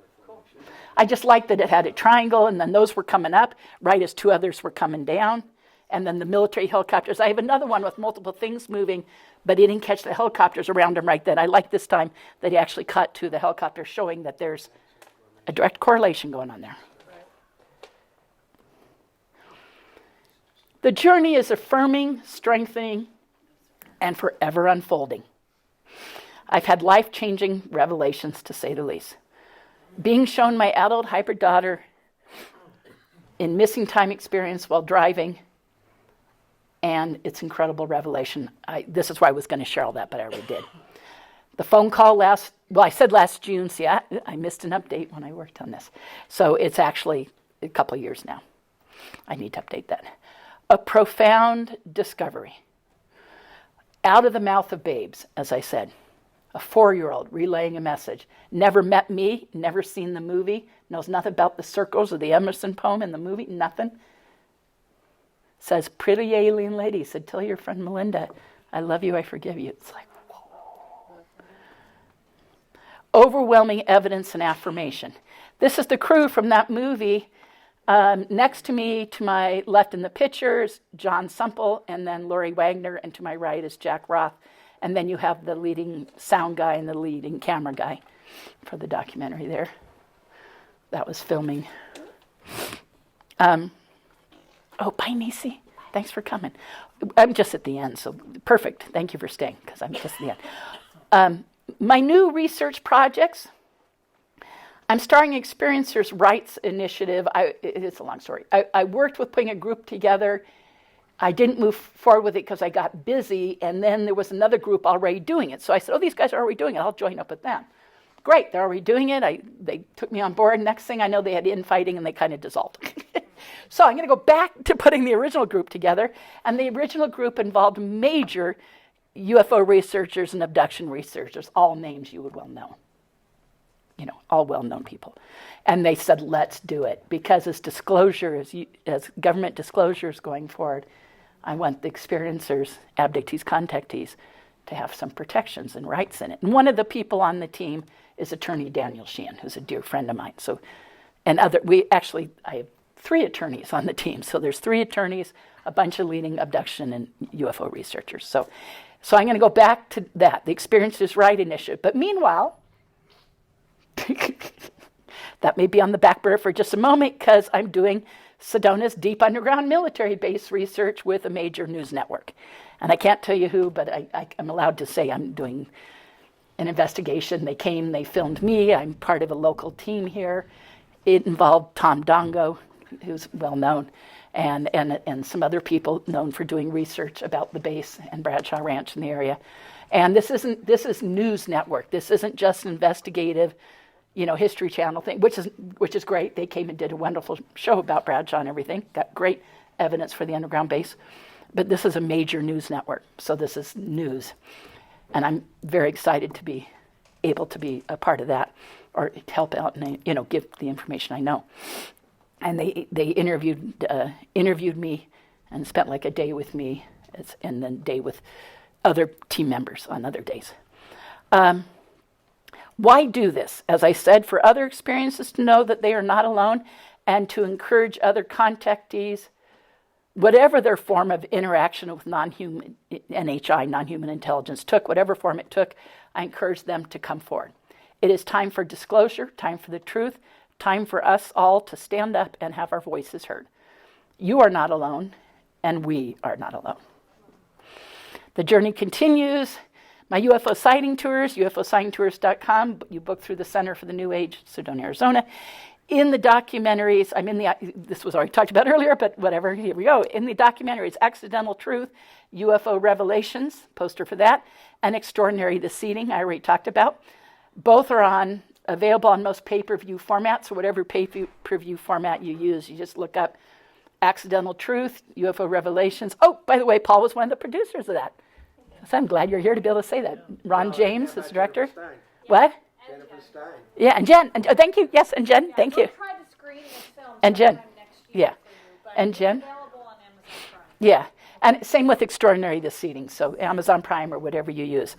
Speaker 3: I just liked that it had a triangle, and then those were coming up right as 2 others were coming down. And then the military helicopters. I have another one with multiple things moving, but he didn't catch the helicopters around him right then. I like this time that he actually cut to the helicopter, showing that there's a direct correlation going on there. The journey is affirming, strengthening, and forever unfolding. I've had life-changing revelations, to say the least. Being shown my adult hybrid daughter in missing time experience while driving, and it's incredible revelation. This is why I was going to share all that, but I already did. The phone call I said last June. See, I missed an update when I worked on this. So it's actually a couple of years now. I need to update that. A profound discovery. Out of the mouth of babes, as I said. A 4-year-old relaying a message. Never met me, never seen the movie, knows nothing about the circles or the Emerson poem in the movie, nothing. Says, pretty alien lady said, tell your friend Melinda, I love you, I forgive you. It's like, whoa. Overwhelming evidence and affirmation. This is the crew from that movie. Next to me, to my left in the pictures, John Sumple, and then Lori Wagner, and to my right is Jack Roth. And then you have the leading sound guy and the leading camera guy for the documentary there. That was filming. Bye, Nisi. Thanks for coming. I'm just at the end, so perfect. Thank you for staying, because I'm just at the end. My new research projects. I'm starting Experiencers' Rights Initiative. It's a long story. I worked with putting a group together. I didn't move forward with it because I got busy, and then there was another group already doing it. So I said, these guys are already doing it. I'll join up with them. Great, they're already doing it. They took me on board. Next thing I know, they had infighting, and they kind of dissolved. So I'm going to go back to putting the original group together, and the original group involved major UFO researchers and abduction researchers, all names you would well know. All well-known people. And they said, let's do it. Because as government disclosures going forward, I want the experiencers, abductees, contactees, to have some protections and rights in it. And one of the people on the team is attorney Daniel Sheehan, who's a dear friend of mine. I have 3 attorneys on the team. So there's 3 attorneys, a bunch of leading abduction and UFO researchers. So I'm going to go back to that, the Experiencers' Right Initiative. But meanwhile, that may be on the back burner for just a moment, because I'm doing Sedona's deep underground military base research with a major news network. And I can't tell you who, but I'm allowed to say I'm doing an investigation. They came, they filmed me. I'm part of a local team here. It involved Tom Dongo, who's well known, and some other people known for doing research about the base and Bradshaw Ranch in the area. And this is news network. This isn't just investigative, History Channel thing, which is great. They came and did a wonderful show about Bradshaw and everything. Got great evidence for the underground base. But this is a major news network, so this is news. And I'm very excited to be able to be a part of that, or to help out and give the information I know. And they interviewed me and spent like a day with me, and then a day with other team members on other days. Why do this? As I said, for other experiences to know that they are not alone, and to encourage other contactees, whatever their form of interaction with non-human NHI, non-human intelligence took, whatever form it took, I encourage them to come forward. It is time for disclosure, time for the truth, time for us all to stand up and have our voices heard. You are not alone, and we are not alone. The journey continues. My UFO sighting tours, UFOsightingtours.com. You book through the Center for the New Age, Sedona, Arizona. In the documentaries, this was already talked about earlier, but whatever, here we go. In the documentaries, Accidental Truth, UFO Revelations, poster for that, and Extraordinary The Seeding, I already talked about. Both are available on most pay-per-view formats, so whatever pay-per-view format you use, you just look up Accidental Truth, UFO Revelations. Oh, by the way, Paul was one of the producers of that. So I'm glad you're here to be able to say that. Ron James is the director. What?
Speaker 4: Jennifer Stein.
Speaker 3: Yeah, and Jen. And, thank you. Yes, and Jen. Thank you.
Speaker 5: Try to screen this film
Speaker 3: And Jen.
Speaker 1: sometime next year
Speaker 3: Yeah.
Speaker 1: for you, but
Speaker 3: And
Speaker 1: it's
Speaker 3: Jen?
Speaker 1: available on Amazon Prime.
Speaker 3: Yeah. And same with Extraordinary This Seating, so Amazon Prime or whatever you use.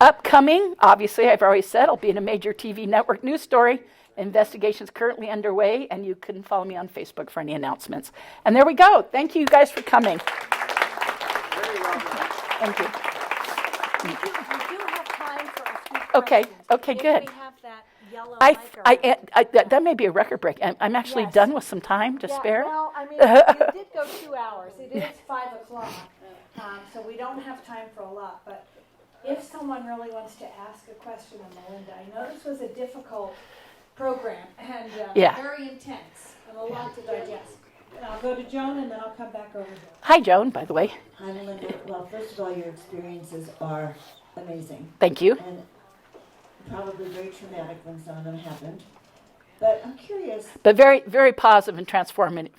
Speaker 3: Upcoming, obviously, I've already said, I'll be in a major TV network news story. Investigation's currently underway, and you can follow me on Facebook for any announcements. And there we go. Thank you guys for coming.
Speaker 4: Very well done.
Speaker 3: Thank you.
Speaker 5: We do have time for a few
Speaker 3: Okay,
Speaker 5: questions.
Speaker 3: okay, good.
Speaker 5: If we have that yellow mic
Speaker 3: That may be a record break. I'm actually
Speaker 5: Yes.
Speaker 3: done with some time to spare.
Speaker 5: Well, I mean, you did go 2 hours.
Speaker 1: It is 5 o'clock, so we don't have time for a lot, but if someone really wants to ask a question of Melinda, I know this was a difficult program and
Speaker 3: Yeah.
Speaker 1: very intense and a lot to digest. And I'll go to Joan and then I'll come back over here.
Speaker 3: Hi, Joan, by the way.
Speaker 6: Hi, Melinda. Well, first of all, your experiences are amazing
Speaker 3: Thank you.
Speaker 6: and probably very traumatic when some of them happened. But I'm curious.
Speaker 3: But very, very positive and transformative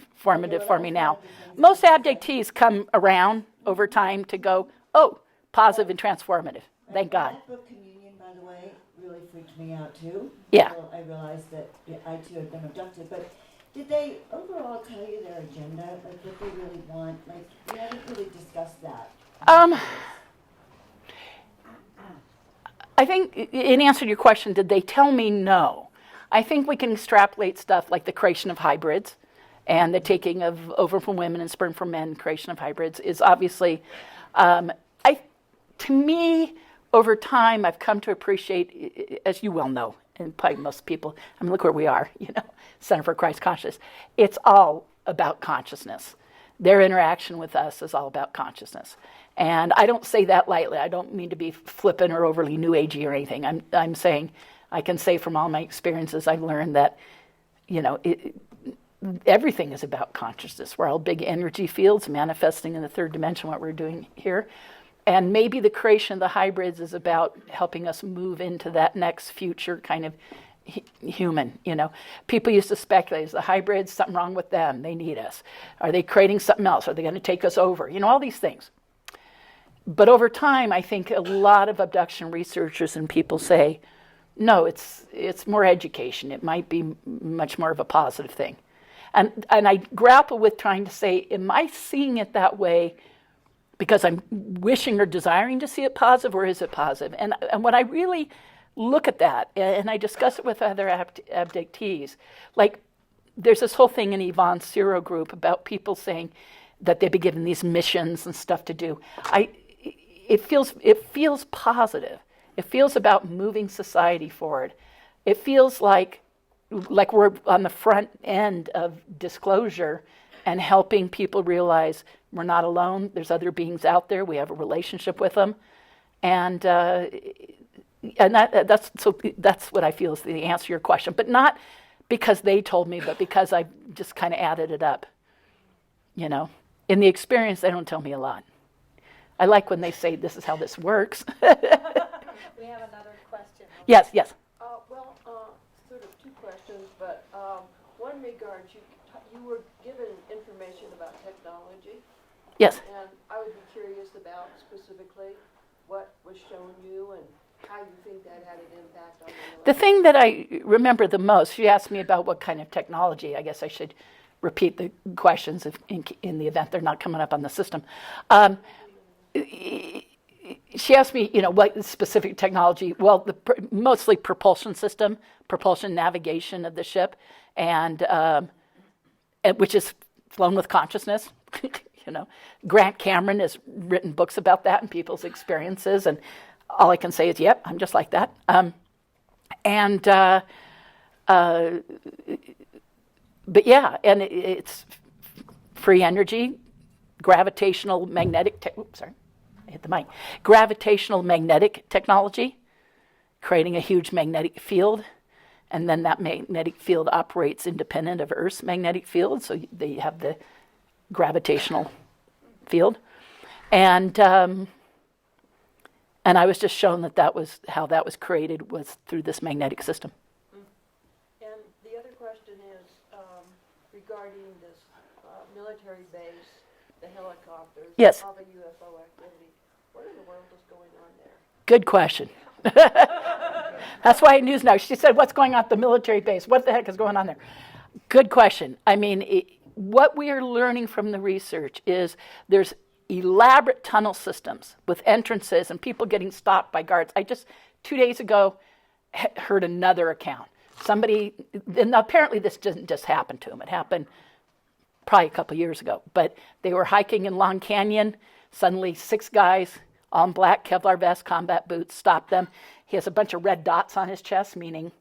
Speaker 3: for me now. Most abductees come around over time to go, oh, positive and transformative. Thank God.
Speaker 6: That book, Communion, by the way, really freaked me out too.
Speaker 3: Yeah.
Speaker 6: So I realized that I too had been abducted. But did they overall tell you their agenda, like what they really want? Like, we haven't really discussed that.
Speaker 3: I think in answer to your question, did they tell me no? I think we can extrapolate stuff like the creation of hybrids and the taking of ovum from women and sperm from men, creation of hybrids is obviously, to me, over time, I've come to appreciate, as you well know, and probably most people, I mean, look where we are, Center for Christ Consciousness. It's all about consciousness. Their interaction with us is all about consciousness. And I don't say that lightly. I don't mean to be flippant or overly new agey or anything. I'm saying, I can say from all my experiences, I've learned that, everything is about consciousness. We're all big energy fields manifesting in the third dimension, what we're doing here. And maybe the creation of the hybrids is about helping us move into that next future kind of human, People used to speculate, is the hybrids something wrong with them? They need us. Are they creating something else? Are they going to take us over? All these things. But over time, I think a lot of abduction researchers and people say, no, it's more education. It might be much more of a positive thing. And I grapple with trying to say, am I seeing it that way because I'm wishing or desiring to see it positive, or is it positive? And when I really look at that, and I discuss it with other abductees, like there's this whole thing in Yvonne's Zero group about people saying that they've been given these missions and stuff to do. It feels positive. It feels about moving society forward. It feels like we're on the front end of disclosure and helping people realize we're not alone. There's other beings out there. We have a relationship with them, and that's what I feel is the answer to your question. But not because they told me, but because I just kind of added it up. In the experience, they don't tell me a lot. I like when they say, this is how this works.
Speaker 5: We have another question.
Speaker 3: Yes.
Speaker 2: Sort of two questions, but one regards, you were given information about technology,
Speaker 3: Yes.
Speaker 2: and I would be curious about specifically what was shown you and how you think that had an impact on your life.
Speaker 3: The thing that I remember the most, she asked me about what kind of technology. I guess I should repeat the questions in the event they're not coming up on the system. She asked me, what specific technology. Well, mostly propulsion system, propulsion navigation of the ship, and which is flown with consciousness. Grant Cameron has written books about that and people's experiences, and all I can say is, yep, I'm just like that. But yeah, and it's free energy, gravitational magnetic. I hit the mic. Gravitational magnetic technology, creating a huge magnetic field, and then that magnetic field operates independent of Earth's magnetic field, so they have the gravitational field, and I was just shown that was how that was created, was through this magnetic system.
Speaker 2: And the other question is regarding this military base, the helicopters,
Speaker 3: Yes.
Speaker 2: all the UFO activity. What in the world is going on there?
Speaker 3: Good question. That's why News Now. She said, what's going on at the military base? What the heck is going on there? Good question. I mean, what we are learning from the research is there's elaborate tunnel systems with entrances and people getting stopped by guards. I just 2 days ago heard another account. Somebody, and apparently this doesn't just happen to them. It happened probably a couple years ago. But they were hiking in Long Canyon. Suddenly 6 guys, all in black Kevlar vests, combat boots, stopped them. He has a bunch of red dots on his chest, meaning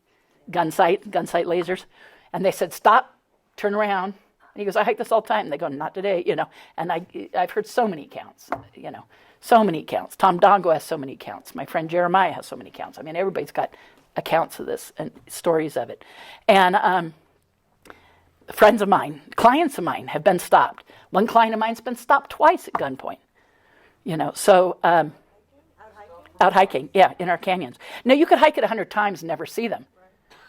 Speaker 3: gun sight lasers. And they said, stop, turn around. And he goes, I hike this all the time. And they go, not today, And I've heard so many accounts, so many accounts. Tom Dongo has so many accounts. My friend Jeremiah has so many accounts. I mean, everybody's got accounts of this and stories of it. And friends of mine, clients of mine have been stopped. One client of mine's been stopped twice at gunpoint. So out hiking, yeah, in our canyons. Now, you could hike it 100 times and never see them.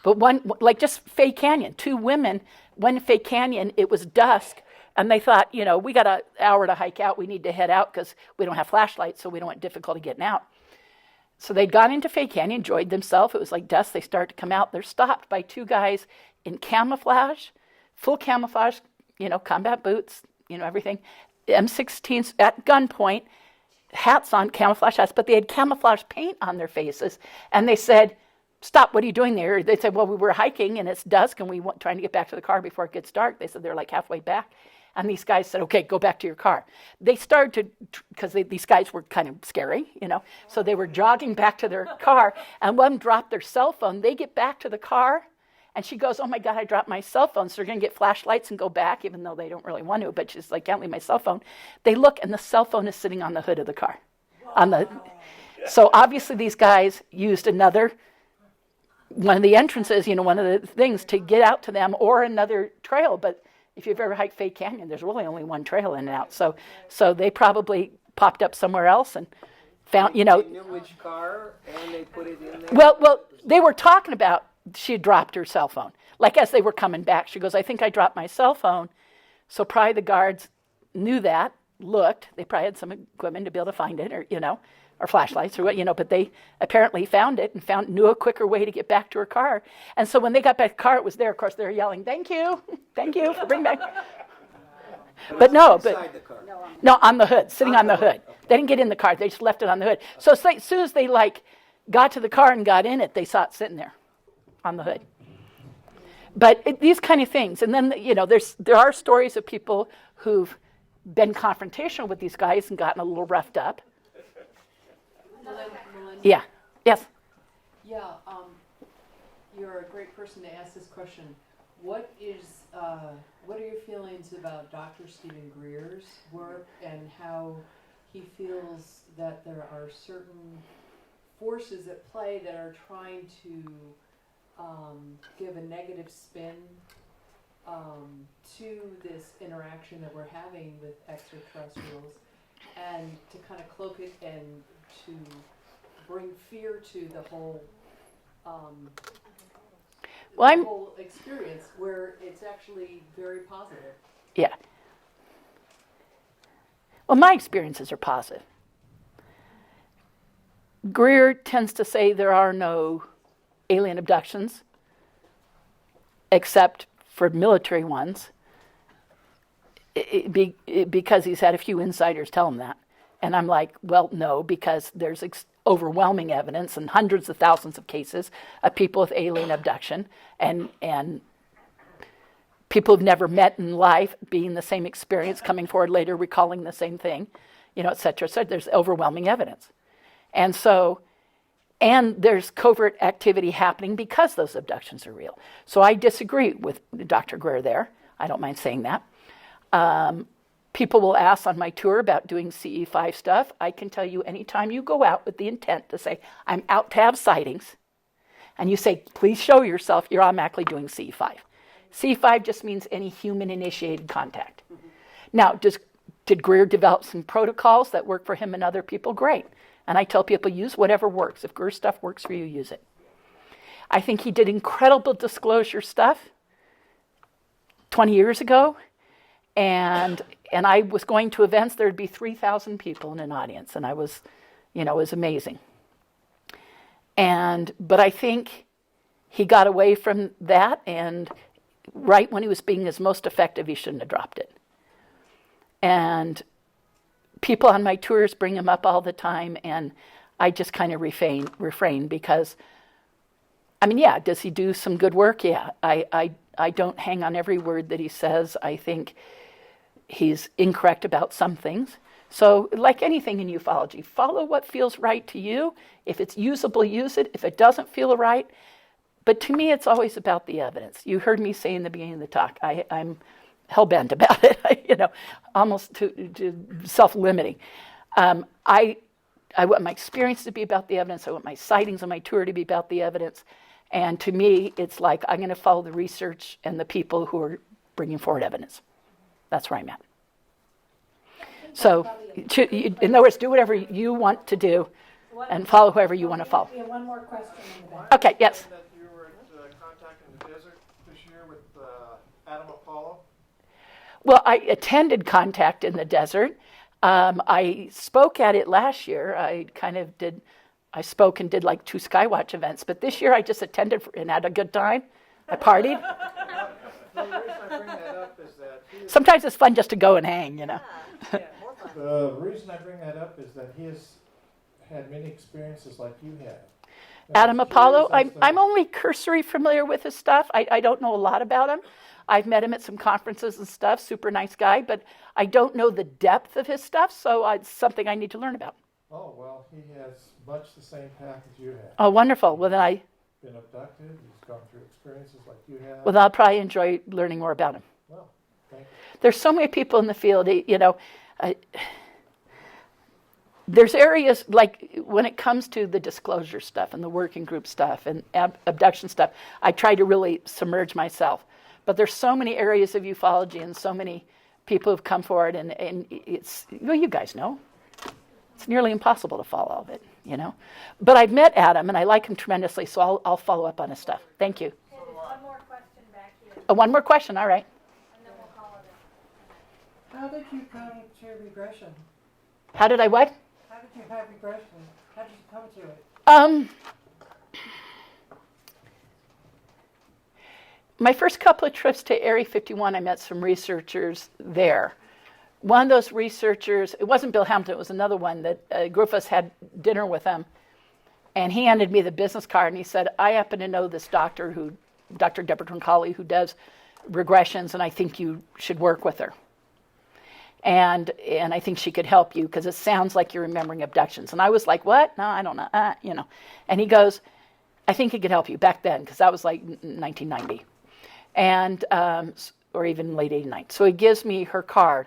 Speaker 3: But one, like just Fay Canyon, 2 women went to Fay Canyon, it was dusk, and they thought, we got an hour to hike out, we need to head out because we don't have flashlights, so we don't want difficulty getting out. So they'd gone into Fay Canyon, enjoyed themselves, it was like dusk, they start to come out, they're stopped by 2 guys in camouflage, full camouflage, combat boots, everything, M16s at gunpoint, hats on, camouflage hats, but they had camouflage paint on their faces, and they said, stop, what are you doing there? They said, well, we were hiking and it's dusk and we want trying to get back to the car before it gets dark. They said they're like halfway back. And these guys said, okay, go back to your car. They started to, because these guys were kind of scary, so they were jogging back to their car, and one dropped their cell phone. They get back to the car and she goes, oh my God, I dropped my cell phone. So they're going to get flashlights and go back, even though they don't really want to, but she's like, can't leave my cell phone. They look and the cell phone is sitting on the hood of the car. So obviously these guys used one of the entrances, one of the things to get out to them, or another trail. But if you've ever hiked Fay Canyon, there's really only one trail in and out. So they probably popped up somewhere else and found,
Speaker 4: They knew which car, and they put it in there?
Speaker 3: Well, they were talking about she had dropped her cell phone. Like as they were coming back, she goes, I think I dropped my cell phone. So probably the guards knew that, looked. They probably had some equipment to be able to find it, or flashlights or what, but they apparently found it and knew a quicker way to get back to her car. And so when they got back to the car, it was there. Of course, they were yelling, thank you for bringing back. But
Speaker 4: inside the car.
Speaker 3: No, on the hood, sitting on the hood. They didn't get in the car. They just left it on the hood. So as soon as they got to the car and got in it, they saw it sitting there on the hood. But these kind of things. And then, there are stories of people who've been confrontational with these guys and gotten a little roughed up.
Speaker 5: Melinda?
Speaker 3: Yeah. Yes.
Speaker 5: Yeah, you're a great person to ask this question. What are your feelings about Dr. Stephen Greer's work and how he feels that there are certain forces at play that are trying to give a negative spin to this interaction that we're having with extraterrestrials, and to kind of cloak it and to bring fear to the whole whole experience, where it's actually very positive.
Speaker 3: Yeah. Well, my experiences are positive. Greer tends to say there are no alien abductions, except for military ones, because he's had a few insiders tell him that. And I'm like, well, no, because there's overwhelming evidence and hundreds of thousands of cases of people with alien abduction and people who've never met in life being the same experience, coming forward later, recalling the same thing, et cetera, et cetera. There's overwhelming evidence. And there's covert activity happening because those abductions are real. So I disagree with Dr. Greer there. I don't mind saying that. People will ask on my tour about doing CE5 stuff. I can tell you anytime you go out with the intent to say, I'm out to have sightings, and you say, please show yourself, you're automatically doing CE5. CE5 just means any human-initiated contact. Mm-hmm. Now, did Greer develop some protocols that work for him and other people? Great. And I tell people, use whatever works. If Greer stuff works for you, use it. I think he did incredible disclosure stuff 20 years ago. And I was going to events, there'd be 3,000 people in an audience. And I was, it was amazing. But I think he got away from that. And right when he was being his most effective, he shouldn't have dropped it. And people on my tours bring him up all the time, and I just kind of refrain because, I mean, yeah, does he do some good work? Yeah. I don't hang on every word that he says. I think he's incorrect about some things. So like anything in ufology, follow what feels right to you. If it's usable, use it. If it doesn't feel right. But to me, it's always about the evidence. You heard me say in the beginning of the talk, I'm hell-bent about it, almost to self-limiting. I want my experience to be about the evidence. I want my sightings on my tour to be about the evidence. And to me, it's like I'm going to follow the research and the people who are bringing forward evidence. That's where I'm at. So, in other words, do whatever you want to do and follow whoever you want to follow.
Speaker 1: We have one more question in the back.
Speaker 3: Okay, yes.
Speaker 7: That you were at contact in the desert this year with Adam Apollo?
Speaker 3: Well, I attended Contact in the Desert. I spoke at it last year. I spoke and did like 2 Skywatch events, but this year I just attended and had a good time. I partied.
Speaker 7: The reason I bring that up is that
Speaker 3: Sometimes it's fun just to go and hang,
Speaker 7: the reason I bring that up is that he has had many experiences like you have.
Speaker 3: Adam Apollo, I'm only cursory familiar with his stuff. I don't know a lot about him. I've met him at some conferences and stuff, super nice guy, but I don't know the depth of his stuff, so it's something I need to learn about.
Speaker 7: Oh, well, he has much the same path as you have.
Speaker 3: Oh, wonderful. Well, then
Speaker 7: Been abducted, he's gone through experiences like you have.
Speaker 3: well, I'll probably enjoy learning more about him.
Speaker 7: Well, thank you.
Speaker 3: There's so many people in the field, there's areas like when it comes to the disclosure stuff and the working group stuff and abduction stuff, I try to really submerge myself. But there's so many areas of ufology and so many people who've come forward, and it's, well, you guys know, it's nearly impossible to follow all of it, But I've met Adam, and I like him tremendously, so I'll follow up on his stuff. Thank you.
Speaker 1: Okay, there's one more question back here,
Speaker 3: Oh, one more question, all right.
Speaker 1: and then we'll call it
Speaker 8: How did you come to regression?
Speaker 3: How did I what?
Speaker 8: How did you have regression? How did you come to it?
Speaker 3: My first couple of trips to Area 51, I met some researchers there. One of those researchers, it wasn't Bill Hamilton, it was another one that a group of us had dinner with him. And he handed me the business card and he said, I happen to know this doctor, Dr. Deborah Troncalli, who does regressions, and I think you should work with her. And I think she could help you because it sounds like you're remembering abductions. And I was like, what? No, I don't know. And he goes, I think he could help you back then, because that was like 1990. And, or even late 89. So he gives me her card.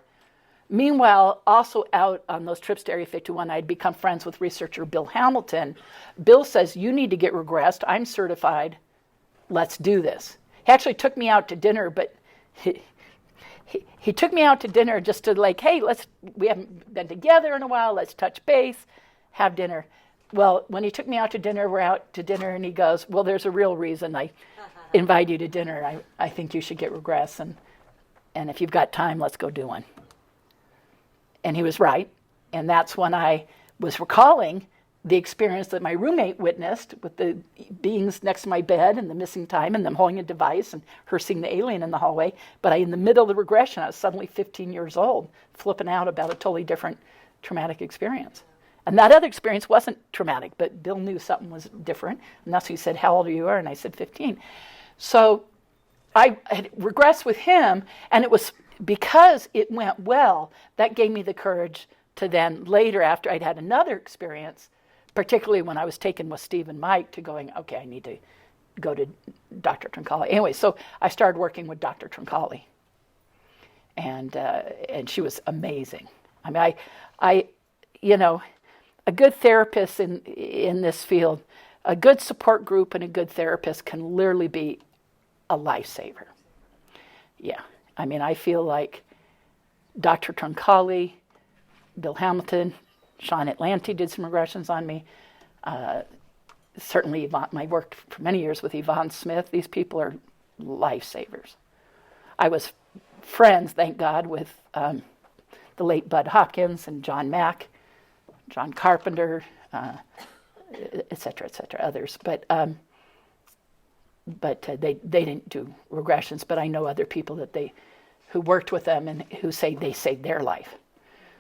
Speaker 3: Meanwhile, also out on those trips to Area 51, I'd become friends with researcher Bill Hamilton. Bill says, you need to get regressed. I'm certified. Let's do this. He actually took me out to dinner, but he took me out to dinner just to like, hey, we haven't been together in a while. Let's touch base, have dinner. Well, when he took me out to dinner, we're out to dinner, and he goes, well, there's a real reason I invite you to dinner. I think you should get regress, and if you've got time, let's go do one. And he was right, and that's when I was recalling the experience that my roommate witnessed with the beings next to my bed and the missing time and them holding a device and her seeing the alien in the hallway. But in the middle of the regression, I was suddenly 15 years old, flipping out about a totally different traumatic experience. And that other experience wasn't traumatic, but Bill knew something was different. And that's when he said, how old are you? And I said, 15. So I had regressed with him, and it was because it went well, that gave me the courage to then later, after I'd had another experience, particularly when I was taken with Steve and Mike, to going, okay, I need to go to Dr. Troncalli. Anyway, so I started working with Dr. Troncalli, and she was amazing. I mean, I a good therapist in this field, a good support group and a good therapist can literally be a lifesaver. Yeah, I mean, I feel like Dr. Troncalli, Bill Hamilton, Sean Atlanti did some regressions on me. Certainly, I worked for many years with Yvonne Smith. These people are lifesavers. I was friends, thank God, with the late Bud Hopkins and John Mack, John Carpenter, et cetera, others. But but they didn't do regressions. But I know other people who worked with them and who say they saved their life.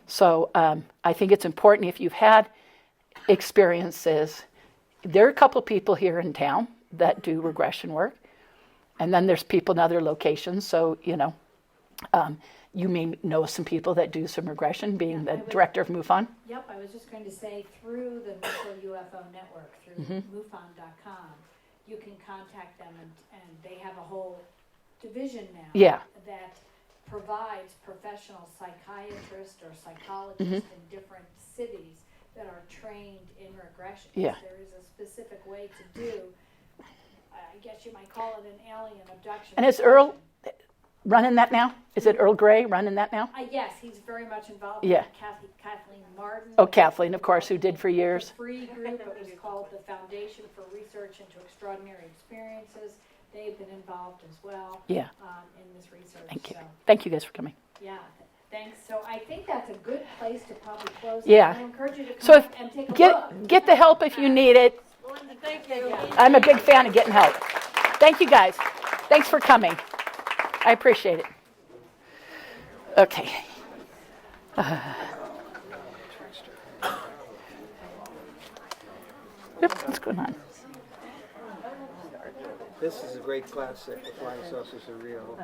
Speaker 3: So I think it's important if you've had experiences. There are a couple people here in town that do regression work, and then there's people in other locations. So you may know some people that do some regression, being the director of MUFON.
Speaker 1: Yep, I was just going to say through the Mutual UFO Network, through MUFON.com, you can contact them, and they have a whole division now that provides professional psychiatrists or psychologists in different cities that are trained in regression.
Speaker 3: Yeah.
Speaker 1: There is a specific way to do, I guess you might call it an alien abduction.
Speaker 3: And is Earl running that now? Is it Earl Gray running that now?
Speaker 1: Yes, he's very much involved.
Speaker 3: Yeah.
Speaker 1: Kathleen Martin.
Speaker 3: Oh, Kathleen, of course, who did for years.
Speaker 1: A free group. It was called the Foundation for Research into Extraordinary Experiences. They've been involved as well.
Speaker 3: Yeah.
Speaker 1: In this research.
Speaker 3: Thank you.
Speaker 1: So,
Speaker 3: Thank you guys for coming.
Speaker 1: yeah. Thanks. So I think that's a good place to probably close.
Speaker 3: Yeah.
Speaker 1: I encourage you to come
Speaker 3: So if,
Speaker 1: and take a look.
Speaker 3: get the help if you need it.
Speaker 2: Melinda, thank you.
Speaker 3: I'm a big fan of getting help. Thank you guys. Thanks for coming. I appreciate it. Okay. What's going on?
Speaker 4: This is a great classic, The Flying Saucers Are Real.